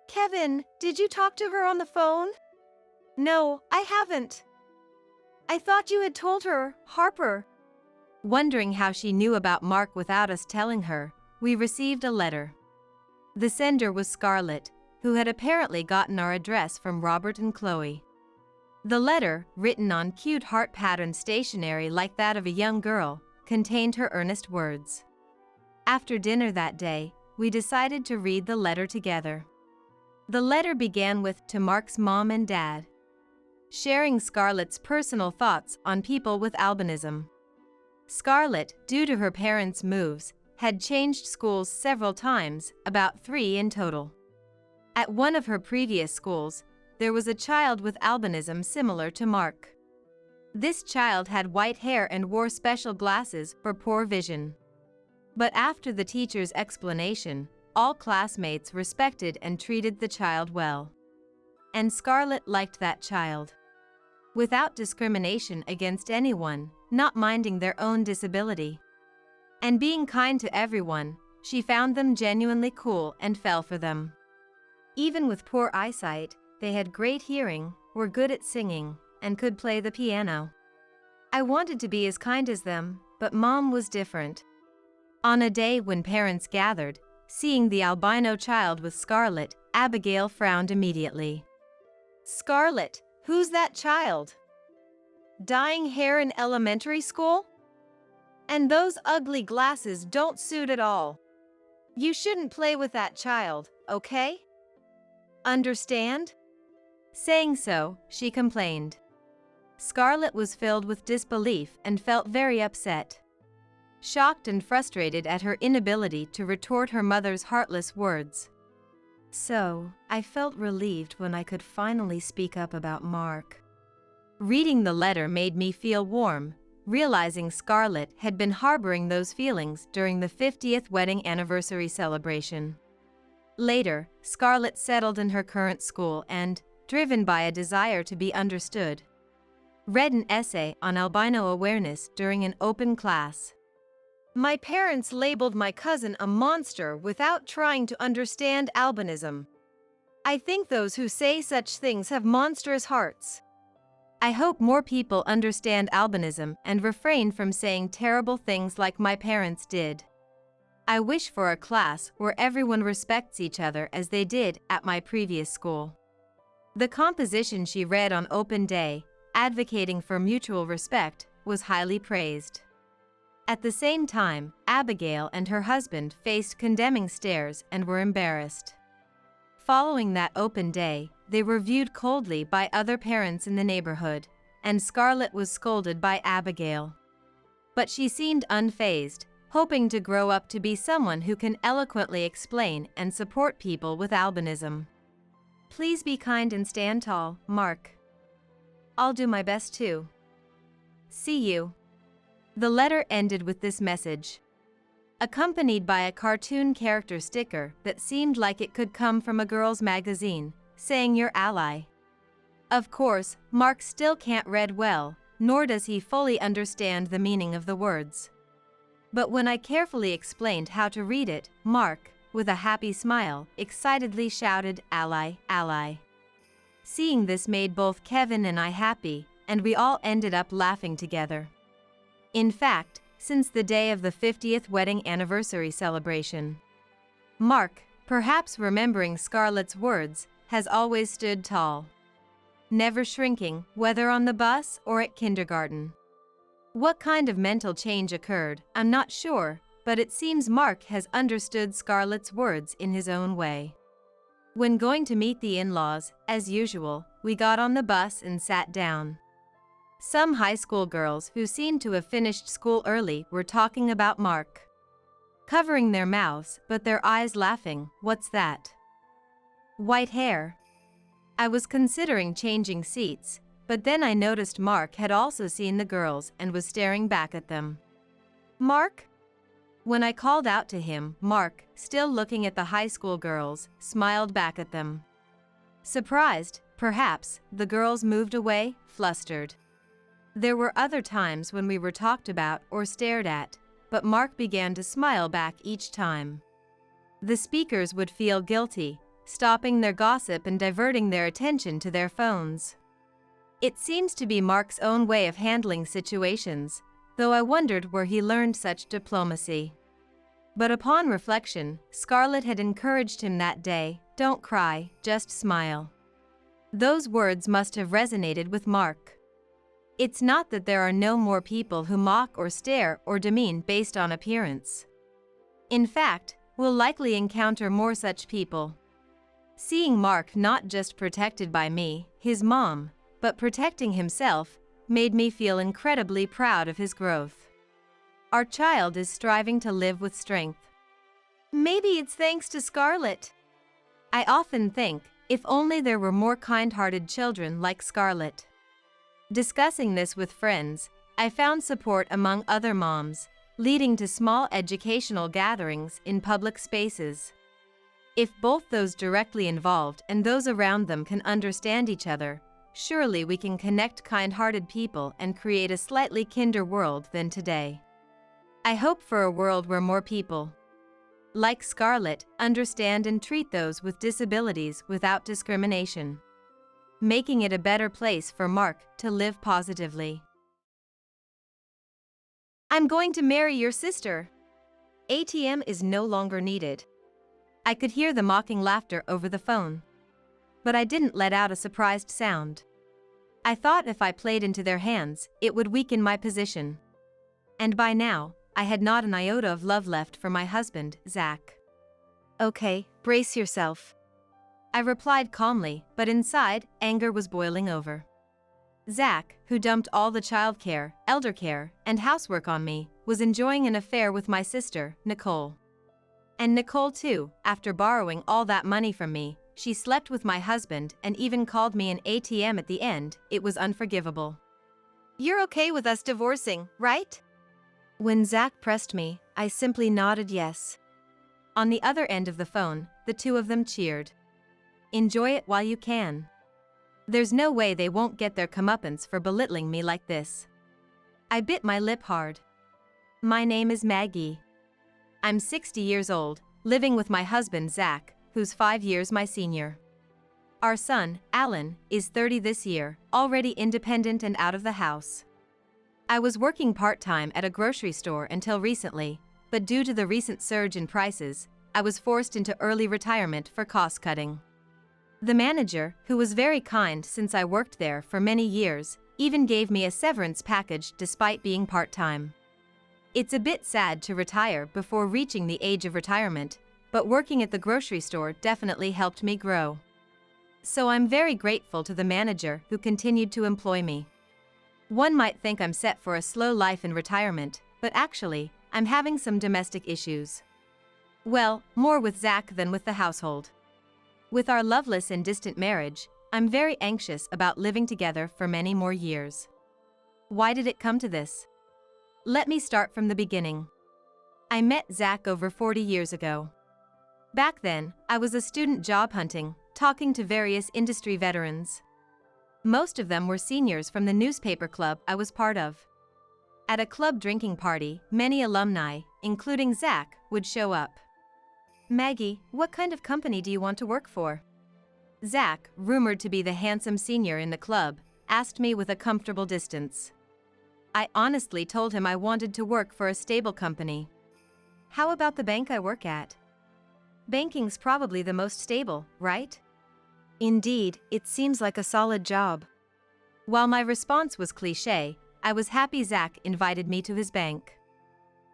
Kevin, did you talk to her on the phone? No, I haven't. I thought you had told her, Harper. Wondering how she knew about Mark without us telling her, we received a letter. The sender was Scarlett, who had apparently gotten our address from Robert and Chloe. The letter, written on cute heart pattern stationery like that of a young girl, contained her earnest words. After dinner that day, we decided to read the letter together. The letter began with "To Mark's mom and dad," sharing Scarlett's personal thoughts on people with albinism. Scarlett, due to her parents' moves, had changed schools several times, about 3 in total. At one of her previous schools, there was a child with albinism similar to Mark. This child had white hair and wore special glasses for poor vision. But after the teacher's explanation, all classmates respected and treated the child well. And Scarlett liked that child. Without discrimination against anyone, not minding their own disability. And being kind to everyone, she found them genuinely cool and fell for them. Even with poor eyesight, they had great hearing, were good at singing, and could play the piano. I wanted to be as kind as them, but Mom was different. On a day when parents gathered, seeing the albino child with Scarlett, Abigail frowned immediately. Scarlett, who's that child? Dyeing hair in elementary school? And those ugly glasses don't suit at all. You shouldn't play with that child, okay? Understand? Saying so, she complained. Scarlett was filled with disbelief and felt very upset. Shocked and frustrated at her inability to retort her mother's heartless words. So, I felt relieved when I could finally speak up about Mark. Reading the letter made me feel warm, realizing Scarlett had been harboring those feelings during the 50th wedding anniversary celebration. Later, Scarlett settled in her current school and, driven by a desire to be understood, read an essay on albino awareness during an open class. My parents labeled my cousin a monster without trying to understand albinism. I think those who say such things have monstrous hearts. I hope more people understand albinism and refrain from saying terrible things like my parents did. I wish for a class where everyone respects each other as they did at my previous school. The composition she read on open day, advocating for mutual respect, was highly praised. At the same time, Abigail and her husband faced condemning stares and were embarrassed. Following that open day, they were viewed coldly by other parents in the neighborhood, and Scarlett was scolded by Abigail. But she seemed unfazed, hoping to grow up to be someone who can eloquently explain and support people with albinism. Please be kind and stand tall, Mark. I'll do my best too. See you. The letter ended with this message, accompanied by a cartoon character sticker that seemed like it could come from a girl's magazine, saying "Your ally." Of course, Mark still can't read well, nor does he fully understand the meaning of the words. But when I carefully explained how to read it, Mark, with a happy smile, excitedly shouted, "Ally, ally." Seeing this made both Kevin and I happy, and we all ended up laughing together. In fact, since the day of the 50th wedding anniversary celebration, Mark, perhaps remembering Scarlett's words, has always stood tall, never shrinking, whether on the bus or at kindergarten. What kind of mental change occurred, I'm not sure, but it seems Mark has understood Scarlett's words in his own way. When going to meet the in-laws, as usual, we got on the bus and sat down. Some high school girls who seemed to have finished school early were talking about Mark, covering their mouths but their eyes laughing. What's that? White hair. I was considering changing seats, but then I noticed Mark had also seen the girls and was staring back at them. Mark? When I called out to him, Mark, still looking at the high school girls, smiled back at them. Surprised, perhaps, the girls moved away, flustered. There were other times when we were talked about or stared at, but Mark began to smile back each time. The speakers would feel guilty, stopping their gossip and diverting their attention to their phones. It seems to be Mark's own way of handling situations, though I wondered where he learned such diplomacy. But upon reflection, Scarlett had encouraged him that day, "Don't cry, just smile." Those words must have resonated with Mark. It's not that there are no more people who mock or stare or demean based on appearance. In fact, we'll likely encounter more such people. Seeing Mark not just protected by me, his mom, but protecting himself, made me feel incredibly proud of his growth. Our child is striving to live with strength. Maybe it's thanks to Scarlett. I often think, if only there were more kind-hearted children like Scarlett. Discussing this with friends, I found support among other moms, leading to small educational gatherings in public spaces. If both those directly involved and those around them can understand each other, surely we can connect kind-hearted people and create a slightly kinder world than today. I hope for a world where more people, like Scarlett, understand and treat those with disabilities without discrimination, making it a better place for Mark to live positively. I'm going to marry your sister. ATM is no longer needed. I could hear the mocking laughter over the phone. But I didn't let out a surprised sound. I thought if I played into their hands, it would weaken my position. And by now, I had not an iota of love left for my husband, Zach. Okay, brace yourself. I replied calmly, but inside, anger was boiling over. Zach, who dumped all the childcare, elder care, and housework on me, was enjoying an affair with my sister, Nicole. And Nicole too, after borrowing all that money from me, she slept with my husband and even called me an ATM at the end. It was unforgivable. You're okay with us divorcing, right? When Zach pressed me, I simply nodded yes. On the other end of the phone, the two of them cheered. Enjoy it while you can. There's no way they won't get their comeuppance for belittling me like this. I bit my lip hard. My name is Maggie. I'm 60 years old, living with my husband Zach, who's 5 years my senior. Our son, Alan, is 30 this year, already independent and out of the house. I was working part-time at a grocery store until recently, but due to the recent surge in prices, I was forced into early retirement for cost-cutting. The manager, who was very kind since I worked there for many years, even gave me a severance package despite being part-time. It's a bit sad to retire before reaching the age of retirement, but working at the grocery store definitely helped me grow. So I'm very grateful to the manager who continued to employ me. One might think I'm set for a slow life in retirement, but actually, I'm having some domestic issues. Well, more with Zach than with the household. With our loveless and distant marriage, I'm very anxious about living together for many more years. Why did it come to this? Let me start from the beginning. I met Zach over 40 years ago. Back then, I was a student job hunting, talking to various industry veterans. Most of them were seniors from the newspaper club I was part of. At a club drinking party, many alumni, including Zach, would show up. Maggie, what kind of company do you want to work for? Zach, rumored to be the handsome senior in the club, asked me with a comfortable distance. I honestly told him I wanted to work for a stable company. How about the bank I work at? Banking's probably the most stable, right? Indeed, it seems like a solid job. While my response was cliché, I was happy Zach invited me to his bank.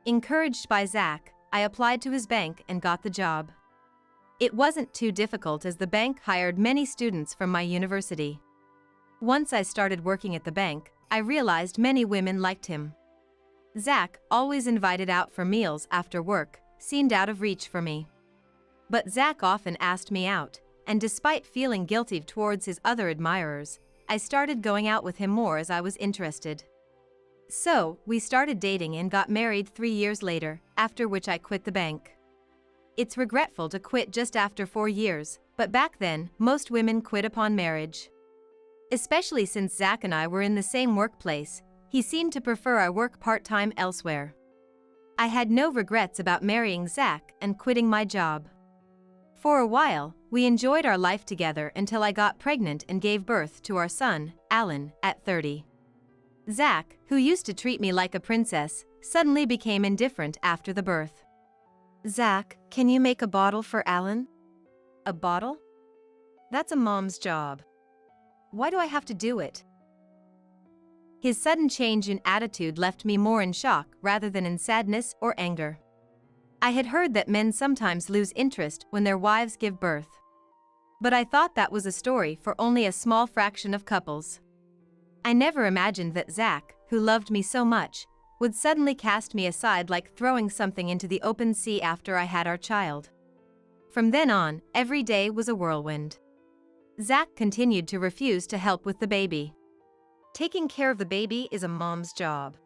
Encouraged by Zach, I applied to his bank and got the job. It wasn't too difficult as the bank hired many students from my university. Once I started working at the bank, I realized many women liked him. Zach, always invited out for meals after work, seemed out of reach for me. But Zach often asked me out, and despite feeling guilty towards his other admirers, I started going out with him more as I was interested. So, we started dating and got married 3 years later, after which I quit the bank. It's regretful to quit just after 4 years, but back then, most women quit upon marriage. Especially since Zach and I were in the same workplace, he seemed to prefer I work part-time elsewhere. I had no regrets about marrying Zach and quitting my job. For a while, we enjoyed our life together until I got pregnant and gave birth to our son, Alan, at 30. Zach, who used to treat me like a princess, suddenly became indifferent after the birth. Zach, can you make a bottle for Alan? A bottle? That's a mom's job. Why do I have to do it? His sudden change in attitude left me more in shock rather than in sadness or anger. I had heard that men sometimes lose interest when their wives give birth. But I thought that was a story for only a small fraction of couples. I never imagined that Zach, who loved me so much, would suddenly cast me aside like throwing something into the open sea after I had our child. From then on, every day was a whirlwind. Zach continued to refuse to help with the baby. Taking care of the baby is a mom's job.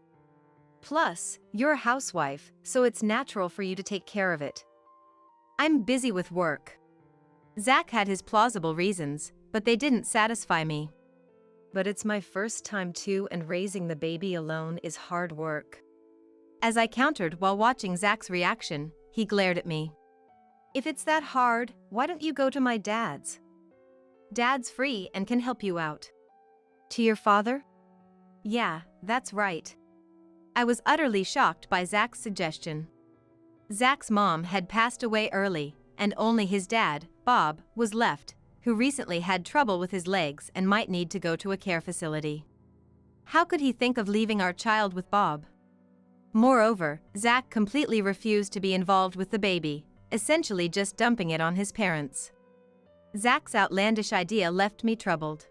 Plus, you're a housewife, so it's natural for you to take care of it. I'm busy with work. Zach had his plausible reasons, but they didn't satisfy me. But it's my first time too, and raising the baby alone is hard work. As I countered while watching Zach's reaction, he glared at me. If it's that hard, why don't you go to my dad's? Dad's free and can help you out. To your father? Yeah, that's right. I was utterly shocked by Zach's suggestion. Zach's mom had passed away early, and only his dad, Bob, was left, who recently had trouble with his legs and might need to go to a care facility. How could he think of leaving our child with Bob? Moreover, Zach completely refused to be involved with the baby, essentially just dumping it on his parents. Zach's outlandish idea left me troubled.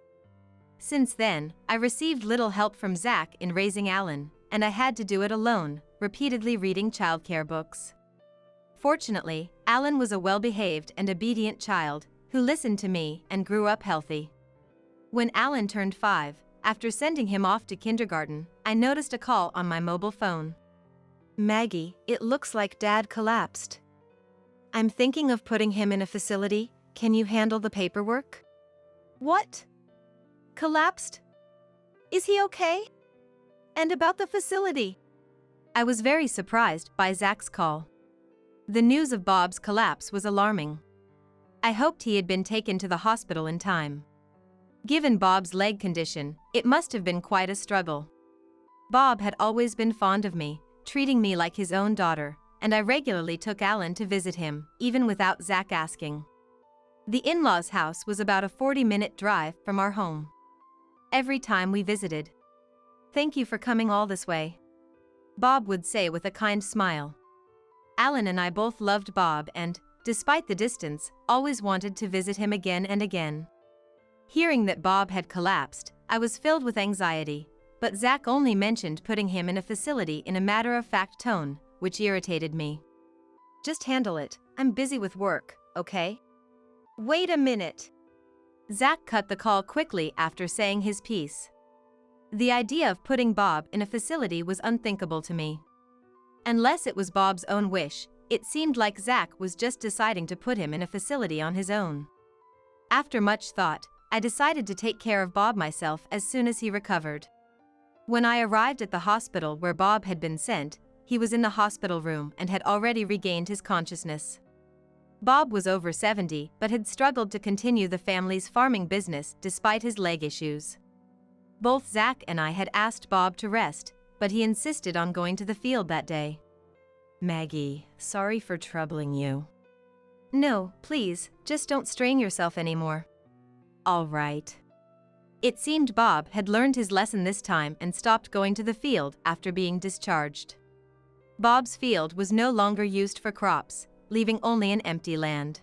Since then, I received little help from Zach in raising Alan, and I had to do it alone, repeatedly reading childcare books. Fortunately, Alan was a well-behaved and obedient child who listened to me and grew up healthy. When Alan turned 5, after sending him off to kindergarten, I noticed a call on my mobile phone. Maggie, it looks like Dad collapsed. I'm thinking of putting him in a facility. Can you handle the paperwork? What? Collapsed? Is he okay? And about the facility? I was very surprised by Zach's call. The news of Bob's collapse was alarming. I hoped he had been taken to the hospital in time. Given Bob's leg condition, it must have been quite a struggle. Bob had always been fond of me, treating me like his own daughter, and I regularly took Alan to visit him, even without Zach asking. The in-laws' house was about a 40-minute drive from our home. Every time we visited, "Thank you for coming all this way," Bob would say with a kind smile. Alan and I both loved Bob and, despite the distance, always wanted to visit him again and again. Hearing that Bob had collapsed, I was filled with anxiety, but Zach only mentioned putting him in a facility in a matter-of-fact tone, which irritated me. Just handle it. I'm busy with work, okay? Wait a minute. Zach cut the call quickly after saying his piece. The idea of putting Bob in a facility was unthinkable to me. Unless it was Bob's own wish, it seemed like Zach was just deciding to put him in a facility on his own. After much thought, I decided to take care of Bob myself as soon as he recovered. When I arrived at the hospital where Bob had been sent, he was in the hospital room and had already regained his consciousness. Bob was over 70 but had struggled to continue the family's farming business despite his leg issues. Both Zach and I had asked Bob to rest, but he insisted on going to the field that day. Maggie, sorry for troubling you. No, please, just don't strain yourself anymore. All right. It seemed Bob had learned his lesson this time and stopped going to the field after being discharged. Bob's field was no longer used for crops, leaving only an empty land.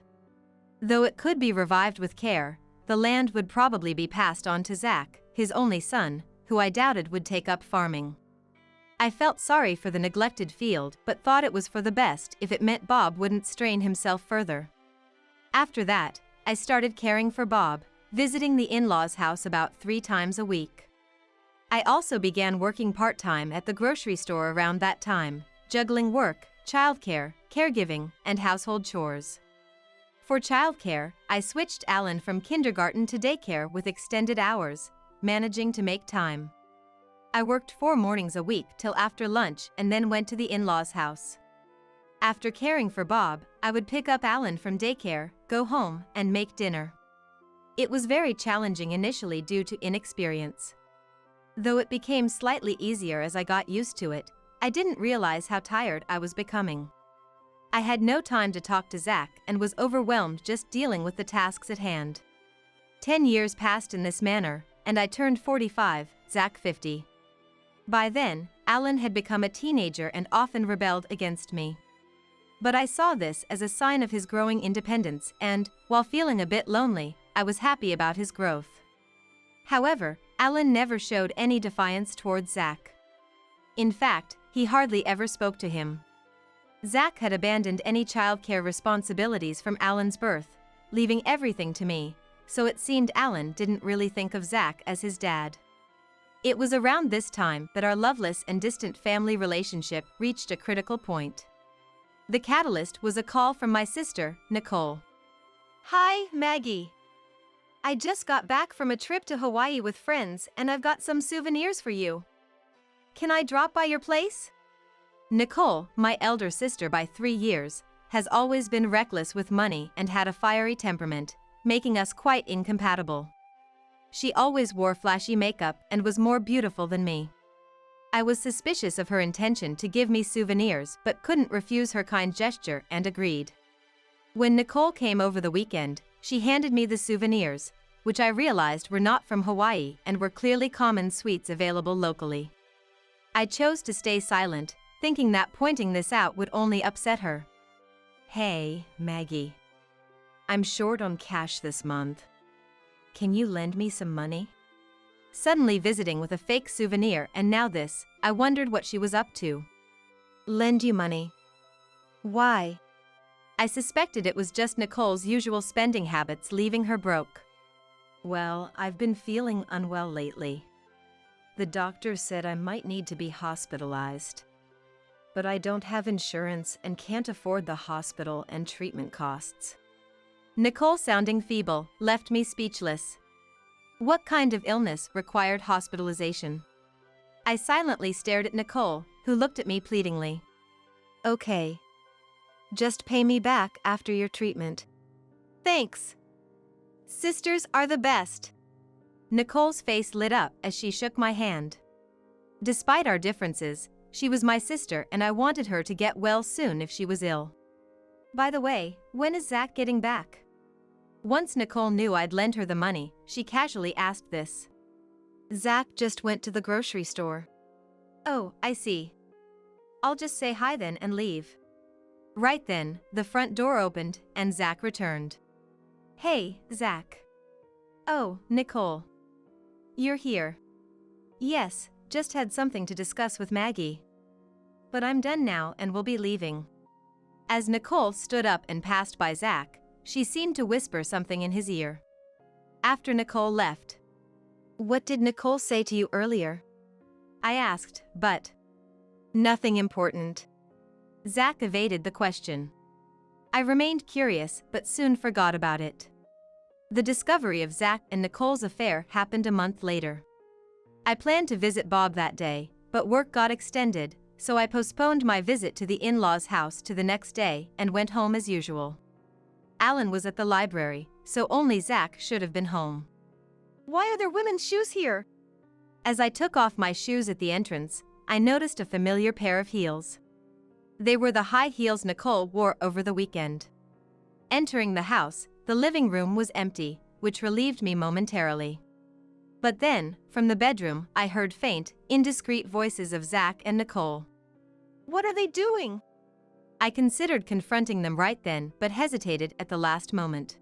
Though it could be revived with care, the land would probably be passed on to Zach, his only son, who I doubted would take up farming. I felt sorry for the neglected field but thought it was for the best if it meant Bob wouldn't strain himself further. After that, I started caring for Bob, visiting the in-laws' house about 3 times a week. I also began working part-time at the grocery store around that time, juggling work, childcare, caregiving, and household chores. For childcare, I switched Alan from kindergarten to daycare with extended hours, managing to make time. I worked 4 mornings a week till after lunch and then went to the in-laws' house. After caring for Bob, I would pick up Alan from daycare, go home, and make dinner. It was very challenging initially due to inexperience. Though it became slightly easier as I got used to it, I didn't realize how tired I was becoming. I had no time to talk to Zach and was overwhelmed just dealing with the tasks at hand. 10 years passed in this manner, and I turned 45, Zach 50. By then, Alan had become a teenager and often rebelled against me. But I saw this as a sign of his growing independence and, while feeling a bit lonely, I was happy about his growth. However, Alan never showed any defiance towards Zach. In fact, he hardly ever spoke to him. Zach had abandoned any childcare responsibilities from Alan's birth, leaving everything to me, so it seemed Alan didn't really think of Zach as his dad. It was around this time that our loveless and distant family relationship reached a critical point. The catalyst was a call from my sister, Nicole. Hi, Maggie. I just got back from a trip to Hawaii with friends and I've got some souvenirs for you. Can I drop by your place? Nicole, my elder sister by 3 years, has always been reckless with money and had a fiery temperament, making us quite incompatible. She always wore flashy makeup and was more beautiful than me. I was suspicious of her intention to give me souvenirs but couldn't refuse her kind gesture and agreed. When Nicole came over the weekend, she handed me the souvenirs, which I realized were not from Hawaii and were clearly common sweets available locally. I chose to stay silent, thinking that pointing this out would only upset her. Hey, Maggie. I'm short on cash this month. Can you lend me some money? Suddenly visiting with a fake souvenir and now this, I wondered what she was up to. Lend you money. Why? I suspected it was just Nicole's usual spending habits leaving her broke. Well, I've been feeling unwell lately. The doctor said I might need to be hospitalized. But I don't have insurance and can't afford the hospital and treatment costs. Nicole, sounding feeble, left me speechless. What kind of illness required hospitalization? I silently stared at Nicole, who looked at me pleadingly. Okay. Just pay me back after your treatment. Thanks. Sisters are the best. Nicole's face lit up as she shook my hand. Despite our differences, she was my sister and I wanted her to get well soon if she was ill. By the way, when is Zach getting back? Once Nicole knew I'd lent her the money, she casually asked this. Zach just went to the grocery store. Oh, I see. I'll just say hi then and leave. Right then, the front door opened and Zach returned. Hey, Zach. Oh, Nicole. You're here. Yes, just had something to discuss with Maggie. But I'm done now and will be leaving. As Nicole stood up and passed by Zach, she seemed to whisper something in his ear. After Nicole left. What did Nicole say to you earlier? I asked, but nothing important. Zach evaded the question. I remained curious but soon forgot about it. The discovery of Zach and Nicole's affair happened a month later. I planned to visit Bob that day, but work got extended, so I postponed my visit to the in-laws' house to the next day and went home as usual. Alan was at the library, so only Zach should have been home. Why are there women's shoes here? As I took off my shoes at the entrance, I noticed a familiar pair of heels. They were the high heels Nicole wore over the weekend. Entering the house, the living room was empty, which relieved me momentarily. But then, from the bedroom, I heard faint, indiscreet voices of Zach and Nicole. What are they doing? I considered confronting them right then but hesitated at the last moment.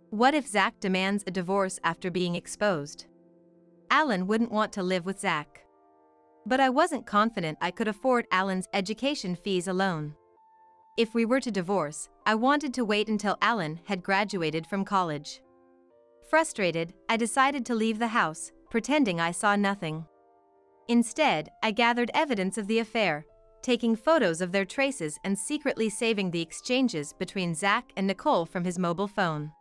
What if Zach demands a divorce after being exposed? Alan wouldn't want to live with Zach. But I wasn't confident I could afford Alan's education fees alone. If we were to divorce, I wanted to wait until Alan had graduated from college. Frustrated, I decided to leave the house, pretending I saw nothing. Instead, I gathered evidence of the affair, taking photos of their traces and secretly saving the exchanges between Zach and Nicole from his mobile phone.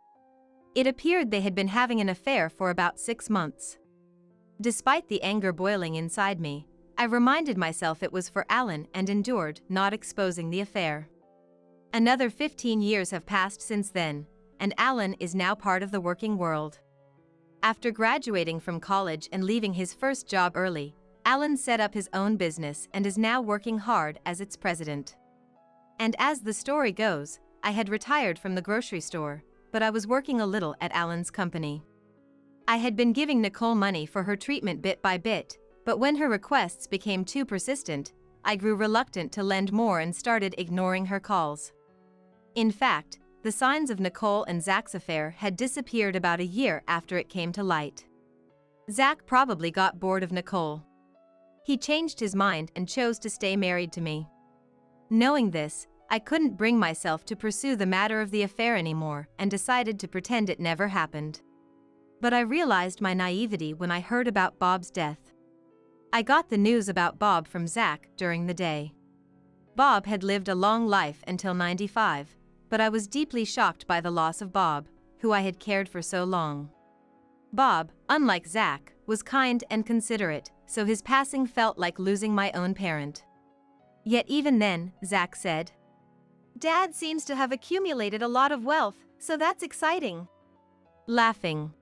It appeared they had been having an affair for about 6 months. Despite the anger boiling inside me, I reminded myself it was for Alan and endured, not exposing the affair. Another 15 years have passed since then, and Alan is now part of the working world. After graduating from college and leaving his first job early, Alan set up his own business and is now working hard as its president. And as the story goes, I had retired from the grocery store, but I was working a little at Alan's company. I had been giving Nicole money for her treatment bit by bit, but when her requests became too persistent, I grew reluctant to lend more and started ignoring her calls. In fact, the signs of Nicole and Zach's affair had disappeared about a year after it came to light. Zach probably got bored of Nicole. He changed his mind and chose to stay married to me. Knowing this, I couldn't bring myself to pursue the matter of the affair anymore and decided to pretend it never happened. But I realized my naivety when I heard about Bob's death. I got the news about Bob from Zach during the day. Bob had lived a long life until 95, but I was deeply shocked by the loss of Bob, who I had cared for so long. Bob, unlike Zach, was kind and considerate, so his passing felt like losing my own parent. Yet even then, Zach said, "Dad seems to have accumulated a lot of wealth, so that's exciting." Laughing.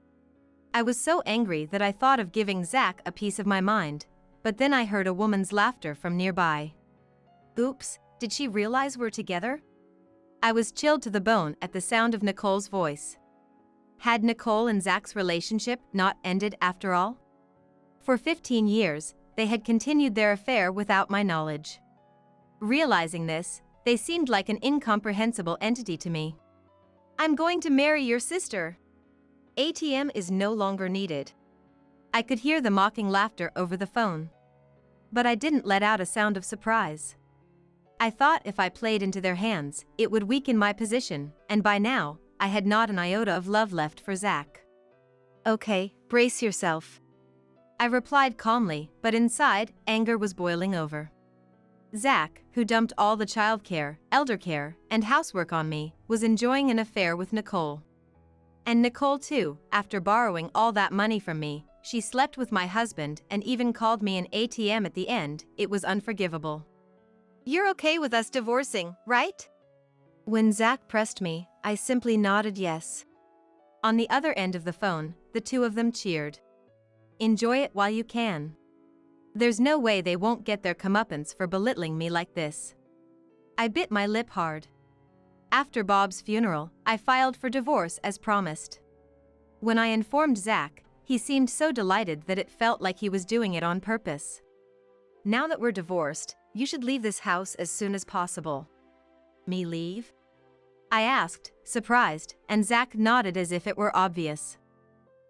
I was so angry that I thought of giving Zach a piece of my mind, but then I heard a woman's laughter from nearby. Oops, did she realize we're together? I was chilled to the bone at the sound of Nicole's voice. Had Nicole and Zach's relationship not ended after all? For 15 years, they had continued their affair without my knowledge. Realizing this, they seemed like an incomprehensible entity to me. "I'm going to marry your sister. ATM is no longer needed." I could hear the mocking laughter over the phone. But I didn't let out a sound of surprise. I thought if I played into their hands, it would weaken my position, and by now, I had not an iota of love left for Zach. "Okay, brace yourself," I replied calmly, but inside, anger was boiling over. Zach, who dumped all the childcare, elder care, and housework on me, was enjoying an affair with Nicole. And Nicole too, after borrowing all that money from me, she slept with my husband and even called me an ATM at the end. It was unforgivable. "You're okay with us divorcing, right?" When Zach pressed me, I simply nodded yes. On the other end of the phone, the two of them cheered. Enjoy it while you can. There's no way they won't get their comeuppance for belittling me like this. I bit my lip hard. After Bob's funeral, I filed for divorce as promised. When I informed Zach, he seemed so delighted that it felt like he was doing it on purpose. "Now that we're divorced, you should leave this house as soon as possible." Me leave? I asked, surprised, and Zach nodded as if it were obvious.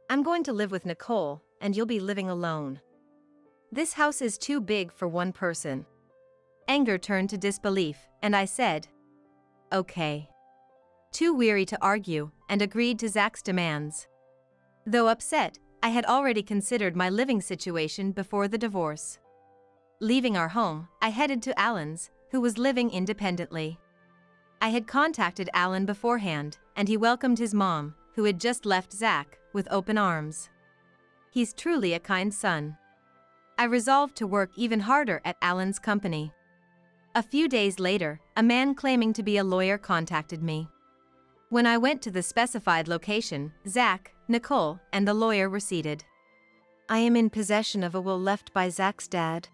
"I'm going to live with Nicole, and you'll be living alone. This house is too big for one person." Anger turned to disbelief, and I said, "Okay." Too weary to argue, and agreed to Zach's demands. Though upset, I had already considered my living situation before the divorce. Leaving our home, I headed to Alan's, who was living independently. I had contacted Alan beforehand, and he welcomed his mom, who had just left Zach, with open arms. He's truly a kind son. I resolved to work even harder at Alan's company. A few days later, a man claiming to be a lawyer contacted me. When I went to the specified location, Zach, Nicole, and the lawyer were seated. "I am in possession of a will left by Zach's dad,"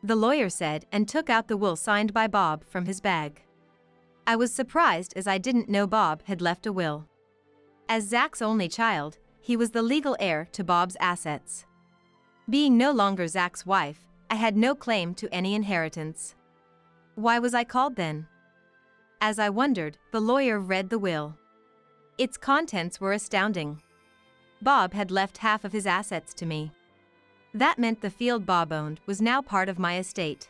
the lawyer said, and took out the will signed by Bob from his bag. I was surprised as I didn't know Bob had left a will. As Zach's only child, he was the legal heir to Bob's assets. Being no longer Zach's wife, I had no claim to any inheritance. Why was I called then? As I wondered, the lawyer read the will. Its contents were astounding. Bob had left half of his assets to me. That meant the field Bob owned was now part of my estate.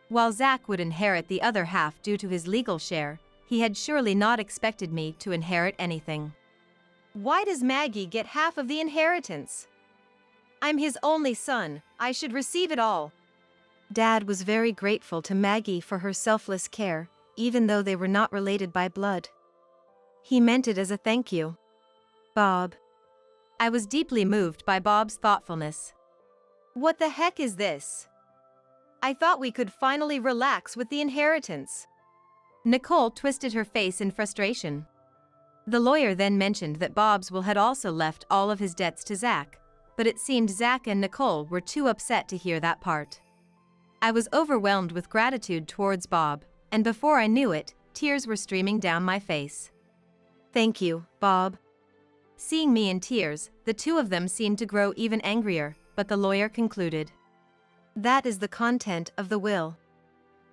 While Zach would inherit the other half due to his legal share, he had surely not expected me to inherit anything. "Why does Maggie get half of the inheritance? I'm his only son, I should receive it all." Dad was very grateful to Maggie for her selfless care, even though they were not related by blood. He meant it as a thank you. "Bob." I was deeply moved by Bob's thoughtfulness. "What the heck is this? I thought we could finally relax with the inheritance." Nicole twisted her face in frustration. The lawyer then mentioned that Bob's will had also left all of his debts to Zach, but it seemed Zach and Nicole were too upset to hear that part. I was overwhelmed with gratitude towards Bob, and before I knew it, tears were streaming down my face. Thank you, Bob. Seeing me in tears, the two of them seemed to grow even angrier, but the lawyer concluded. That is the content of the will.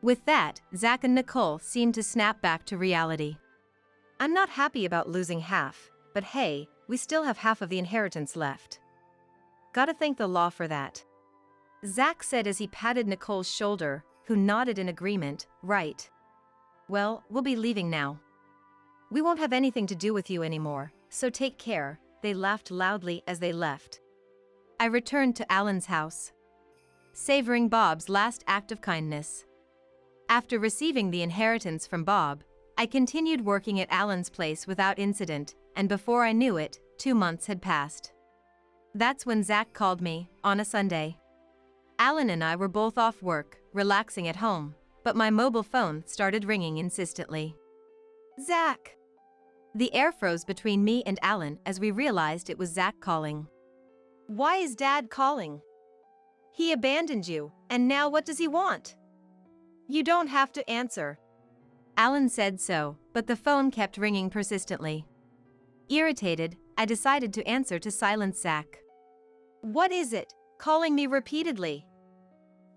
With that, Zach and Nicole seemed to snap back to reality. I'm not happy about losing half, but hey, we still have half of the inheritance left. Gotta thank the law for that. Zach said as he patted Nicole's shoulder, who nodded in agreement. Right. Well, we'll be leaving now. We won't have anything to do with you anymore, so take care. They laughed loudly as they left. I returned to Alan's house, savoring Bob's last act of kindness. After receiving the inheritance from Bob, I continued working at Alan's place without incident, and before I knew it, 2 months had passed. That's when Zach called me, on a Sunday. Alan and I were both off work, relaxing at home, but my mobile phone started ringing insistently. Zach! The air froze between me and Alan as we realized it was Zach calling. Why is Dad calling? He abandoned you, and now what does he want? You don't have to answer. Alan said so, but the phone kept ringing persistently. Irritated, I decided to answer to silence Zach. What is it, calling me repeatedly?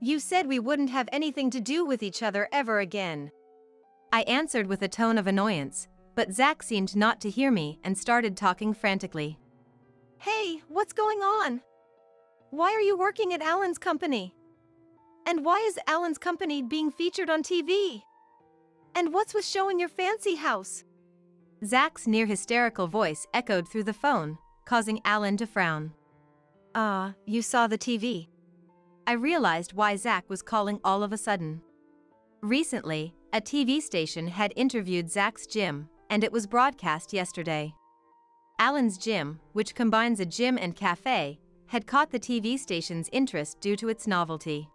You said we wouldn't have anything to do with each other ever again. I answered with a tone of annoyance, but Zach seemed not to hear me and started talking frantically. Hey, what's going on? Why are you working at Alan's company? And why is Alan's company being featured on TV? And what's with showing your fancy house? Zach's near hysterical voice echoed through the phone, causing Alan to frown. You saw the TV. I realized why Zach was calling all of a sudden. Recently, a TV station had interviewed Zach's gym, and it was broadcast yesterday. Alan's gym, which combines a gym and cafe, had caught the TV station's interest due to its novelty.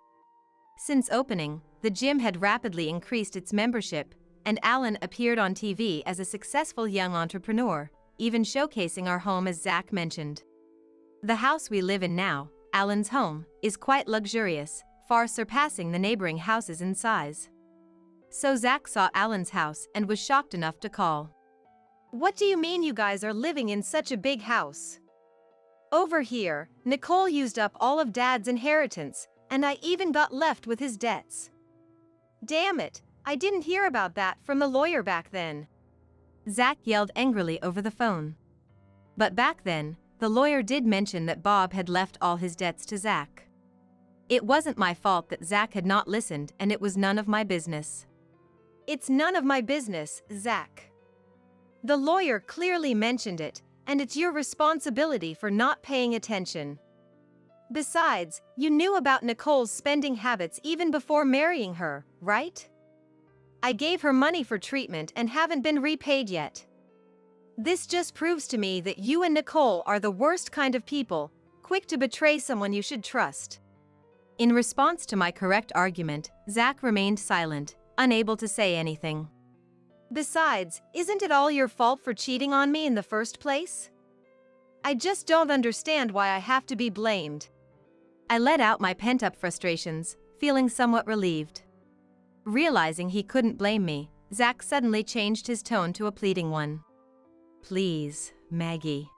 Since opening, the gym had rapidly increased its membership, and Alan appeared on TV as a successful young entrepreneur, even showcasing our home as Zach mentioned. The house we live in now, Alan's home, is quite luxurious, far surpassing the neighboring houses in size. So Zach saw Alan's house and was shocked enough to call. What do you mean you guys are living in such a big house? Over here, Nicole used up all of Dad's inheritance, and I even got left with his debts. Damn it, I didn't hear about that from the lawyer back then. Zach yelled angrily over the phone. But back then, the lawyer did mention that Bob had left all his debts to Zach. It wasn't my fault that Zach had not listened, and it was none of my business. It's none of my business, Zach. The lawyer clearly mentioned it, and it's your responsibility for not paying attention. Besides, you knew about Nicole's spending habits even before marrying her, right? I gave her money for treatment and haven't been repaid yet. This just proves to me that you and Nicole are the worst kind of people, quick to betray someone you should trust. In response to my correct argument, Zach remained silent, unable to say anything. Besides, isn't it all your fault for cheating on me in the first place? I just don't understand why I have to be blamed. I let out my pent-up frustrations, feeling somewhat relieved. Realizing he couldn't blame me, Zach suddenly changed his tone to a pleading one. Please, Maggie.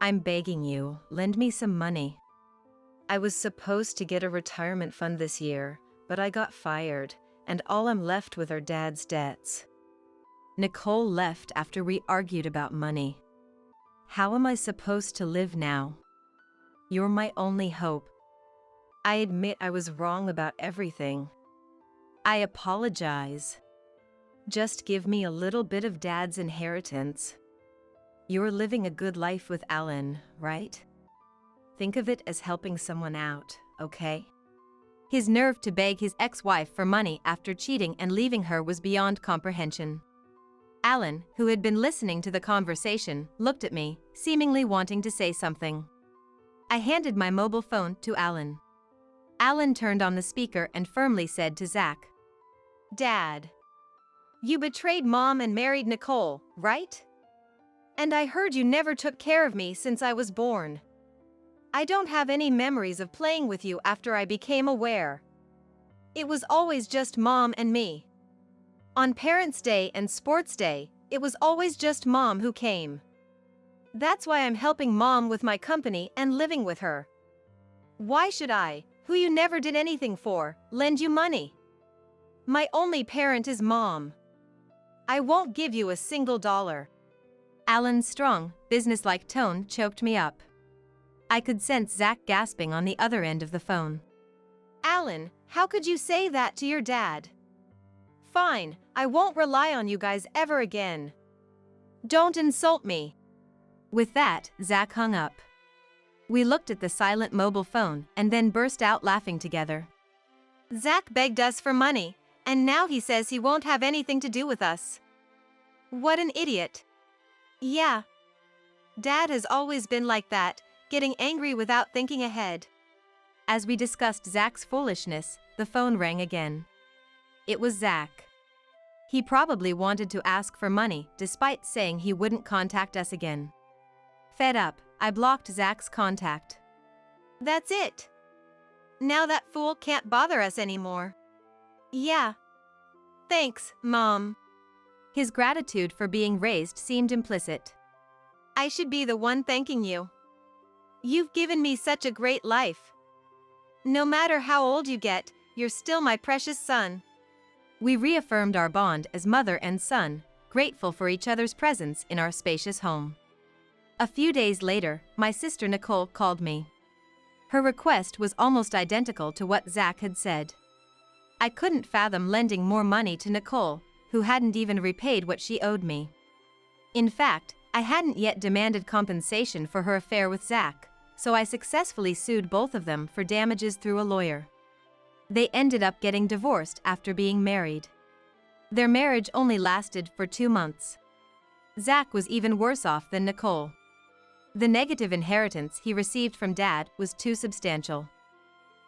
I'm begging you, lend me some money. I was supposed to get a retirement fund this year, but I got fired, and all I'm left with are Dad's debts. Nicole left after we argued about money. How am I supposed to live now? You're my only hope. I admit I was wrong about everything. I apologize. Just give me a little bit of Dad's inheritance. You're living a good life with Alan, right? Think of it as helping someone out, okay? His nerve to beg his ex-wife for money after cheating and leaving her was beyond comprehension. Alan, who had been listening to the conversation, looked at me, seemingly wanting to say something. I handed my mobile phone to Alan. Alan turned on the speaker and firmly said to Zach, Dad, you betrayed Mom and married Nicole, right? And I heard you never took care of me since I was born. I don't have any memories of playing with you after I became aware. It was always just Mom and me. On Parents' Day and Sports Day, it was always just Mom who came. That's why I'm helping Mom with my company and living with her. Why should I, who you never did anything for, lend you money? My only parent is Mom. I won't give you a single dollar. Alan's strong, businesslike tone choked me up. I could sense Zach gasping on the other end of the phone. Alan, how could you say that to your dad? Fine, I won't rely on you guys ever again. Don't insult me. With that, Zach hung up. We looked at the silent mobile phone and then burst out laughing together. Zach begged us for money, and now he says he won't have anything to do with us. What an idiot. Yeah. Dad has always been like that, getting angry without thinking ahead. As we discussed Zach's foolishness, the phone rang again. It was Zach. He probably wanted to ask for money despite saying he wouldn't contact us again. Fed up, I blocked Zach's contact. That's it. Now that fool can't bother us anymore. Yeah. Thanks, Mom. His gratitude for being raised seemed implicit. I should be the one thanking you. You've given me such a great life. No matter how old you get, you're still my precious son. We reaffirmed our bond as mother and son, grateful for each other's presence in our spacious home. A few days later, my sister Nicole called me. Her request was almost identical to what Zach had said. I couldn't fathom lending more money to Nicole, who hadn't even repaid what she owed me. In fact, I hadn't yet demanded compensation for her affair with Zach, so I successfully sued both of them for damages through a lawyer. They ended up getting divorced after being married. Their marriage only lasted for 2 months. Zach was even worse off than Nicole. The negative inheritance he received from Dad was too substantial.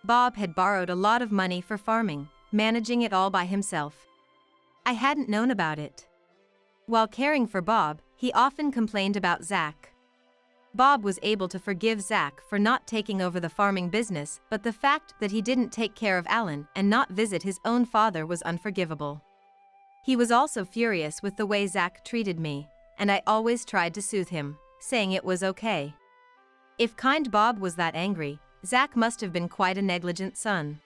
Bob had borrowed a lot of money for farming, managing it all by himself. I hadn't known about it. While caring for Bob, he often complained about Zach. Bob was able to forgive Zach for not taking over the farming business, but the fact that he didn't take care of Alan and not visit his own father was unforgivable. He was also furious with the way Zach treated me, and I always tried to soothe him, saying it was okay. If kind Bob was that angry, Zach must have been quite a negligent son.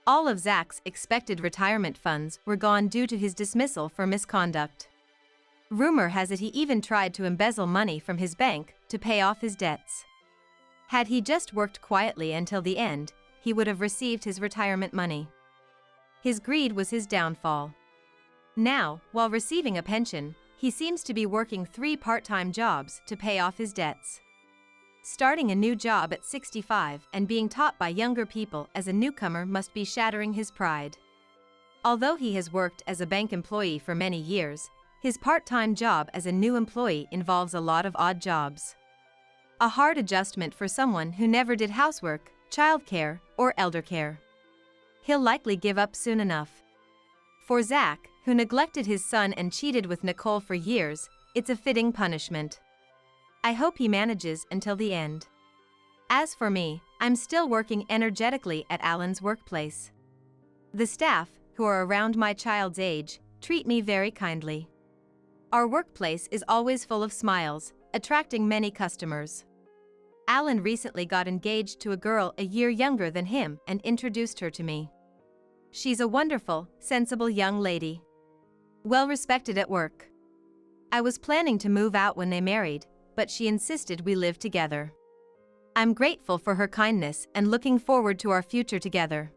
All of Zach's expected retirement funds were gone due to his dismissal for misconduct. Rumor has it he even tried to embezzle money from his bank to pay off his debts. Had he just worked quietly until the end, he would have received his retirement money. His greed was his downfall. Now, while receiving a pension, he seems to be working 3 part-time jobs to pay off his debts. Starting a new job at 65 and being taught by younger people as a newcomer must be shattering his pride. Although he has worked as a bank employee for many years, his part-time job as a new employee involves a lot of odd jobs. A hard adjustment for someone who never did housework, childcare, or elder care. He'll likely give up soon enough. For Zach, who neglected his son and cheated with Nicole for years, it's a fitting punishment. I hope he manages until the end. As for me, I'm still working energetically at Alan's workplace. The staff, who are around my child's age, treat me very kindly. Our workplace is always full of smiles, attracting many customers. Alan recently got engaged to a girl a year younger than him and introduced her to me. She's a wonderful, sensible young lady. Well respected at work. I was planning to move out when they married, but she insisted we live together. I'm grateful for her kindness and looking forward to our future together.